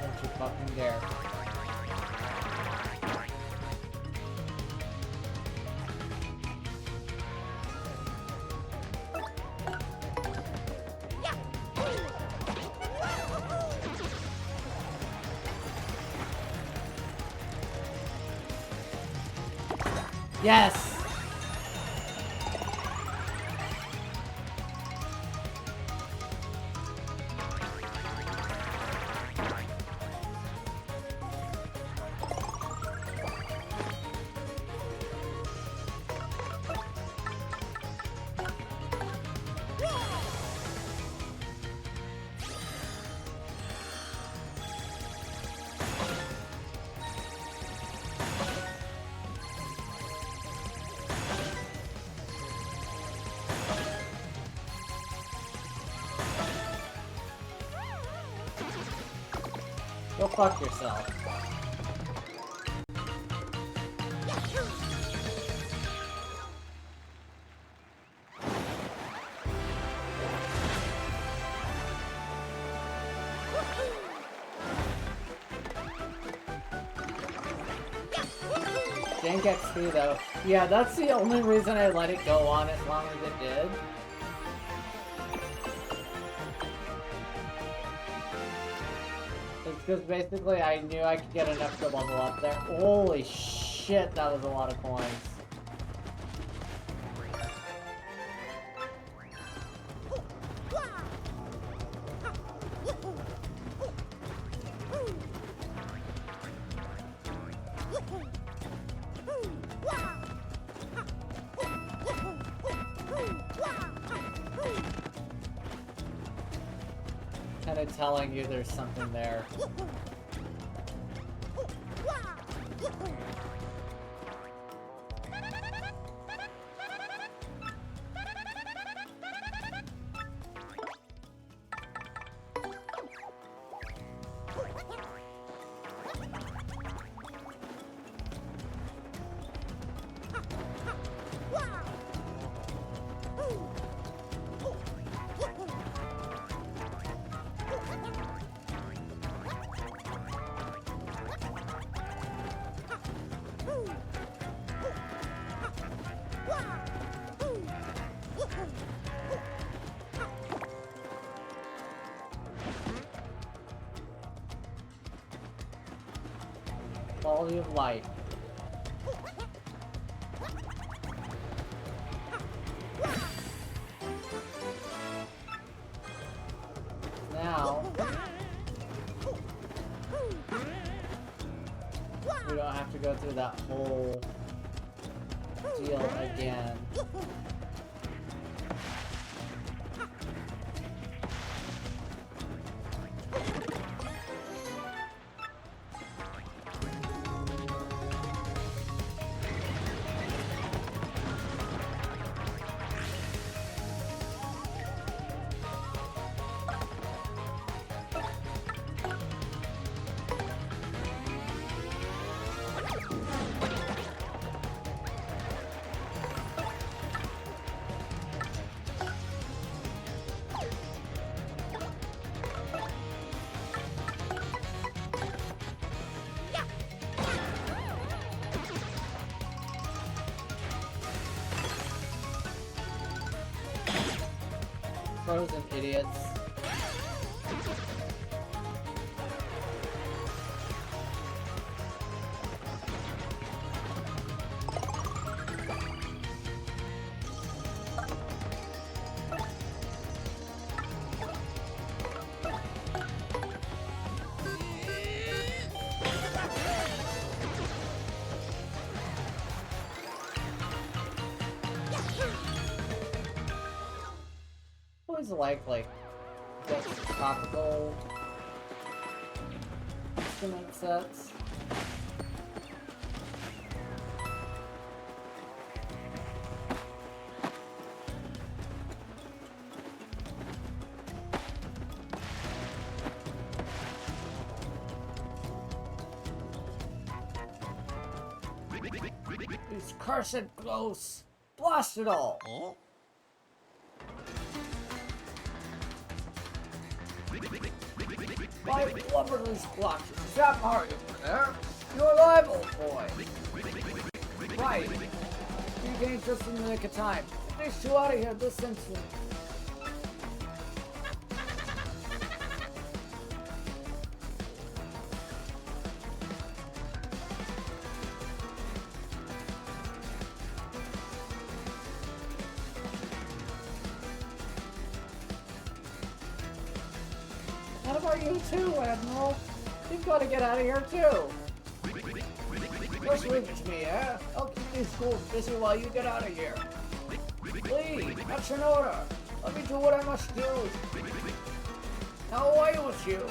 Don't you fucking dare. Yes! Go fuck yourself. Jank XP though. Yeah, that's the only reason I let it go on as long as it did. It's because basically I knew I could get enough to level up there. Holy shit, that was a lot of coins. Kind of telling you there's something there. Quality of life. Now, we don't have to go through that whole deal again. Frozen idiots. Always like just tropical instrument sets. These cursed ghosts! Blast it all! Oh? My blubberless blocks. Stop Mario over there. You're alive, old boy. Right. You came just in the nick of time. Get these two out of here this instant. What about you too, Admiral? You've got to get out of here too. Just leave it to me, eh? I'll keep these schools busy while you get out of here. Please, that's an order. Let me do what I must do. Now away with you.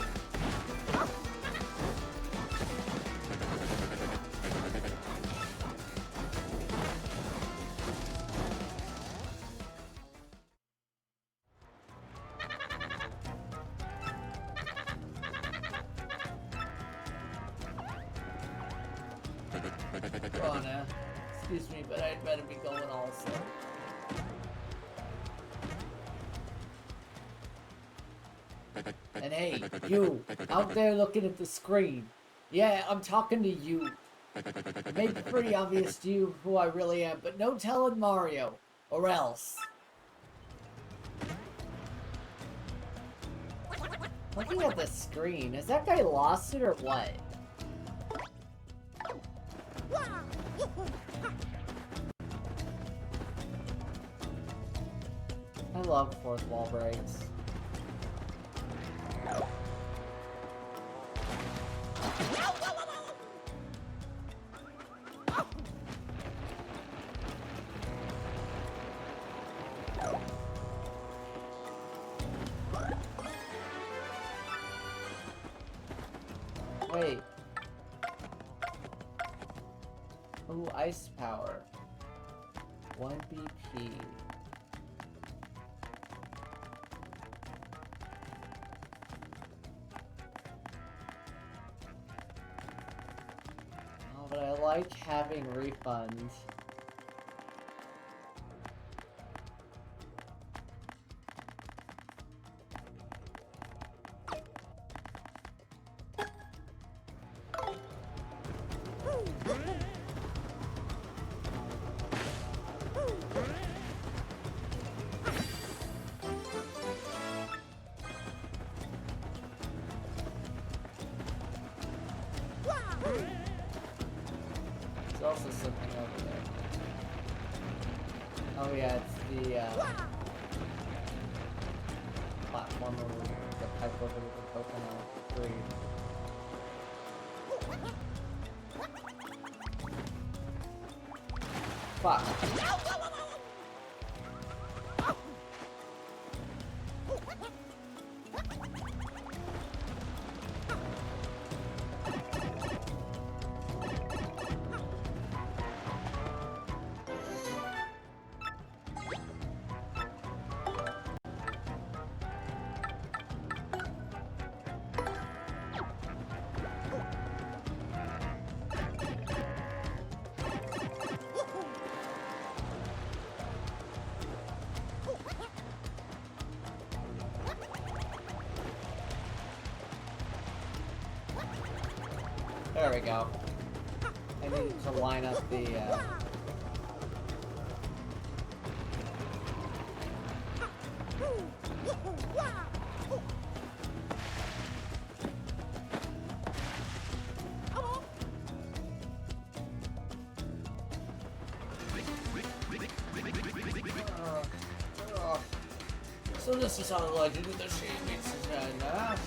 Oh, no. Excuse me, but I'd better be going also. And hey, you, out there looking at the screen. Yeah, I'm talking to you. It may be pretty obvious to you who I really am, but no telling Mario. Or else. Looking at the screen, has that guy lost it or what? I love fourth wall breaks. Wait. Ooh, ice power. 1 BP. Oh, but I like having refunds. There's also something over there. Oh yeah, it's the platform over the pipe over the coconut tree. Fuck. There we go. I need to line up the, So this is how the legend of the sheep meets his head, huh?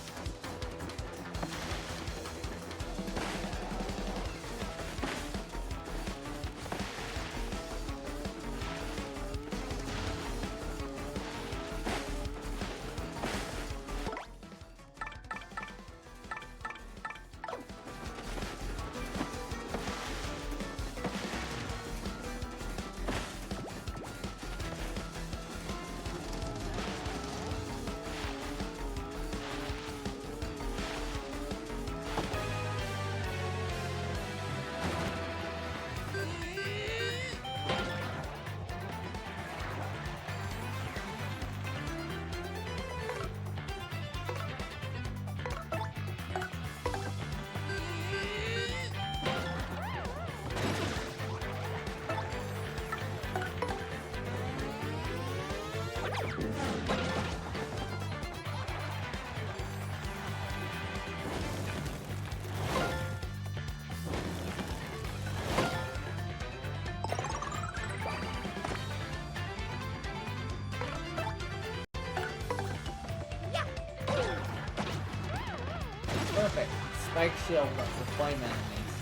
Perfect. Spike shield for flame enemies.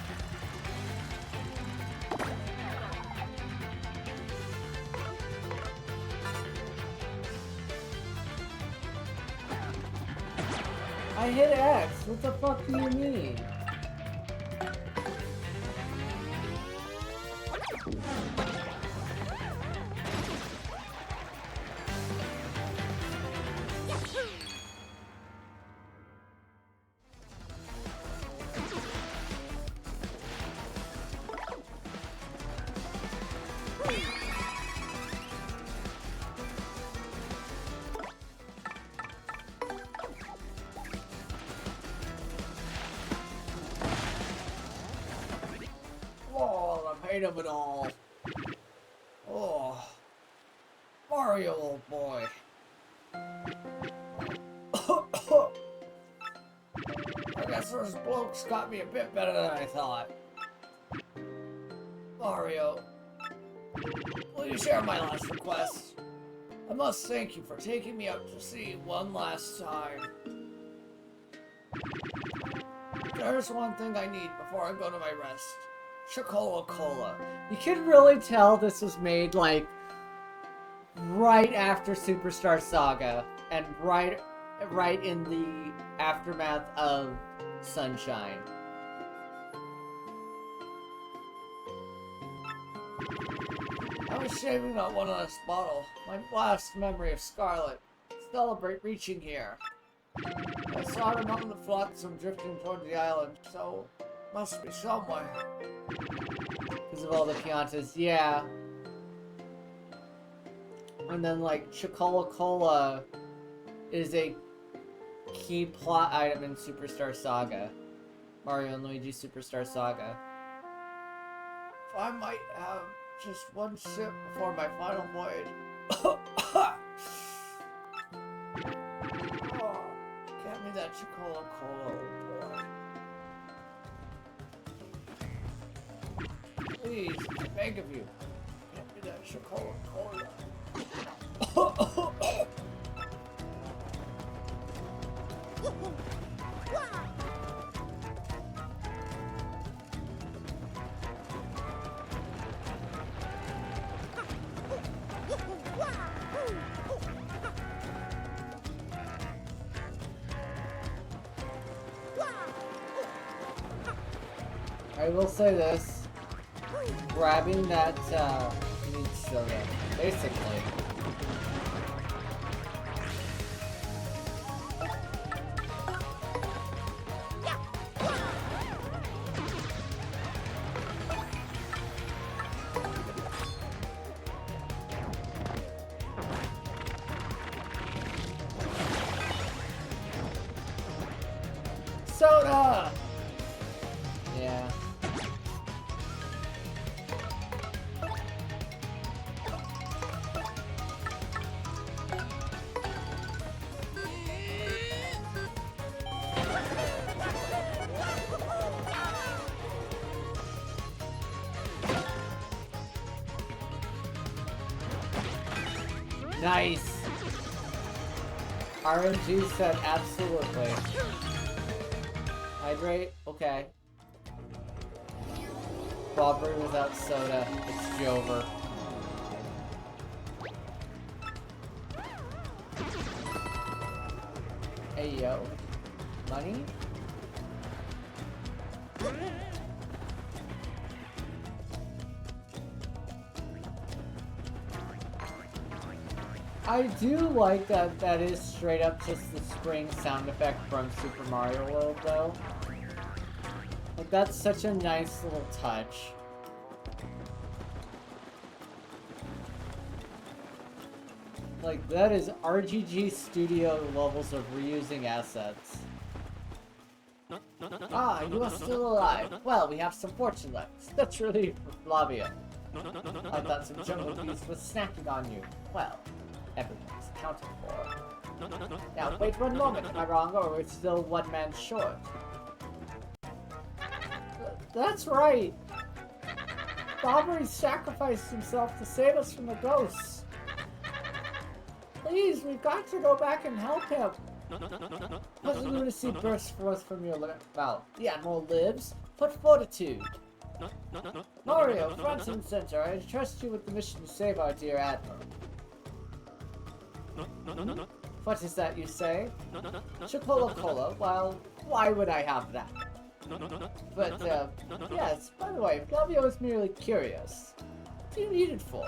I hit X. What the fuck do you mean? afraid of it all. Oh, Mario, old boy. I guess those blokes got me a bit better than I thought. Mario, will you share my last request? I must thank you for taking me out to sea one last time. There's one thing I need before I go to my rest. Chocola-Cola. You can really tell this was made, like, right after Superstar Saga, and right in the aftermath of Sunshine. I was shaving that one last bottle, my last memory of Scarlet. Celebrate reaching here. I saw it among the flotsam drifting toward the island, so must be somewhere. Because of all the Piantas, yeah. And then, like, Chocola-Cola is a key plot item in Superstar Saga. Mario and Luigi Superstar Saga. If I might have just one sip before my final voyage. Oh, get me that Chocola-Cola, old boy. Please, I beg of you. Get me that Chocola-Cola. I will say this, grabbing that, needs soda, basically. Soda! Yeah. Nice! RNG said absolutely. Hydrate? Okay. Strawberry without soda. It's Jover. Hey yo. Money? I do like that that is straight up just the spring sound effect from Super Mario World, though. Like, that's such a nice little touch. Like, that is RGG Studio levels of reusing assets. Ah, you are still alive. Well, we have some fortune left. That's really Flavia. I thought some jungle beast was snacking on you. Well, everyone's accounted for. Now, wait one moment, am I wrong, or we're still one man short? That's right! Bobbery sacrificed himself to save us from the ghosts. Please, we've got to go back and help him. Let the lunacy burst forth from your mouth. The Admiral lives. Put fortitude. Mario, front and center, I trust you with the mission to save our dear Admiral. What is that you say? Chocola-Cola? Well, why would I have that? But, yes, by the way, Flavio was merely curious. What do you need it for?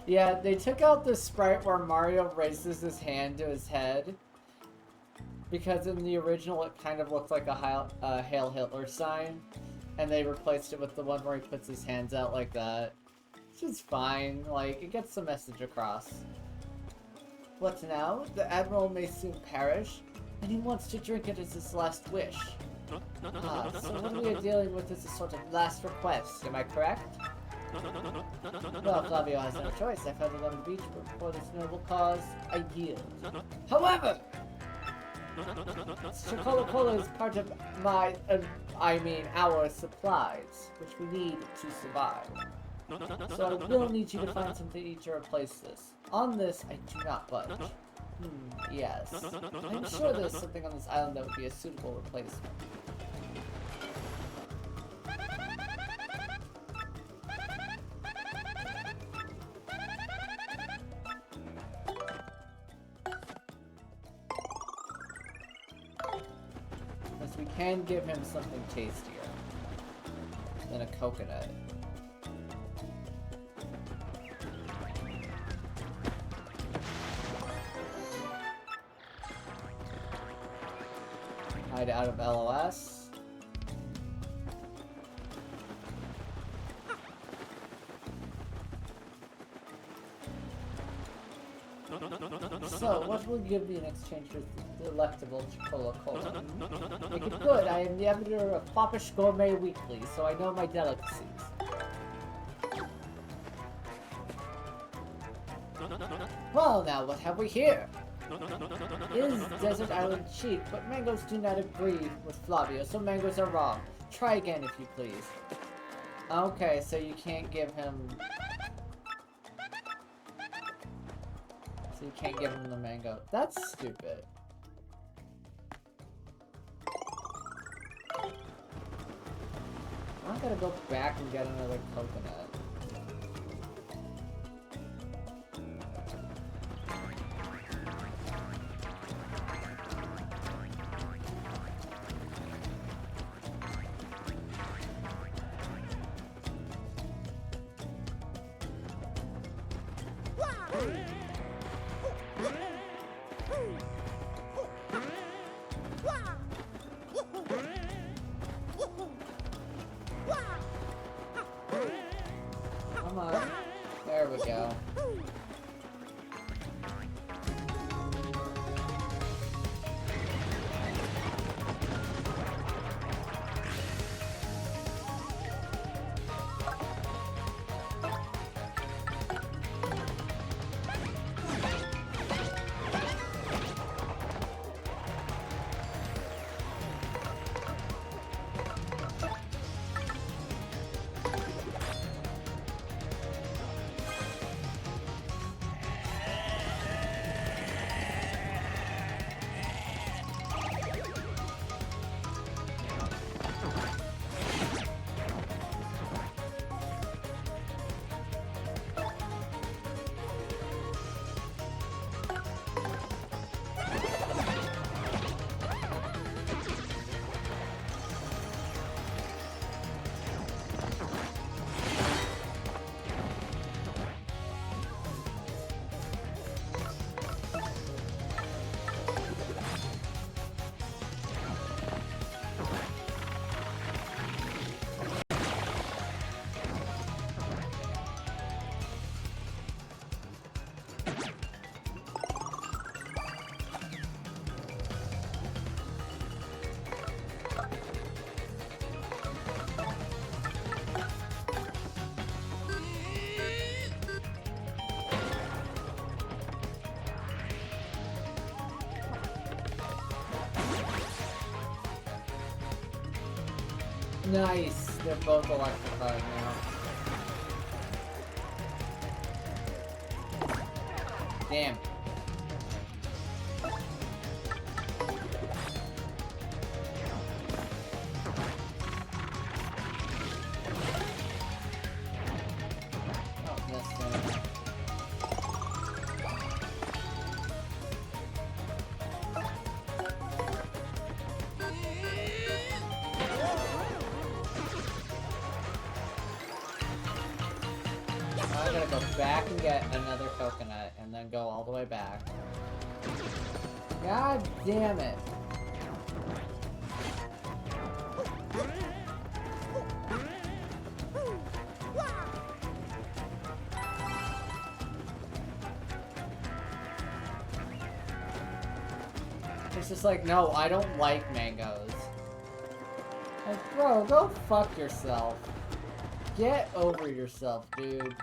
Yeah, they took out the sprite where Mario raises his hand to his head. Because in the original it kind of looked like a Hail Hitler sign. And they replaced it with the one where he puts his hands out like that. Which is fine, like, it gets the message across. What now? The Admiral may soon perish. and he wants to drink it as his last wish. Ah, so what we are dealing with is a sort of last request, am I correct? Well, Flavio has no choice. I found it on the beach for this noble cause. I yield. However, Coca-Cola is part of our supplies, which we need to survive. So I will need you to find something to replace this. On this, I do not budge. Yes. I'm sure there's something on this island that would be a suitable replacement. Because we can give him something tastier than a coconut. Hide out of LOS. So, what will you give me in exchange for the delectable Coca-Cola? Make it good. I am the editor of Foppish Gourmet Weekly, so I know my delicacies. Well, now what have we here? Is Desert Island cheap, but mangoes do not agree with Flavio, so mangoes are wrong. Try again if you please. Okay, so you can't give him... So you can't give him the mango. That's stupid. I'm gonna go back and get another coconut. Come on. There we go. Nice! They're both electrified now. Damn. Oh, yes, I gotta go back and get another coconut and then go all the way back. God damn it. It's just like, no, I don't like mangoes. Like, bro, go fuck yourself. Get over yourself, dude.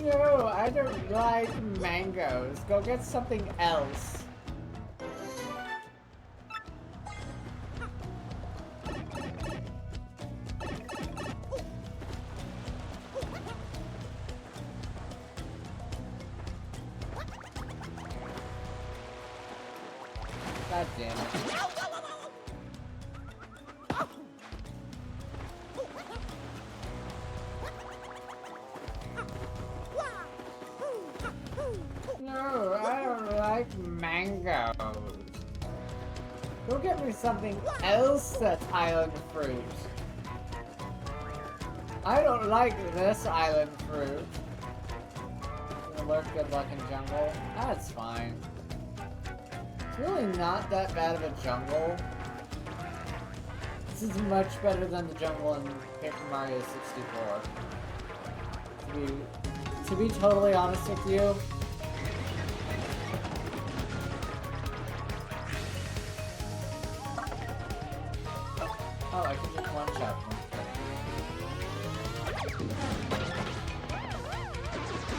No, I don't like mangoes. Go get something else. God damn it. No, I don't like mangoes. Go get me something else that's island fruit. I don't like this island fruit. Alert, good luck in jungle. That's fine. It's really not that bad of a jungle. This is much better than the jungle in Paper Mario 64. To be totally honest with you, oh, I can just one shot them.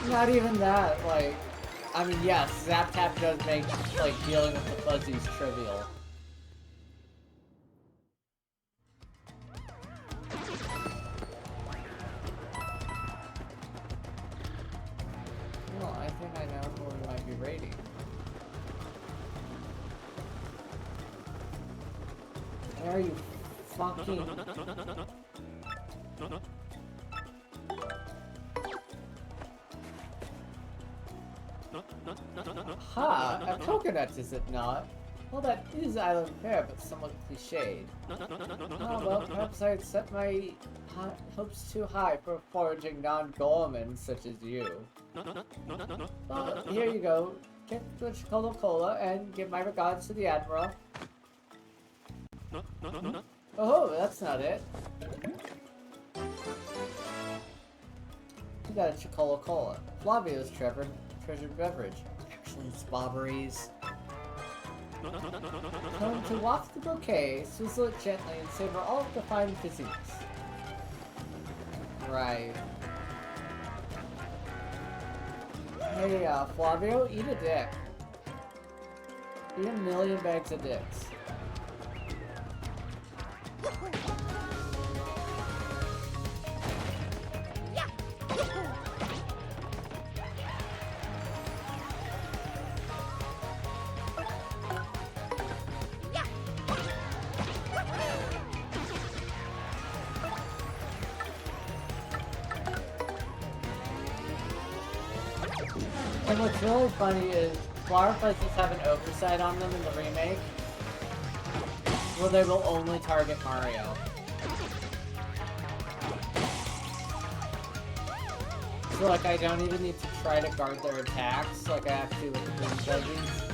Not even that, like, I mean, yes, Zap Tap does make, like, dealing with the fuzzies trivial. Well, I think I know who we might be raiding. Where are you fucking... Ha! A coconut, is it not? Well, that is island fare, but somewhat cliched. Oh, well, perhaps I had set my hopes too high for foraging non-Gormans such as you. Well, here you go. Get the Coca-Cola and give my regards to the Admiral. Oh, that's not it. You got a Coca-Cola. Flavio's treasured beverage. Excellent spobberies. Come to waft the bouquet, swizzle it gently, and savor all of the fine physiques. Right. Hey, Flavio, eat a dick. Eat a million bags of dicks. And what's really funny is Flower Fuzzies have an oversight on them in the remake, where they will only target Mario. So like I don't even need to try to guard their attacks like I have to with the Green Fuzzies.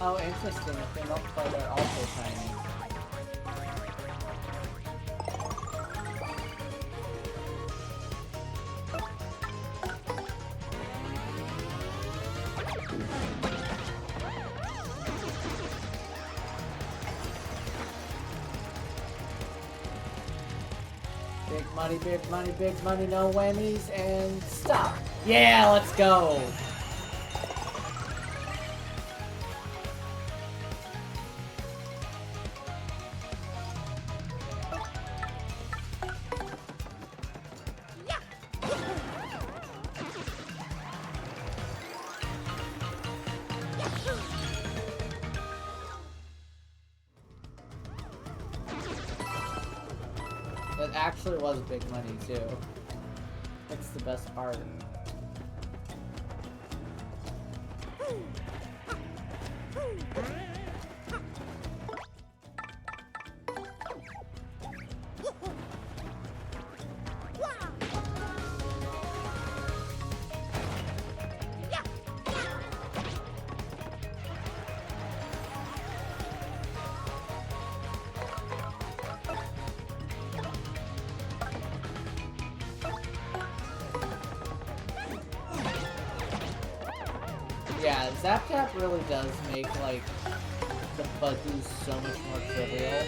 Oh, interesting. If they multiply, they're also tiny. Big money, no whammies, and stop. Yeah, let's go. It actually was big money, too. That's the best part. Yeah, Zap Tap really does make, like, the buttons so much more trivial.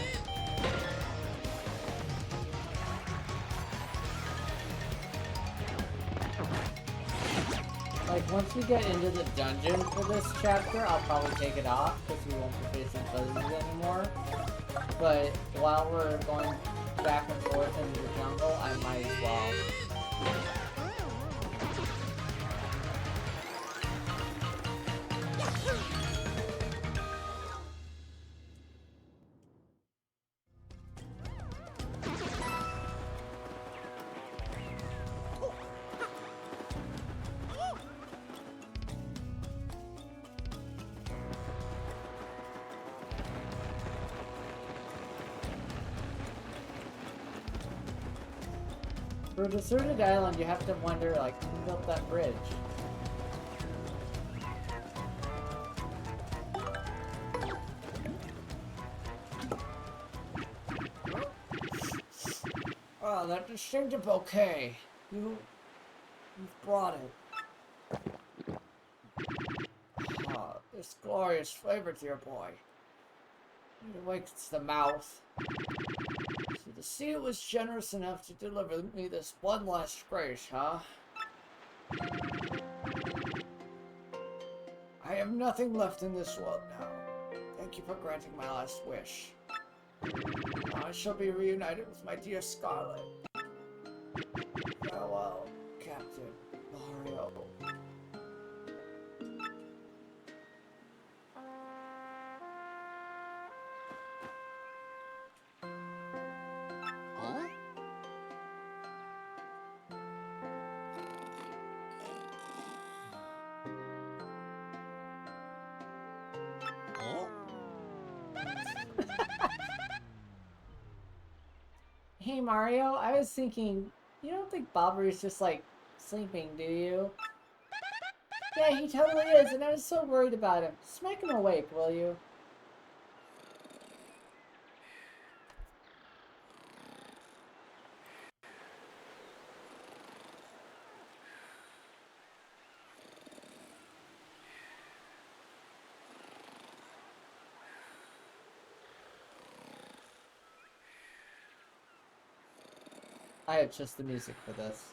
Like, once we get into the dungeon for this chapter, I'll probably take it off, because we won't be facing buzzes anymore. But while we're going back and forth into the jungle, I might as well. For a deserted island, you have to wonder, like, who built that bridge? Oh, that distinctive bouquet. You've brought it. Oh, this glorious flavor, dear boy. It awakens the mouth. So the sea was generous enough to deliver me this one last grace, huh? I have nothing left in this world now. Thank you for granting my last wish. Now I shall be reunited with my dear Scarlet. Farewell, Captain Mario. Hey Mario, I was thinking, you don't think Bobbery's just like sleeping, do you? Yeah, he totally is, and I was so worried about him. Just make him awake, will you? I had just the music for this.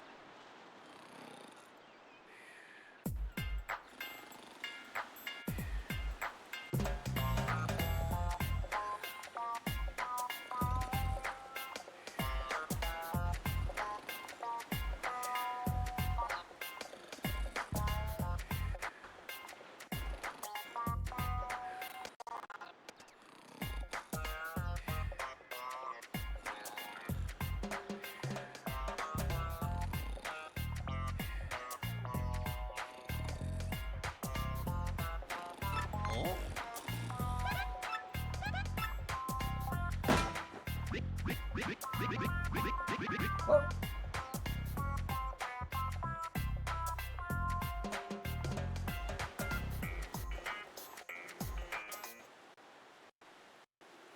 Oh.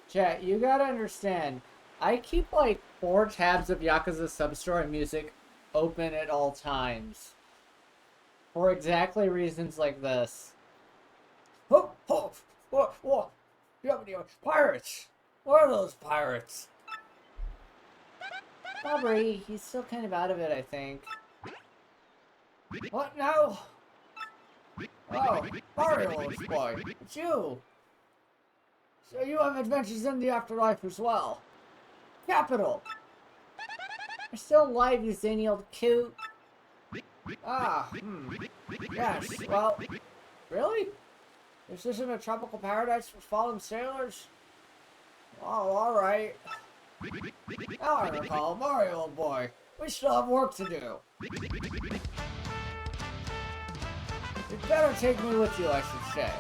Chat, you gotta understand, I keep like 4 tabs of Yakuza Substory music open at all times. For exactly reasons like this. Oh, oh, what? You have any pirates? What are those pirates? Bobbery, he's still kind of out of it, I think. What now? Oh, Mario's boy, it's you! So you have adventures in the afterlife as well. Capital! You're still alive, you zany old coot. Ah, yes, well, really? This isn't a tropical paradise for fallen sailors? Oh, alright. Now I recall, Mario, old boy. We still have work to do. You'd better take me with you, I should say.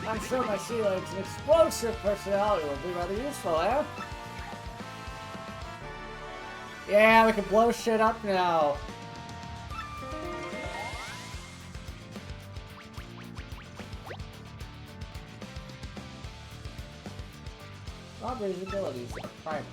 I'm sure my sea legs and explosive personality will be rather useful, eh? Yeah, we can blow shit up now. Aubrey's abilities are primary.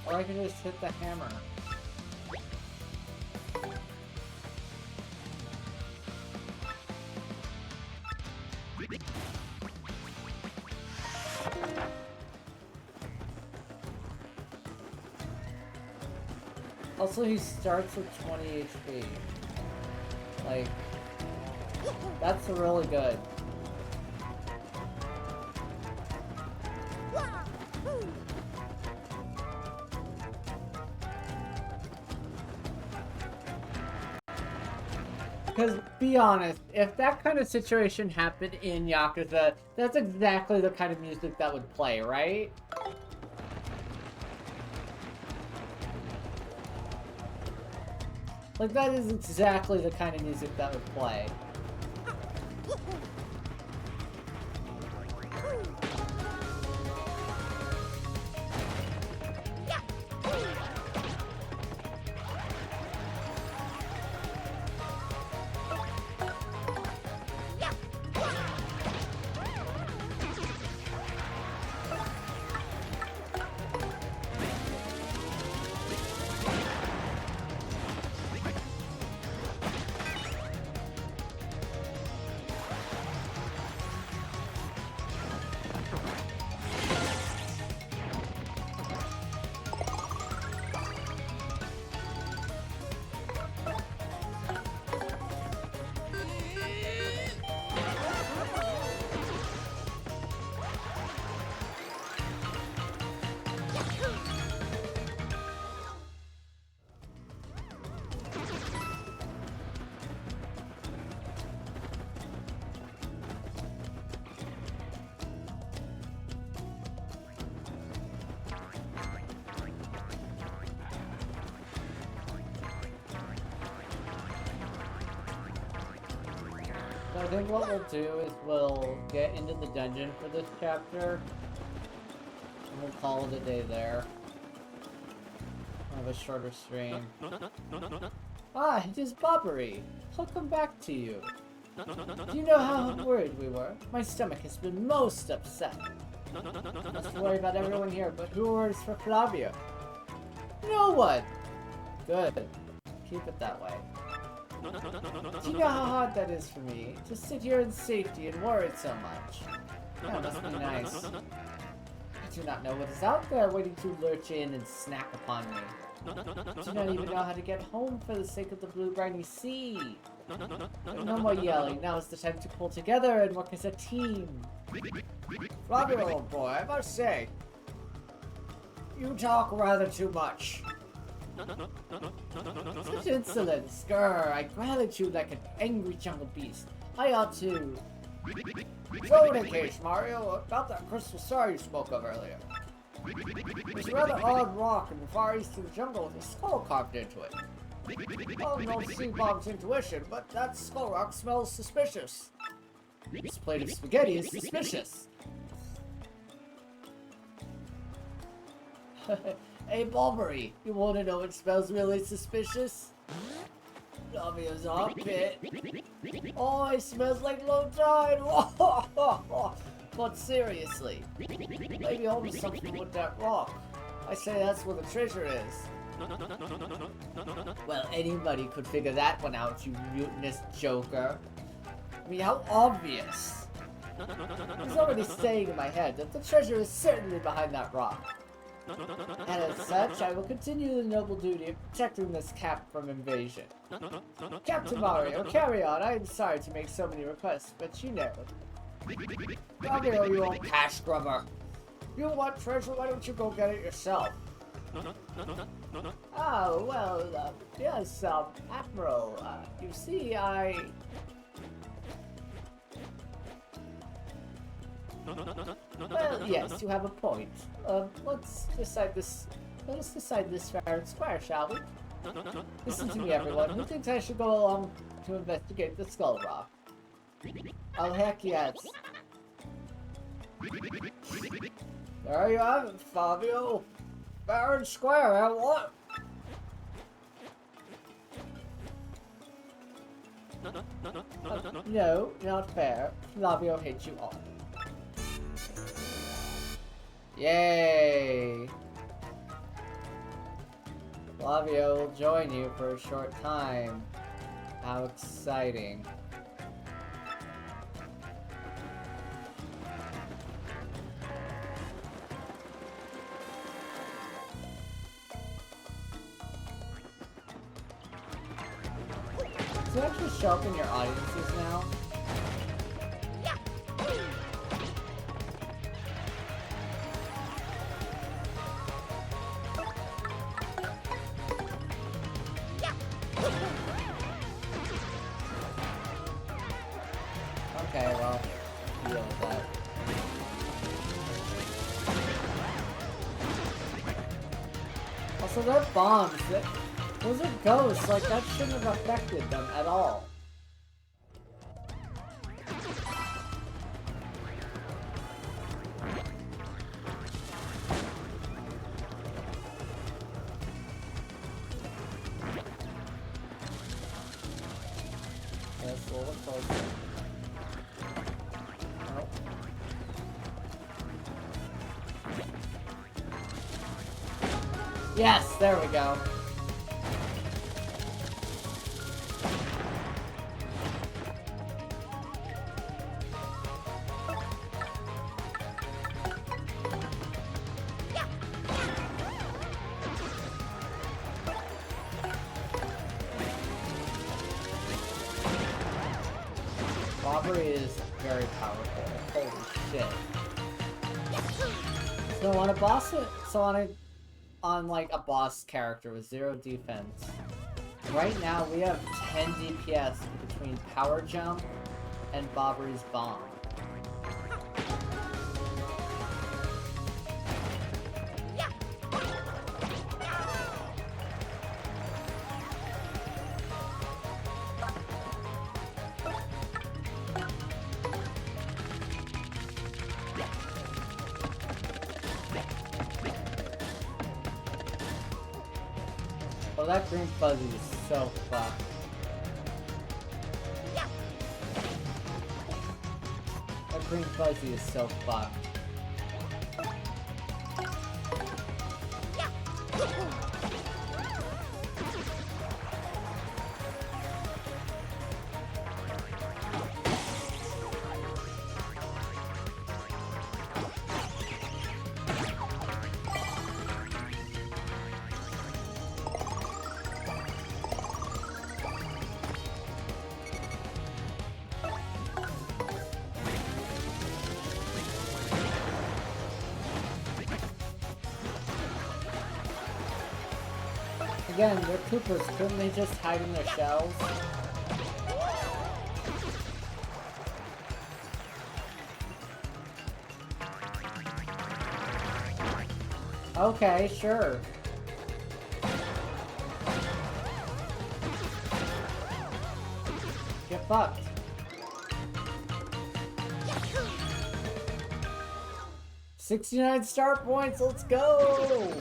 Or I can just hit the hammer. Also, he starts with 20 HP. Like, that's really good. Because, be honest, if that kind of situation happened in Yakuza, that's exactly the kind of music that would play, right? Like, that is exactly the kind of music that would play. I think what we'll do is we'll get into the dungeon for this chapter, and we'll call it a day there. We'll have a shorter stream. Ah, it is Bobbery. Welcome back to you. Do you know how worried we were? My stomach has been most upset. I must worry about everyone here, but who worries for Flavio? No one! Good. Keep it that way. Do you know how hard that is for me? To sit here in safety and worry so much. That must be nice. I do not know what is out there waiting to lurch in and snack upon me. I do not even know how to get home for the sake of the blue briny sea. But no more yelling. Now is the time to pull together and work as a team. Flavio, old boy, I must say, you talk rather too much. Such insolence, grr, I growled at you like an angry jungle beast. I ought to... Throw it in case, Mario, about that crystal star you spoke of earlier. It's a rather odd rock in the far east of the jungle with a skull carved into it. Oh, no sea bomb's intuition, but that skull rock smells suspicious. This plate of spaghetti is suspicious. Hey, Bulbury, you want to know what smells really suspicious? Flavio's armpit. Oh, it smells like low tide. But seriously, maybe only something with that rock. I say that's where the treasure is. Well, anybody could figure that one out, you mutinous joker. I mean, how obvious. I was already saying in my head that the treasure is certainly behind that rock. And as such, I will continue the noble duty of protecting this cap from invasion. Captain Mario, carry on. I am sorry to make so many requests, but you know. Mario, you old cash grubber. You want treasure? Why don't you go get it yourself? Oh, well, yes, Admiral, you see, Well, yes, you have a point. Let us decide this fair and square, shall we? Listen to me, everyone. Who thinks I should go along to investigate the Skull Rock? Oh, heck yes. There you have it, Fabio. Fair and square, and what? No, not fair. Flavio hates you all. Yay! Flavio will join you for a short time. How exciting. Does it actually show up in your audiences now? Okay, well, deal with that. Also, they're bombs. Those are ghosts. Like, that shouldn't have affected them at all. Yes, a little closer. Nope. Yes, there we go. Robbery is very powerful. Holy shit. So on a boss, on like a boss character with 0 defense, right now we have 10 DPS between Power Jump and Bobbery's Bomb. Oh, that green fuzzy is so fucked. That green fuzzy is so fucked. Again, they're Koopas. Couldn't they just hide in their shells? Okay, sure. Get fucked. $69 star points, let's go!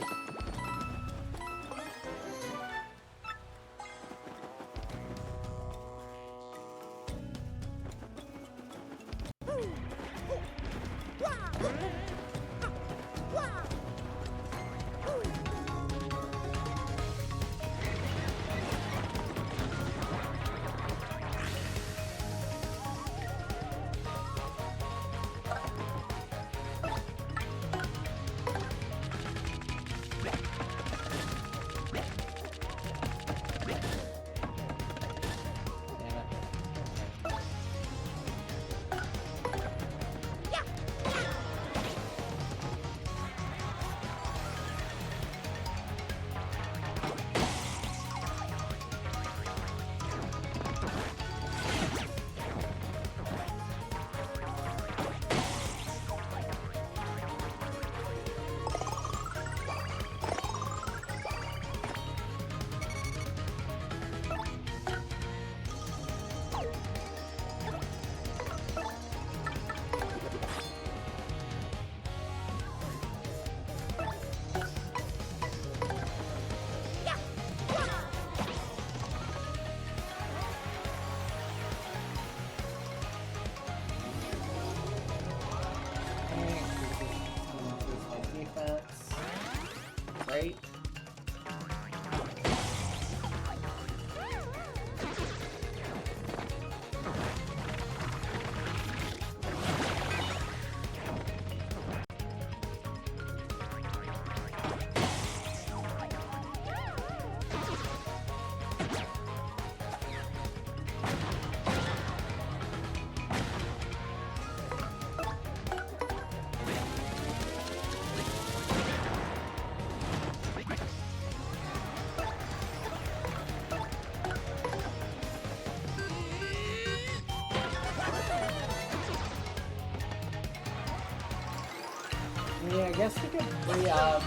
guess we could free up...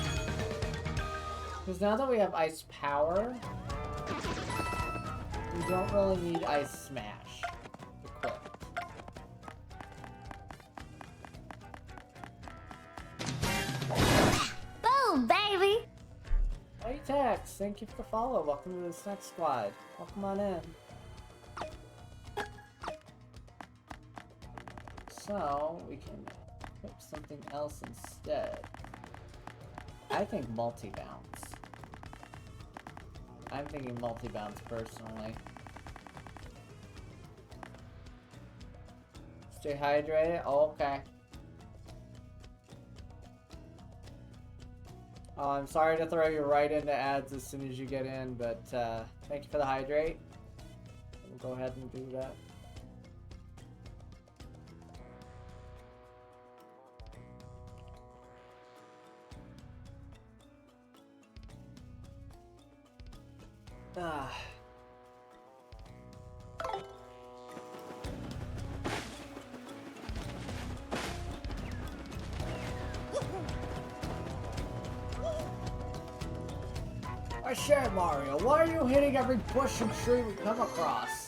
Because now that we have ice power, we don't really need ice smash equipped. Boom, baby! Hey Tex, thank you for the follow. Welcome to the Snack Squad. Welcome on in. So, we can equip something else instead. I think multi-bounce. I'm thinking multi-bounce personally. Stay hydrated? Oh, okay. Oh, I'm sorry to throw you right into ads as soon as you get in, but thank you for the hydrate. We'll go ahead and do that. Ah. I said, Mario, why are you hitting every bush and tree we come across?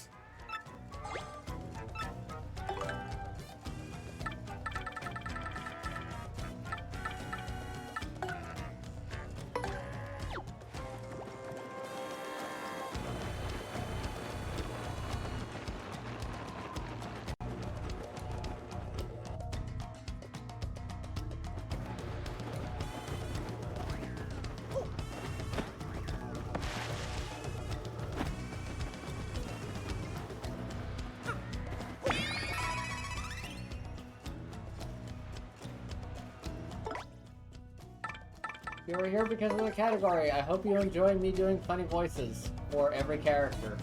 You were here because of the category. I hope you enjoy me doing funny voices for every character.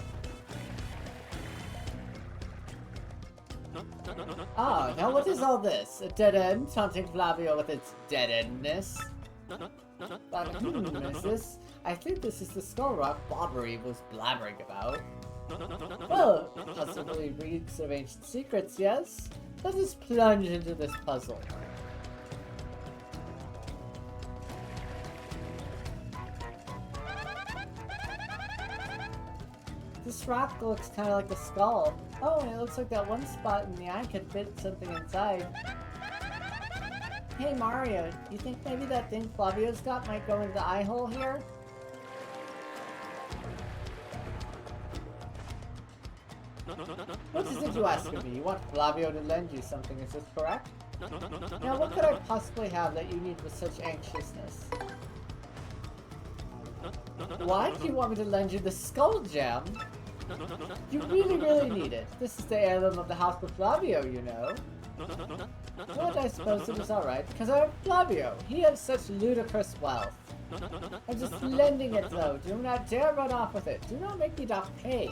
Ah, now what is all this? A dead end? Taunting Flavio with its dead endness? Is this? I think this is the Skull Rock Bobbery was blabbering about. Oh, possibly reeks of ancient secrets, yes? Let us plunge into this puzzle. This rock looks kind of like a skull. Oh, and it looks like that one spot in the eye could fit something inside. Hey Mario, you think maybe that thing Flavio's got might go into the eye hole here? What is it you ask of me? You want Flavio to lend you something, is this correct? Now what could I possibly have that you need with such anxiousness? What? You want me to lend you the Skull Gem? You really need it. This is the heirloom of the House of Flavio, you know. But I suppose it is alright, because I have Flavio. He has such ludicrous wealth. I'm just lending it though. Do not dare run off with it. Do not make me dock pay.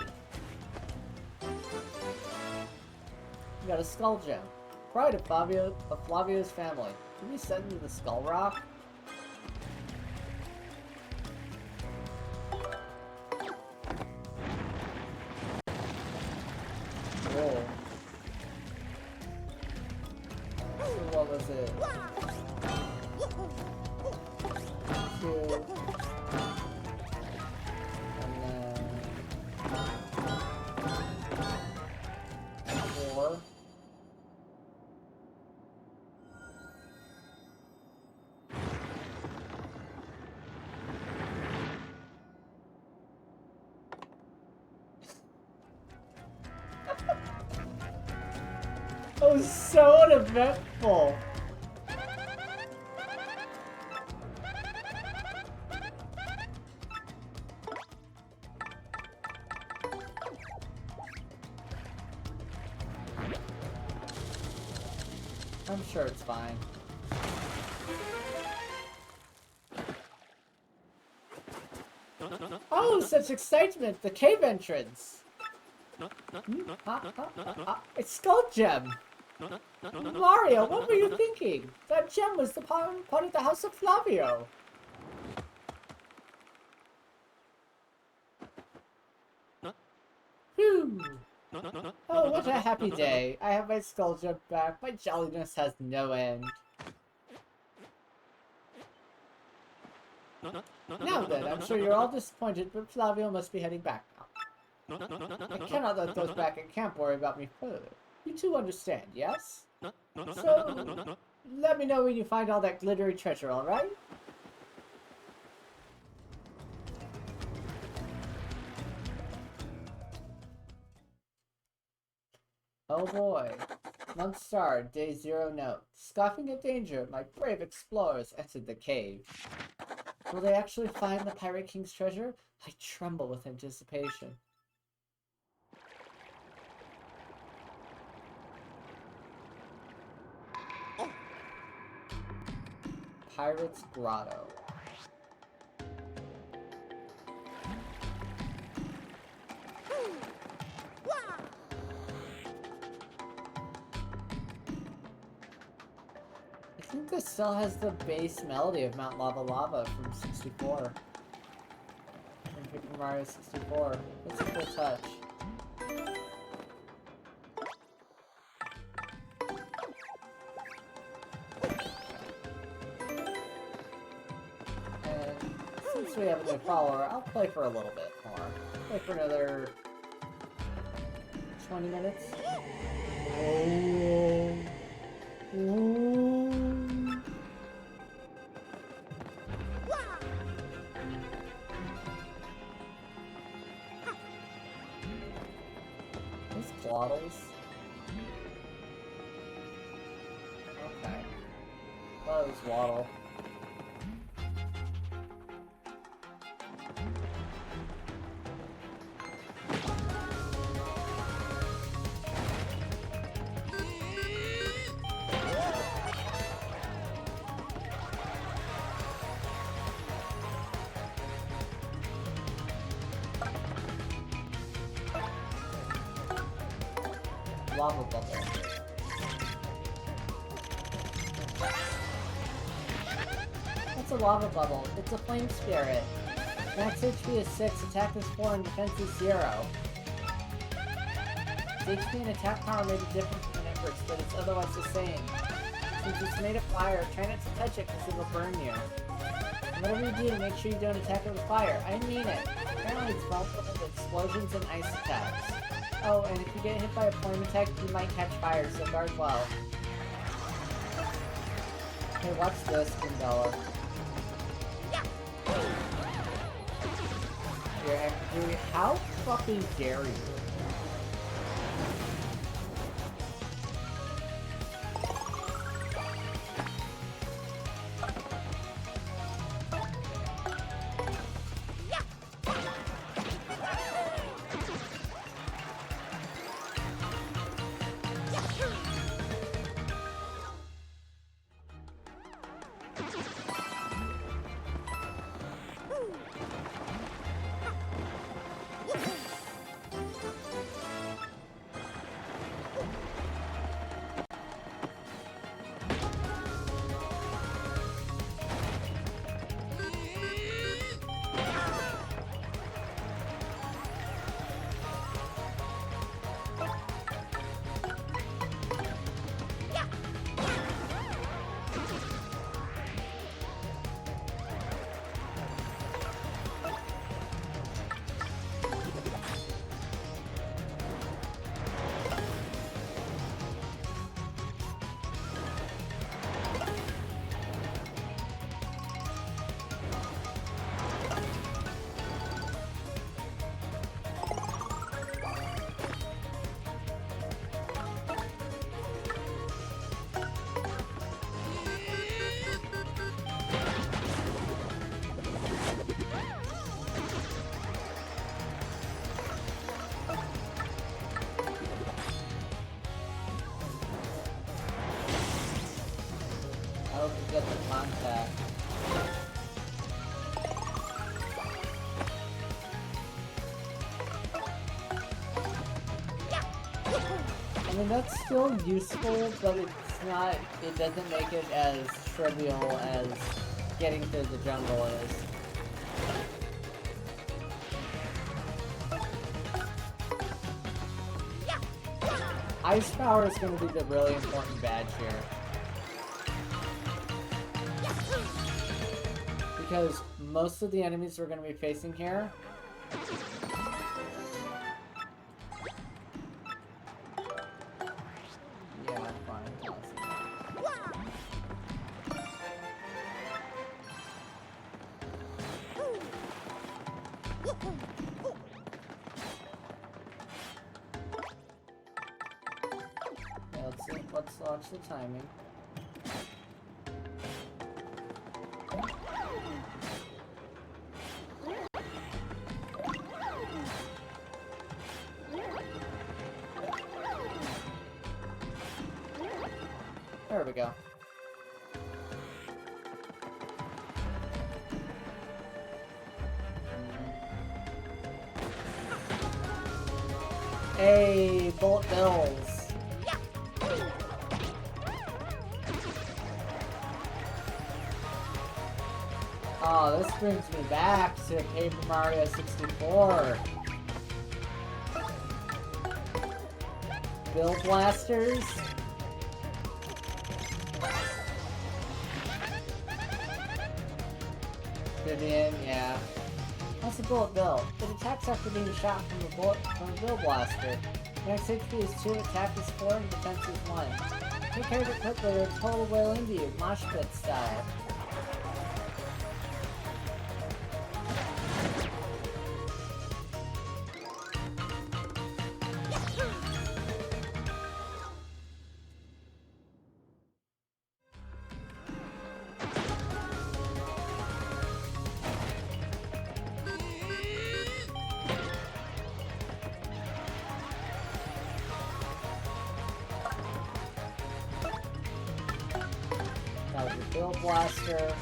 You got a Skull Gem. Pride of Flavio's family. Can we send you the Skull Rock? Whoa. So what was it? 2. And then 4. That was so uneventful. I'm sure it's fine. Oh, such excitement! The cave entrance! It's Skull Gem! Mario, what were you thinking? That gem was the part of the House of Flavio. Phew. Oh, what a happy day. I have my Skull Gem back. My jolliness has no end. Now then, I'm sure you're all disappointed, but Flavio must be heading back now. I cannot let those back at camp worry about me further. You two understand, yes? So, let me know when you find all that glittery treasure, alright? Oh boy. Month star, day 0 note. Scoffing at danger, my brave explorers entered the cave. Will they actually find the Pirate King's treasure? I tremble with anticipation. Pirate's Grotto. I think this still has the base melody of Mount Lava Lava from 64. From Paper Mario 64. That's a cool touch. And since we have a new follower, I'll play for a little bit more. Play for another 20 minutes. These plottles. Okay. Thought it was Waddle. Lava bubble. That's a lava bubble. It's a flame spirit. Max HP is 6, attack is 4, and defense is 0. Its HP and attack power may be different from the Embers, but it's otherwise the same. Since it's made of fire, try not to touch it because it'll burn you. Whatever you do, make sure you don't attack it with fire. I mean it. Apparently it's vulnerable to explosions and ice attacks. Oh, and if you get hit by a flame attack, you might catch fire, so guard well. Hey, watch this, Gundala. You're actually, how fucking dare you? Get the contact. I mean, that's still useful, but it's not, it doesn't make it as trivial as getting through the jungle is. Ice power is going to be the really important badge here. Because most of the enemies we're going to be facing here. Yeah, fine. Yeah, let's watch the timing. There we go. Hey, bullet bills. Oh, this brings me back to Paper Mario 64. Bill blasters. Vivian, yeah. What's a bullet bill? It attacks after being shot from a bill blaster. Max HP is 2, attack is 4, and defense is 1. Take care of it quickly or it's total well into you, mosh pit style. That was a bill blaster.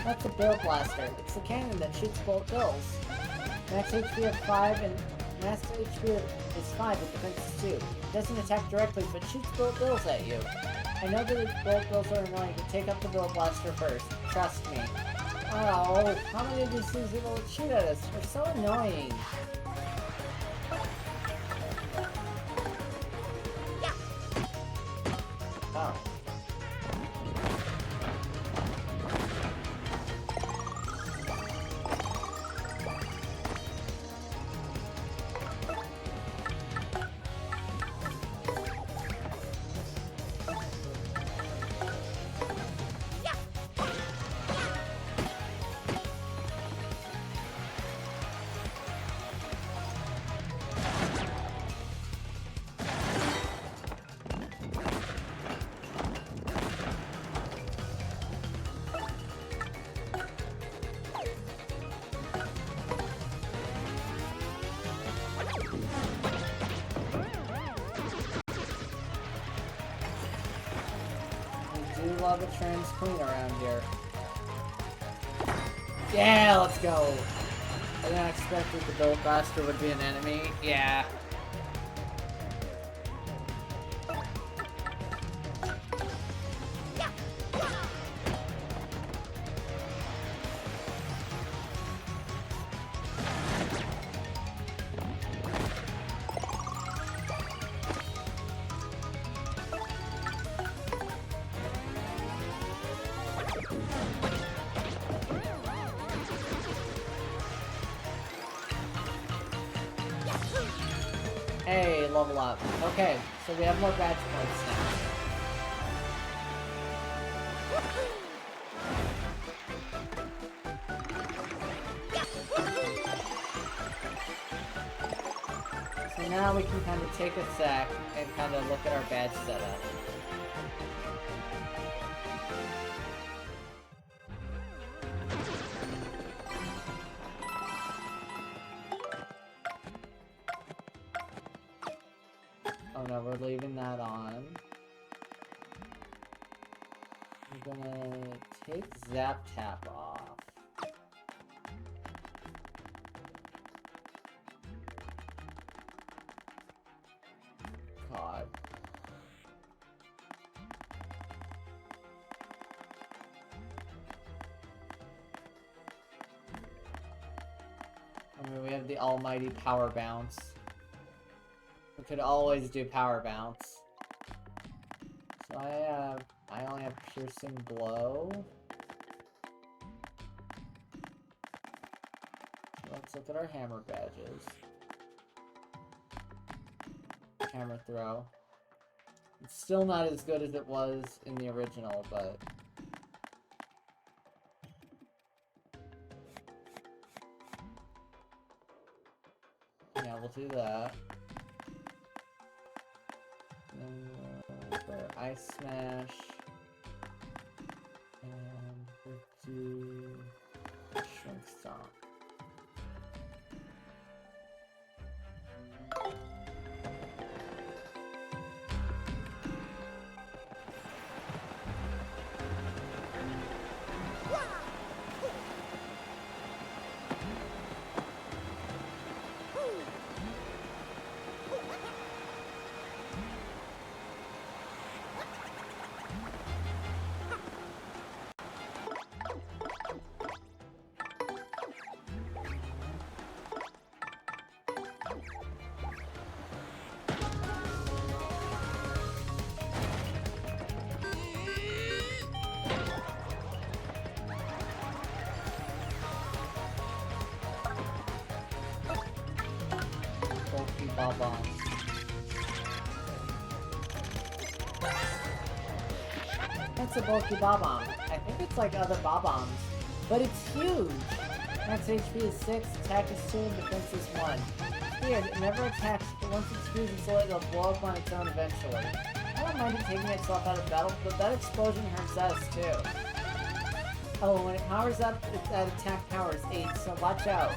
What's a bill blaster? It's the cannon that shoots bullet bills. Max HP of 5 and max HP is 5 and defense is 2. It doesn't attack directly, but shoots bullet bills at you. I know that bullet bills are annoying, but take up the bill blaster first. Trust me. Oh, how many of these things will shoot at us? They're so annoying. Oh. Love a trans queen around here. Yeah, let's go. I didn't expect that the Bill Blaster would be an enemy. Yeah. Hey, level up. Okay, so we have more badge points now. So now we can kind of take a sec and kind of look at our badge setup. Oh no, we're leaving that on. We're gonna take Zap Tap off. God. I mean, we have the almighty power bounce. We could always do power bounce. So I have I only have piercing blow. Let's look at our hammer badges. Hammer throw. It's still not as good as it was in the original, but... yeah, we'll do that. And then for Ice Smash. And we'll do Shrink Stomp. Bob-omb. That's a bulky Bob-omb. I think it's like other Bob-ombs, but it's huge! Max HP is 6, attack is 2, and defense is 1. Weird, it never attacks, but once it's fused and solid, it'll blow up on its own eventually. I don't mind it taking itself out of battle, but that explosion hurts us too. Oh, when it powers up, that attack power is 8, so watch out.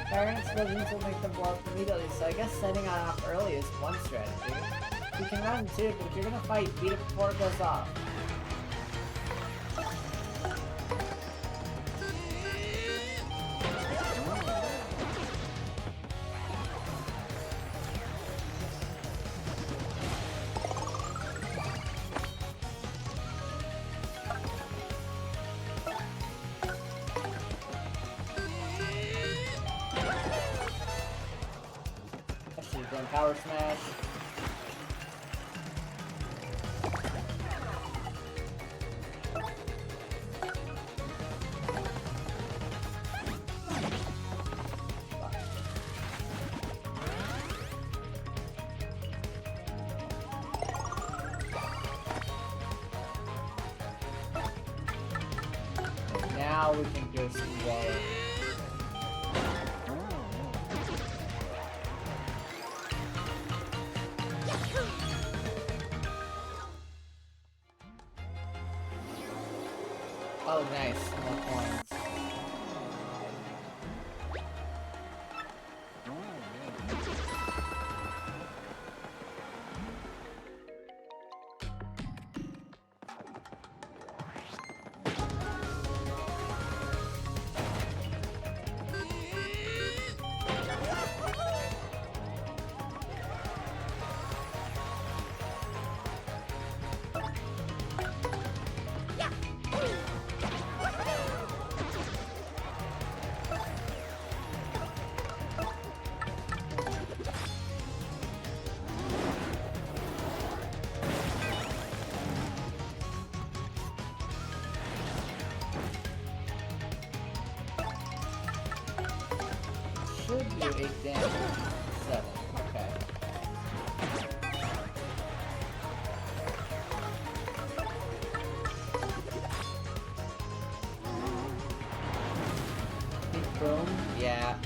Fire and explosions will make them blow up immediately, so I guess setting it off early is one strategy. You can run too, but if you're gonna fight, beat it before it goes off. Power Smash. And now we can go some water. Oh, nice. More coins. Should do 8 damage. 7. Okay. Boom. Yeah.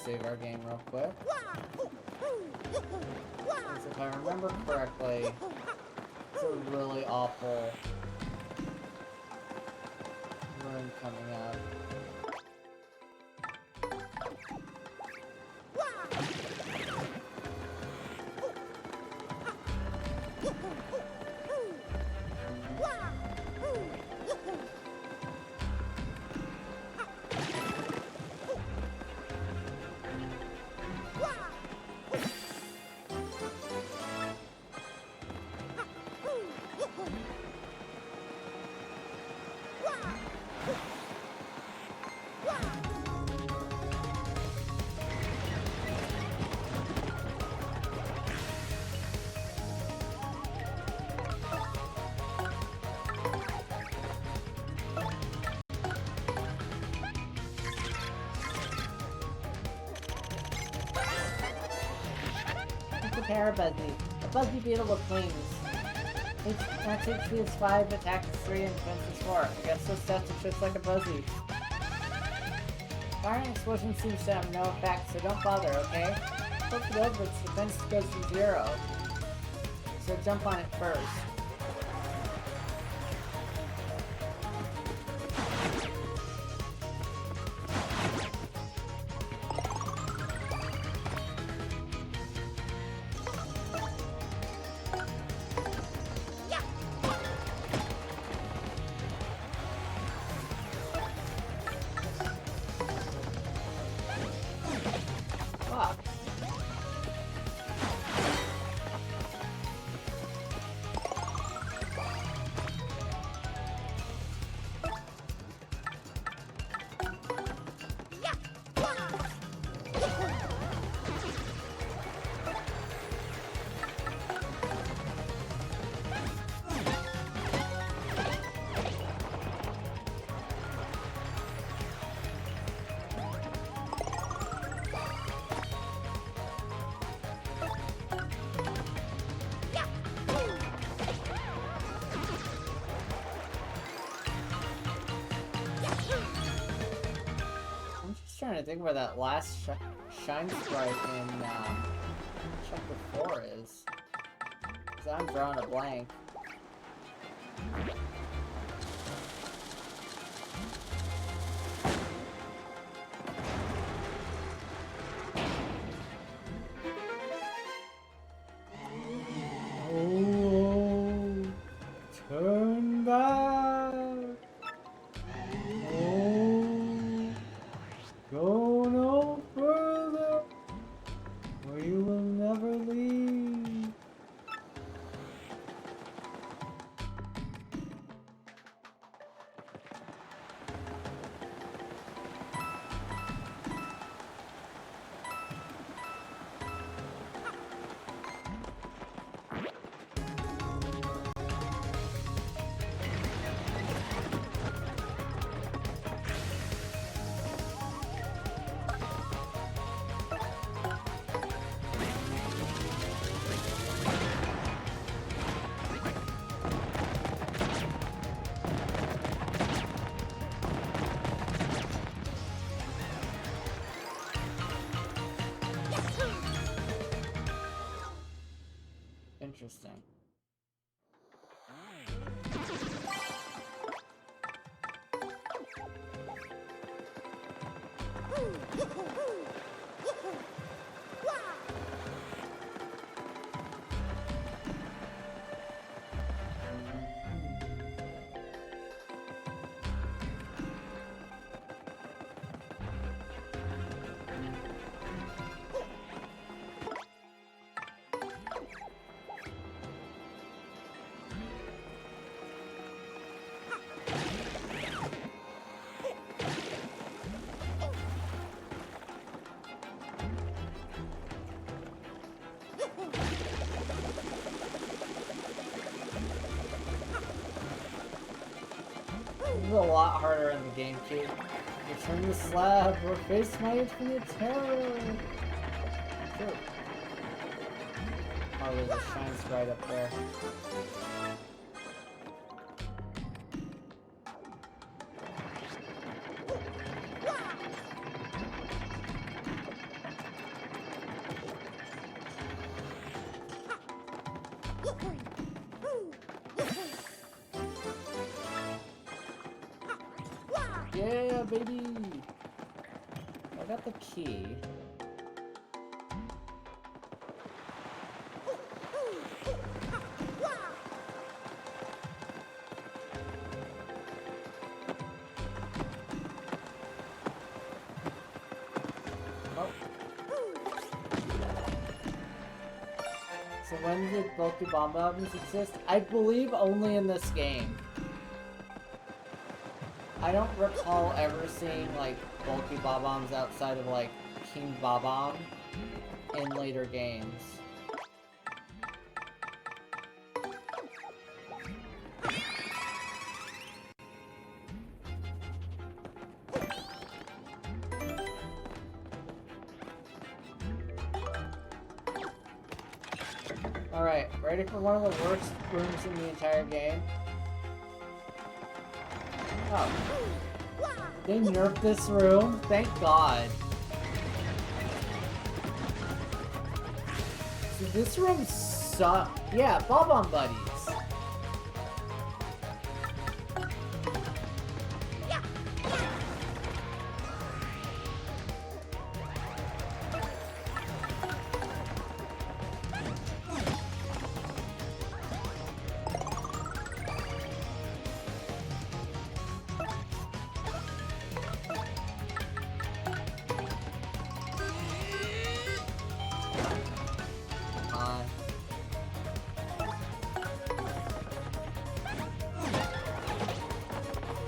Save our game real quick. Because if I remember correctly, it's a really awful room coming up. care, Buzzy. A Buzzy beetle with wings. Max HP is 5, attack is 3, and defense is 4. I guess those stats are just like a Buzzy. Fire and explosion seems to have no effect, so don't bother, okay? Flip it over, its defense goes to 0. So jump on it first. Trying to think where that last shine sprite in chapter 4 is. Because I'm drawing a blank. Oh, turn back. Go no further, or you will never leave. Interesting. This is a lot harder in the GameCube. Return the slab or face my infinite terror. True. Oh, there's a shine sprite up there. Yeah, baby! I got the key. Oh. So when did bulky bomb bombs exist? I believe only in this game. I don't recall ever seeing, like, bulky bob-ombs outside of, like, King Bob-omb in later games. Alright, ready for one of the worst rooms in the entire game? Oh. They nerfed this room? Thank God. So this room sucks. Yeah, Bob-omb Buddies.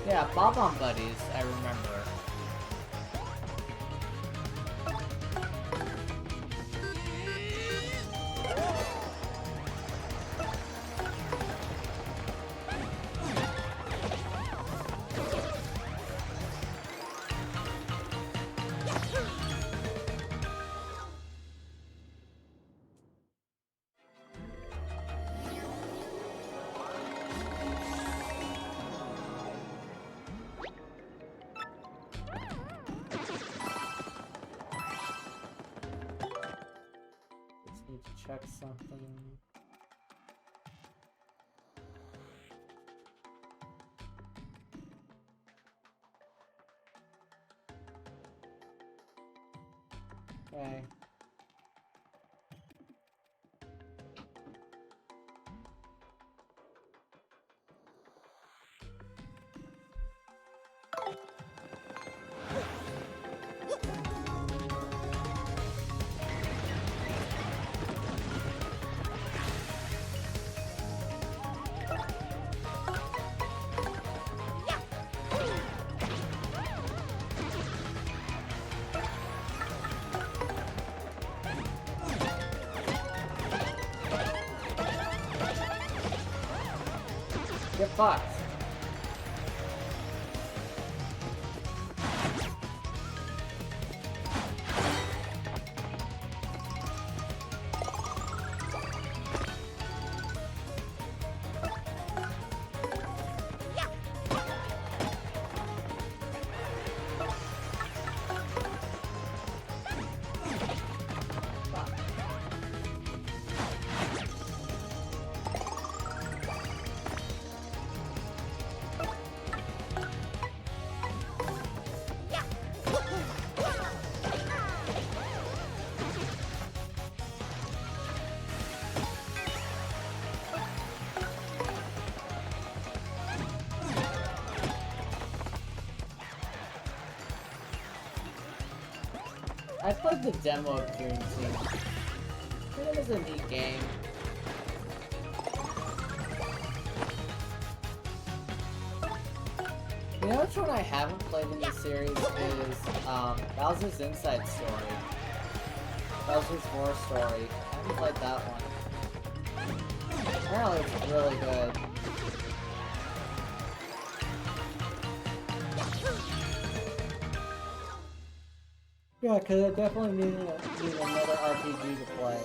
Yeah, Bob-omb Buddies, I remember. Need to check something. Okay. Get fucked. I played the demo of Dream Team. It was a neat game. You know which one I haven't played in this series is Bowser's Inside Story. Bowser's War Story. I haven't played that one. Apparently it's really good. Yeah, because I definitely need another RPG to play.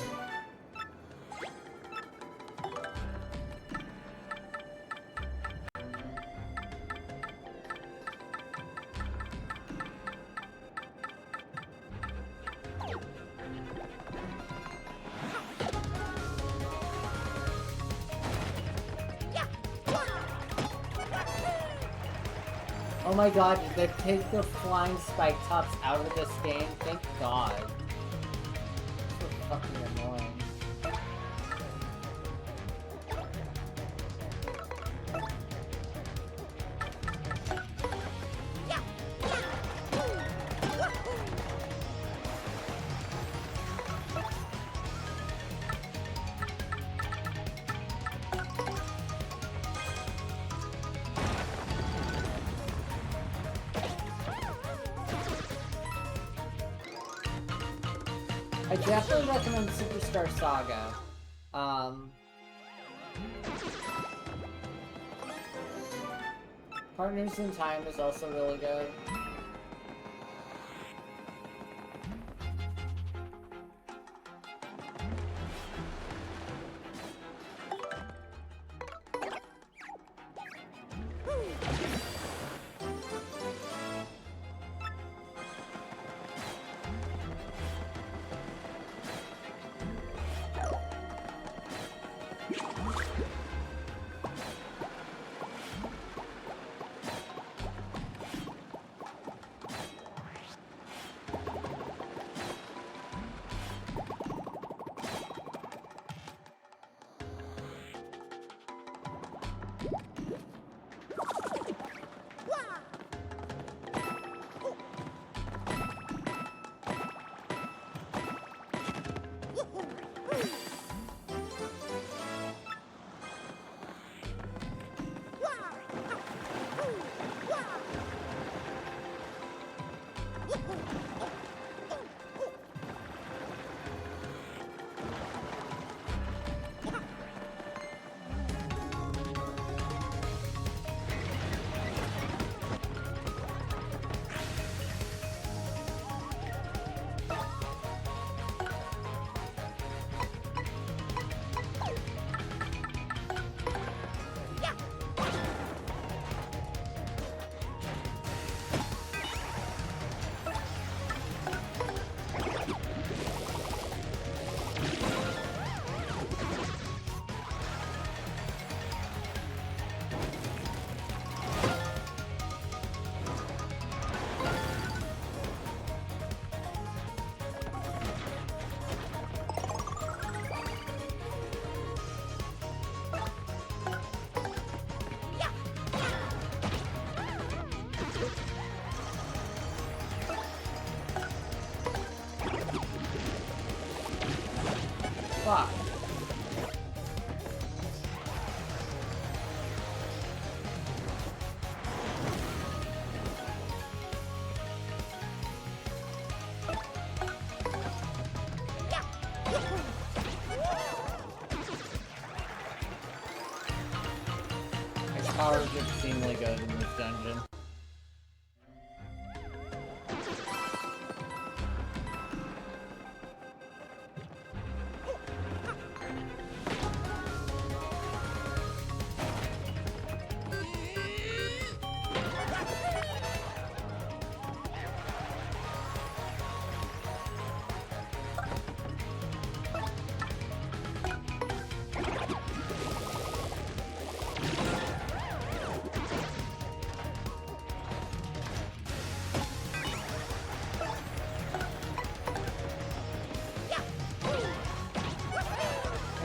Oh my god, did they take the flying spike tops out of this game? Thank god. So fucking annoying. I definitely recommend Superstar Saga. Partners in Time is also really good. Fuck. His power is extremely good in this dungeon.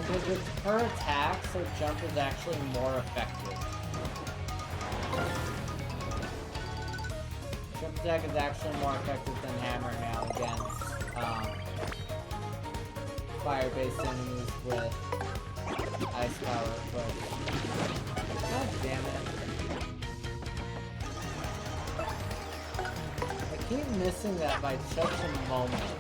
Because with her attacks, her jump is actually more effective. Jump attack is actually more effective than hammer now against fire-based enemies with ice power, but god damn it. I keep missing that by such a moment.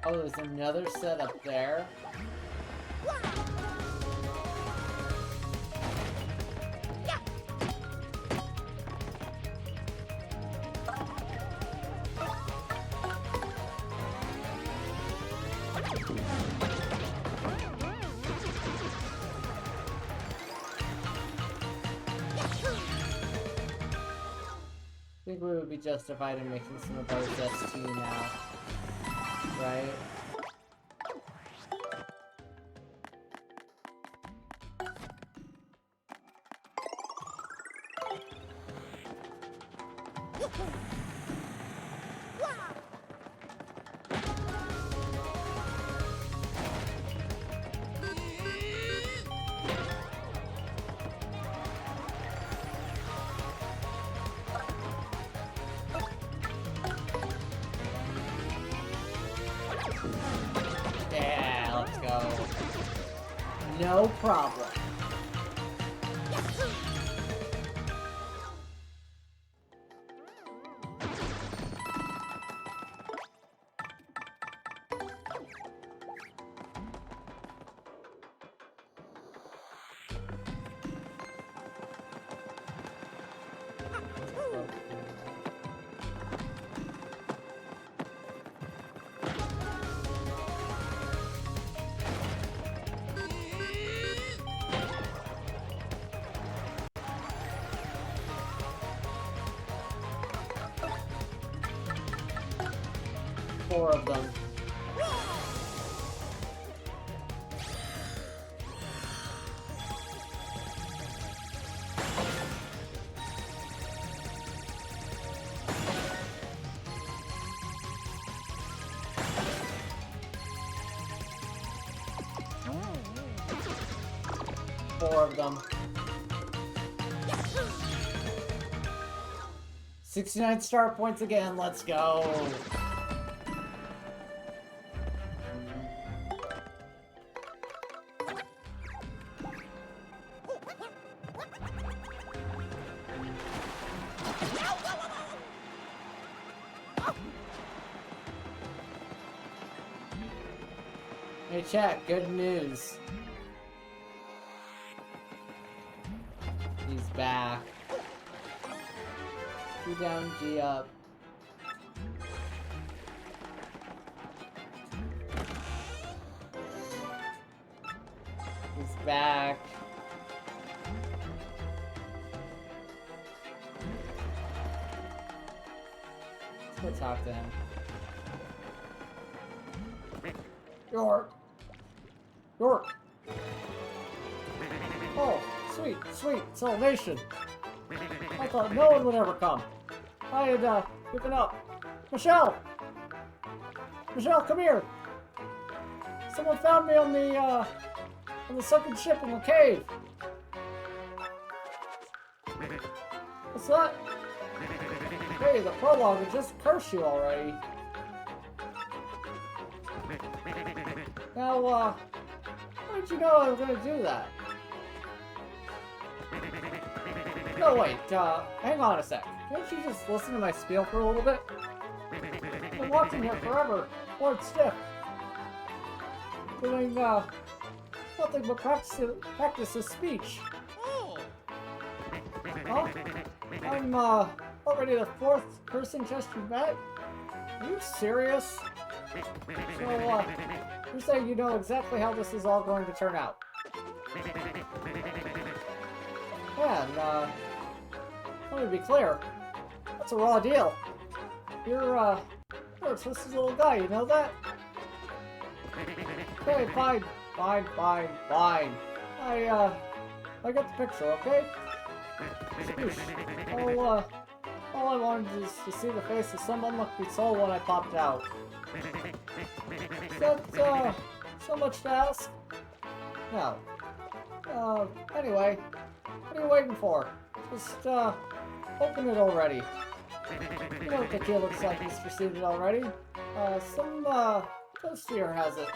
Oh, there's another set up there. I think we would be justified in making some of those ST now. Right? Yeah, let's go. No problem. 4 of them. Of them. 69 star points again, let's go! Hey chat, good news. He's back. G down, G up. He's back. Let's go talk to him. York. Oh, sweet salvation. I thought no one would ever come. I had given up. Michelle, come here. Someone found me on the second ship in the cave. What's that? Hey, the prologue had just cursed you already. Now, how did you know I was gonna do that? No, wait, hang on a sec. Can't you just listen to my spiel for a little bit? I've been watching here forever, bored stiff. Doing, nothing but practice his speech. Huh? I'm, already the 4th person just you met? Are you serious? So, you're saying you know exactly how this is all going to turn out? Yeah, and, let me be clear. That's a raw deal. You're a twisted little guy, you know that? Okay, fine. I got the picture, okay? Sploosh. All I wanted is to see the face of some unlucky soul when I popped out. Is that, so much to ask? No. Anyway, what are you waiting for? Just, open it already. You know what the key looks like, Mr. Seated already. Some, toastier has it.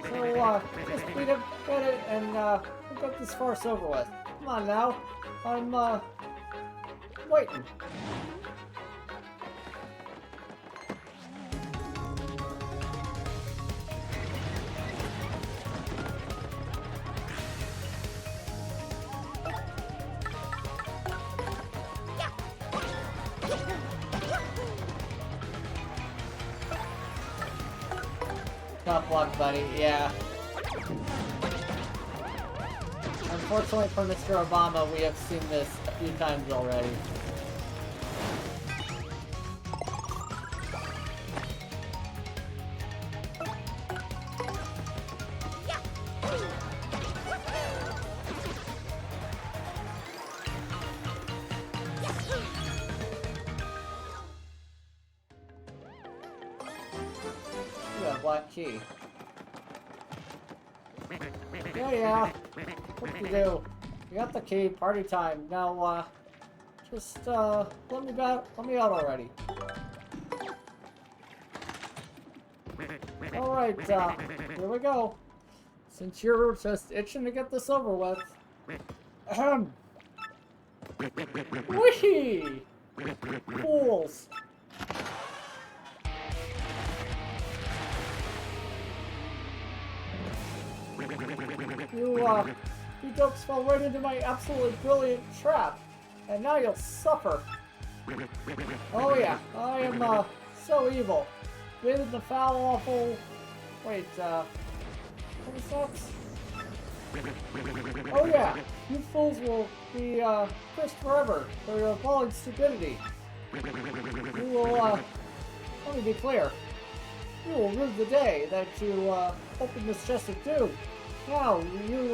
So, just beat it, get it, and, we'll get this farce over with. Come on now. I'm, waiting. Tough luck, buddy. Yeah. Unfortunately for Mr. Obama, we have seen this a few times already. Black key. Yeah. What do you do? You got the key. Party time. Now, just let me out already. All right. Here we go. Since you're just itching to get this over with. Ahem. Whee! Fools. You dopes fell right into my absolutely brilliant trap, and now you'll suffer. Oh yeah, I am, so evil. Bathed in the foul, awful... Wait, what is that? Oh yeah, you fools will be, cursed forever for your appalling stupidity. You will, let me be clear. You will rue the day that you opened this chest of doom. Now, you,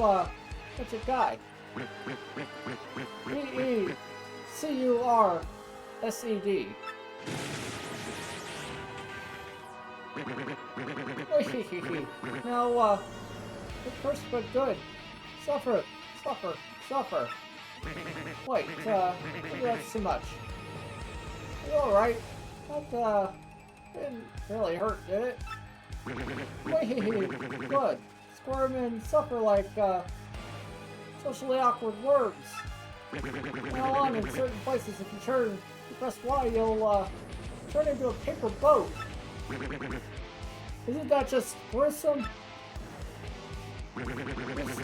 such a guy. E-E-C-U-R-S-E-D. Now, good first but good. Suffer, suffer, suffer. Wait, maybe that's too much. Are you alright? That, didn't really hurt, did it? Wait, good. Squirm and suffer like, socially awkward words. Now on, in certain places, if you press Y, you'll, turn into a paper boat. Isn't that just gruesome? Just,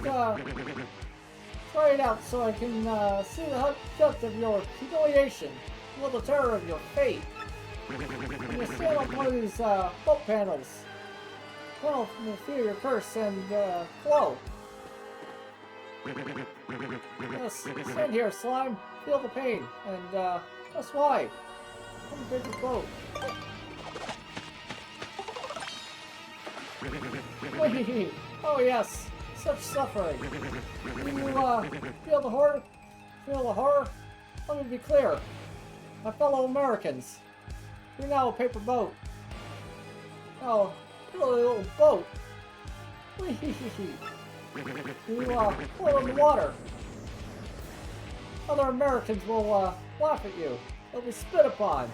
try it out so I can, see the depth of your humiliation, feel the terror of your fate. When you stand like one of these, boat panels, will feel your curse and, flow. Yes, stand here, slime, feel the pain, and, press Y. Come to the boat. Wait, oh yes, such suffering. You, feel the horror? Feel the horror? Let me be clear. My fellow Americans, you're now a paper boat. Oh, you're a little boat. You, float in the water. Other Americans will, laugh at you. They'll be spit upon.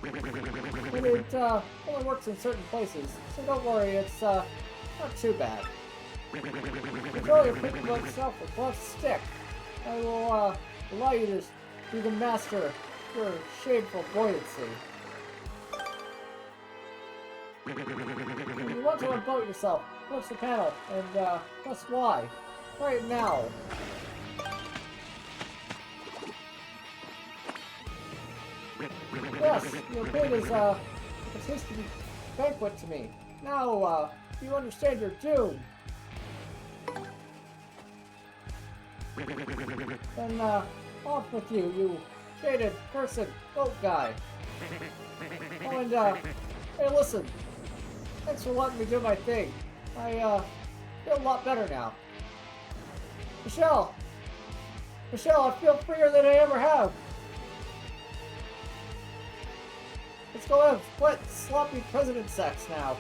But it, only works in certain places, so don't worry, it's, not too bad. Control your paper boat itself with left stick. I will, allow you to be the master of your shameful buoyancy. When you want to unboat yourself, press the panel, and, press Y. Right now. Yes, your pain is, a tasty banquet to me. Now, you understand your doom. Then, off with you, you jaded, cursed boat guy. Oh, and, hey, listen. Thanks for letting me do my thing. I, feel a lot better now. Michelle! Michelle, I feel freer than I ever have. Let's go have wet, sloppy president sex now.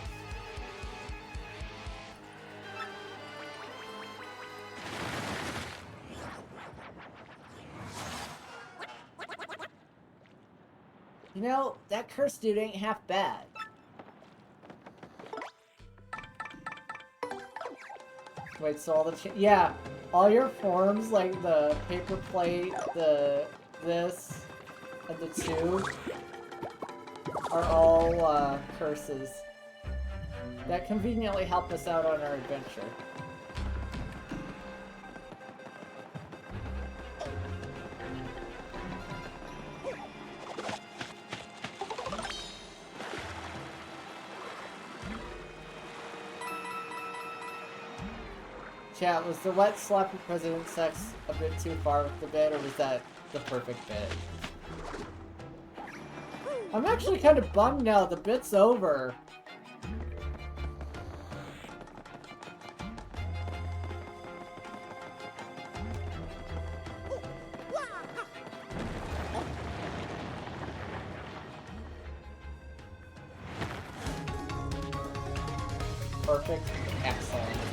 You know, that curse dude ain't half bad. Wait, so all the yeah, all your forms, like the paper plate, this, and the tube, are all, curses that conveniently help us out on our adventure. Chat, was the wet, sloppy president sex a bit too far with the bit, or was that the perfect bit? I'm actually kind of bummed now, the bit's over. Perfect. Excellent.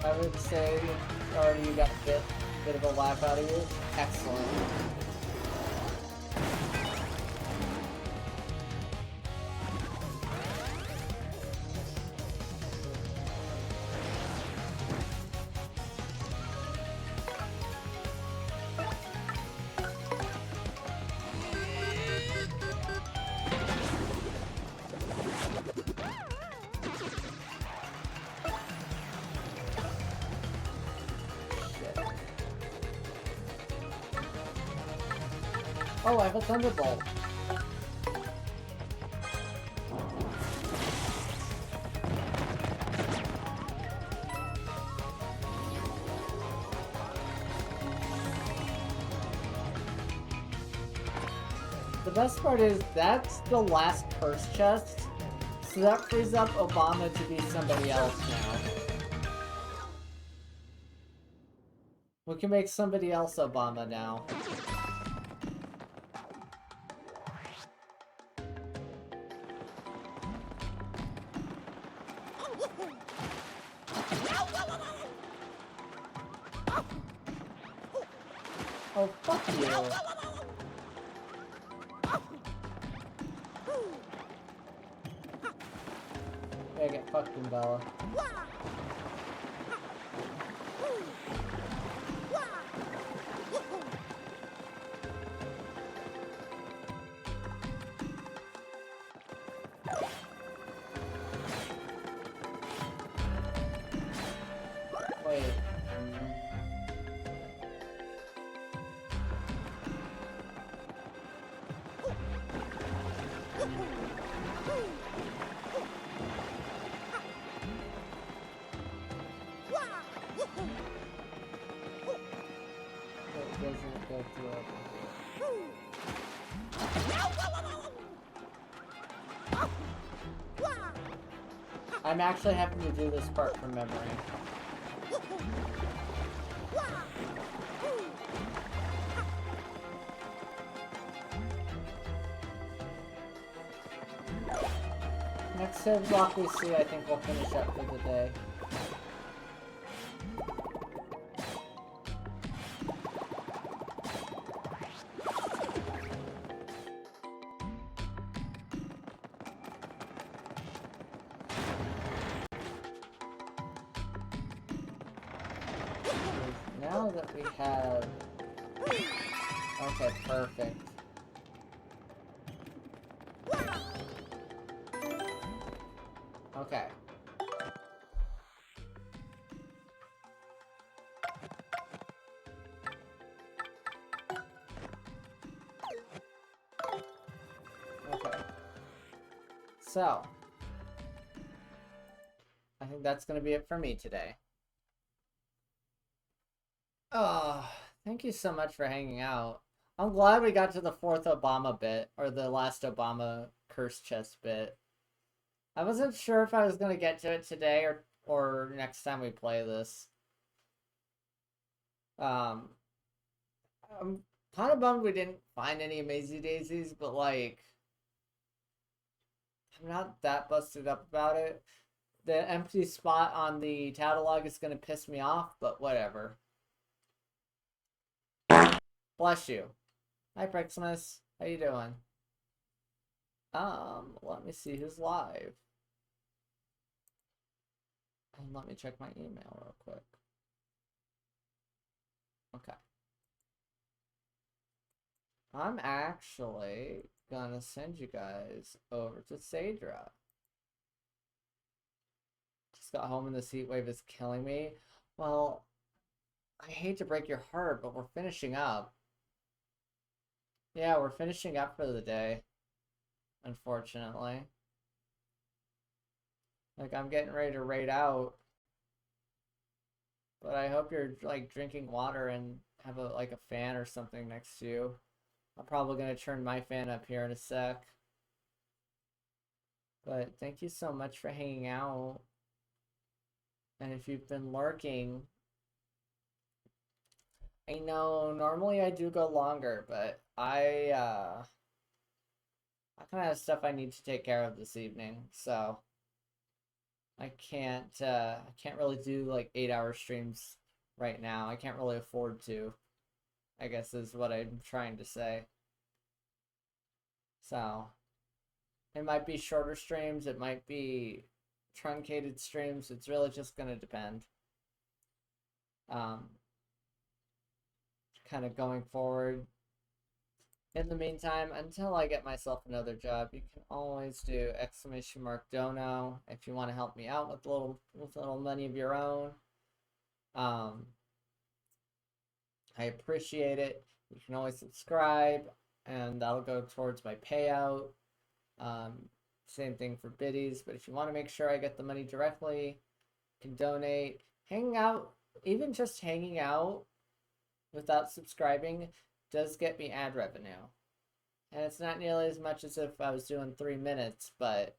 I would say already you got a bit of a laugh out of you. Excellent. Oh, I have a thunderbolt. The best part is that's the last curse chest, so that frees up Obama to be somebody else now. We can make somebody else Obama now. Oh, fuck you. Yeah, get fucking Bella. Wait. It doesn't go through over here. I'm actually having to do this part from memory. Next save block we see, I think we'll finish up for the day. Now that we have... Okay, perfect. Okay. Okay. So, I think that's going to be it for me today. Oh, thank you so much for hanging out. I'm glad we got to the 4th Obama bit, or the last Obama curse chest bit. I wasn't sure if I was going to get to it today or next time we play this. I'm kind of bummed we didn't find any Amazing Daisies, but like, I'm not that busted up about it. The empty spot on the catalog is going to piss me off, but whatever. Bless you. Hi, Priximus. How you doing? Let me see who's live. And let me check my email real quick. Okay. I'm actually gonna send you guys over to Sadra. Just got home and this heat wave is killing me. Well, I hate to break your heart, but we're finishing up. Yeah, we're finishing up for the day. Unfortunately. Like, I'm getting ready to raid out. But I hope you're, like, drinking water and have a fan or something next to you. I'm probably going to turn my fan up here in a sec. But thank you so much for hanging out. And if you've been lurking, I know normally I do go longer, but I kind of have stuff I need to take care of this evening, so I can't really do like 8-hour streams right now. I can't really afford to, I guess is what I'm trying to say. So it might be shorter streams, it might be truncated streams. It's really just gonna depend. Kind of going forward. In the meantime, until I get myself another job, you can always do !dono if you want to help me out with a little money of your own. I appreciate it. You can always subscribe. and that'll go towards my payout. Same thing for biddies, but if you want to make sure I get the money directly, you can donate. Hanging out, even just hanging out without subscribing, does get me ad revenue. And it's not nearly as much as if I was doing 3 minutes, but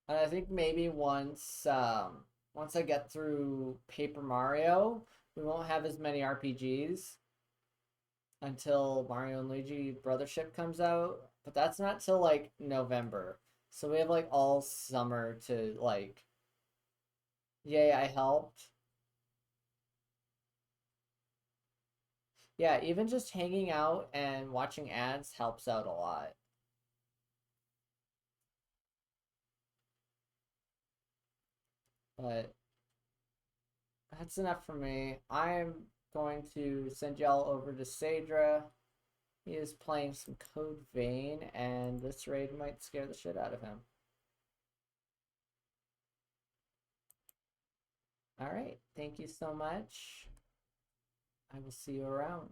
and I think maybe once I get through Paper Mario, we won't have as many RPGs until Mario and Luigi Brothership comes out. But that's not till like November. So we have like all summer to like, yay, I helped. Yeah, even just hanging out and watching ads helps out a lot. But that's enough for me. I'm going to send y'all over to Sadra. He is playing some Code Vein, and this raid might scare the shit out of him. Alright, thank you so much. I will see you around.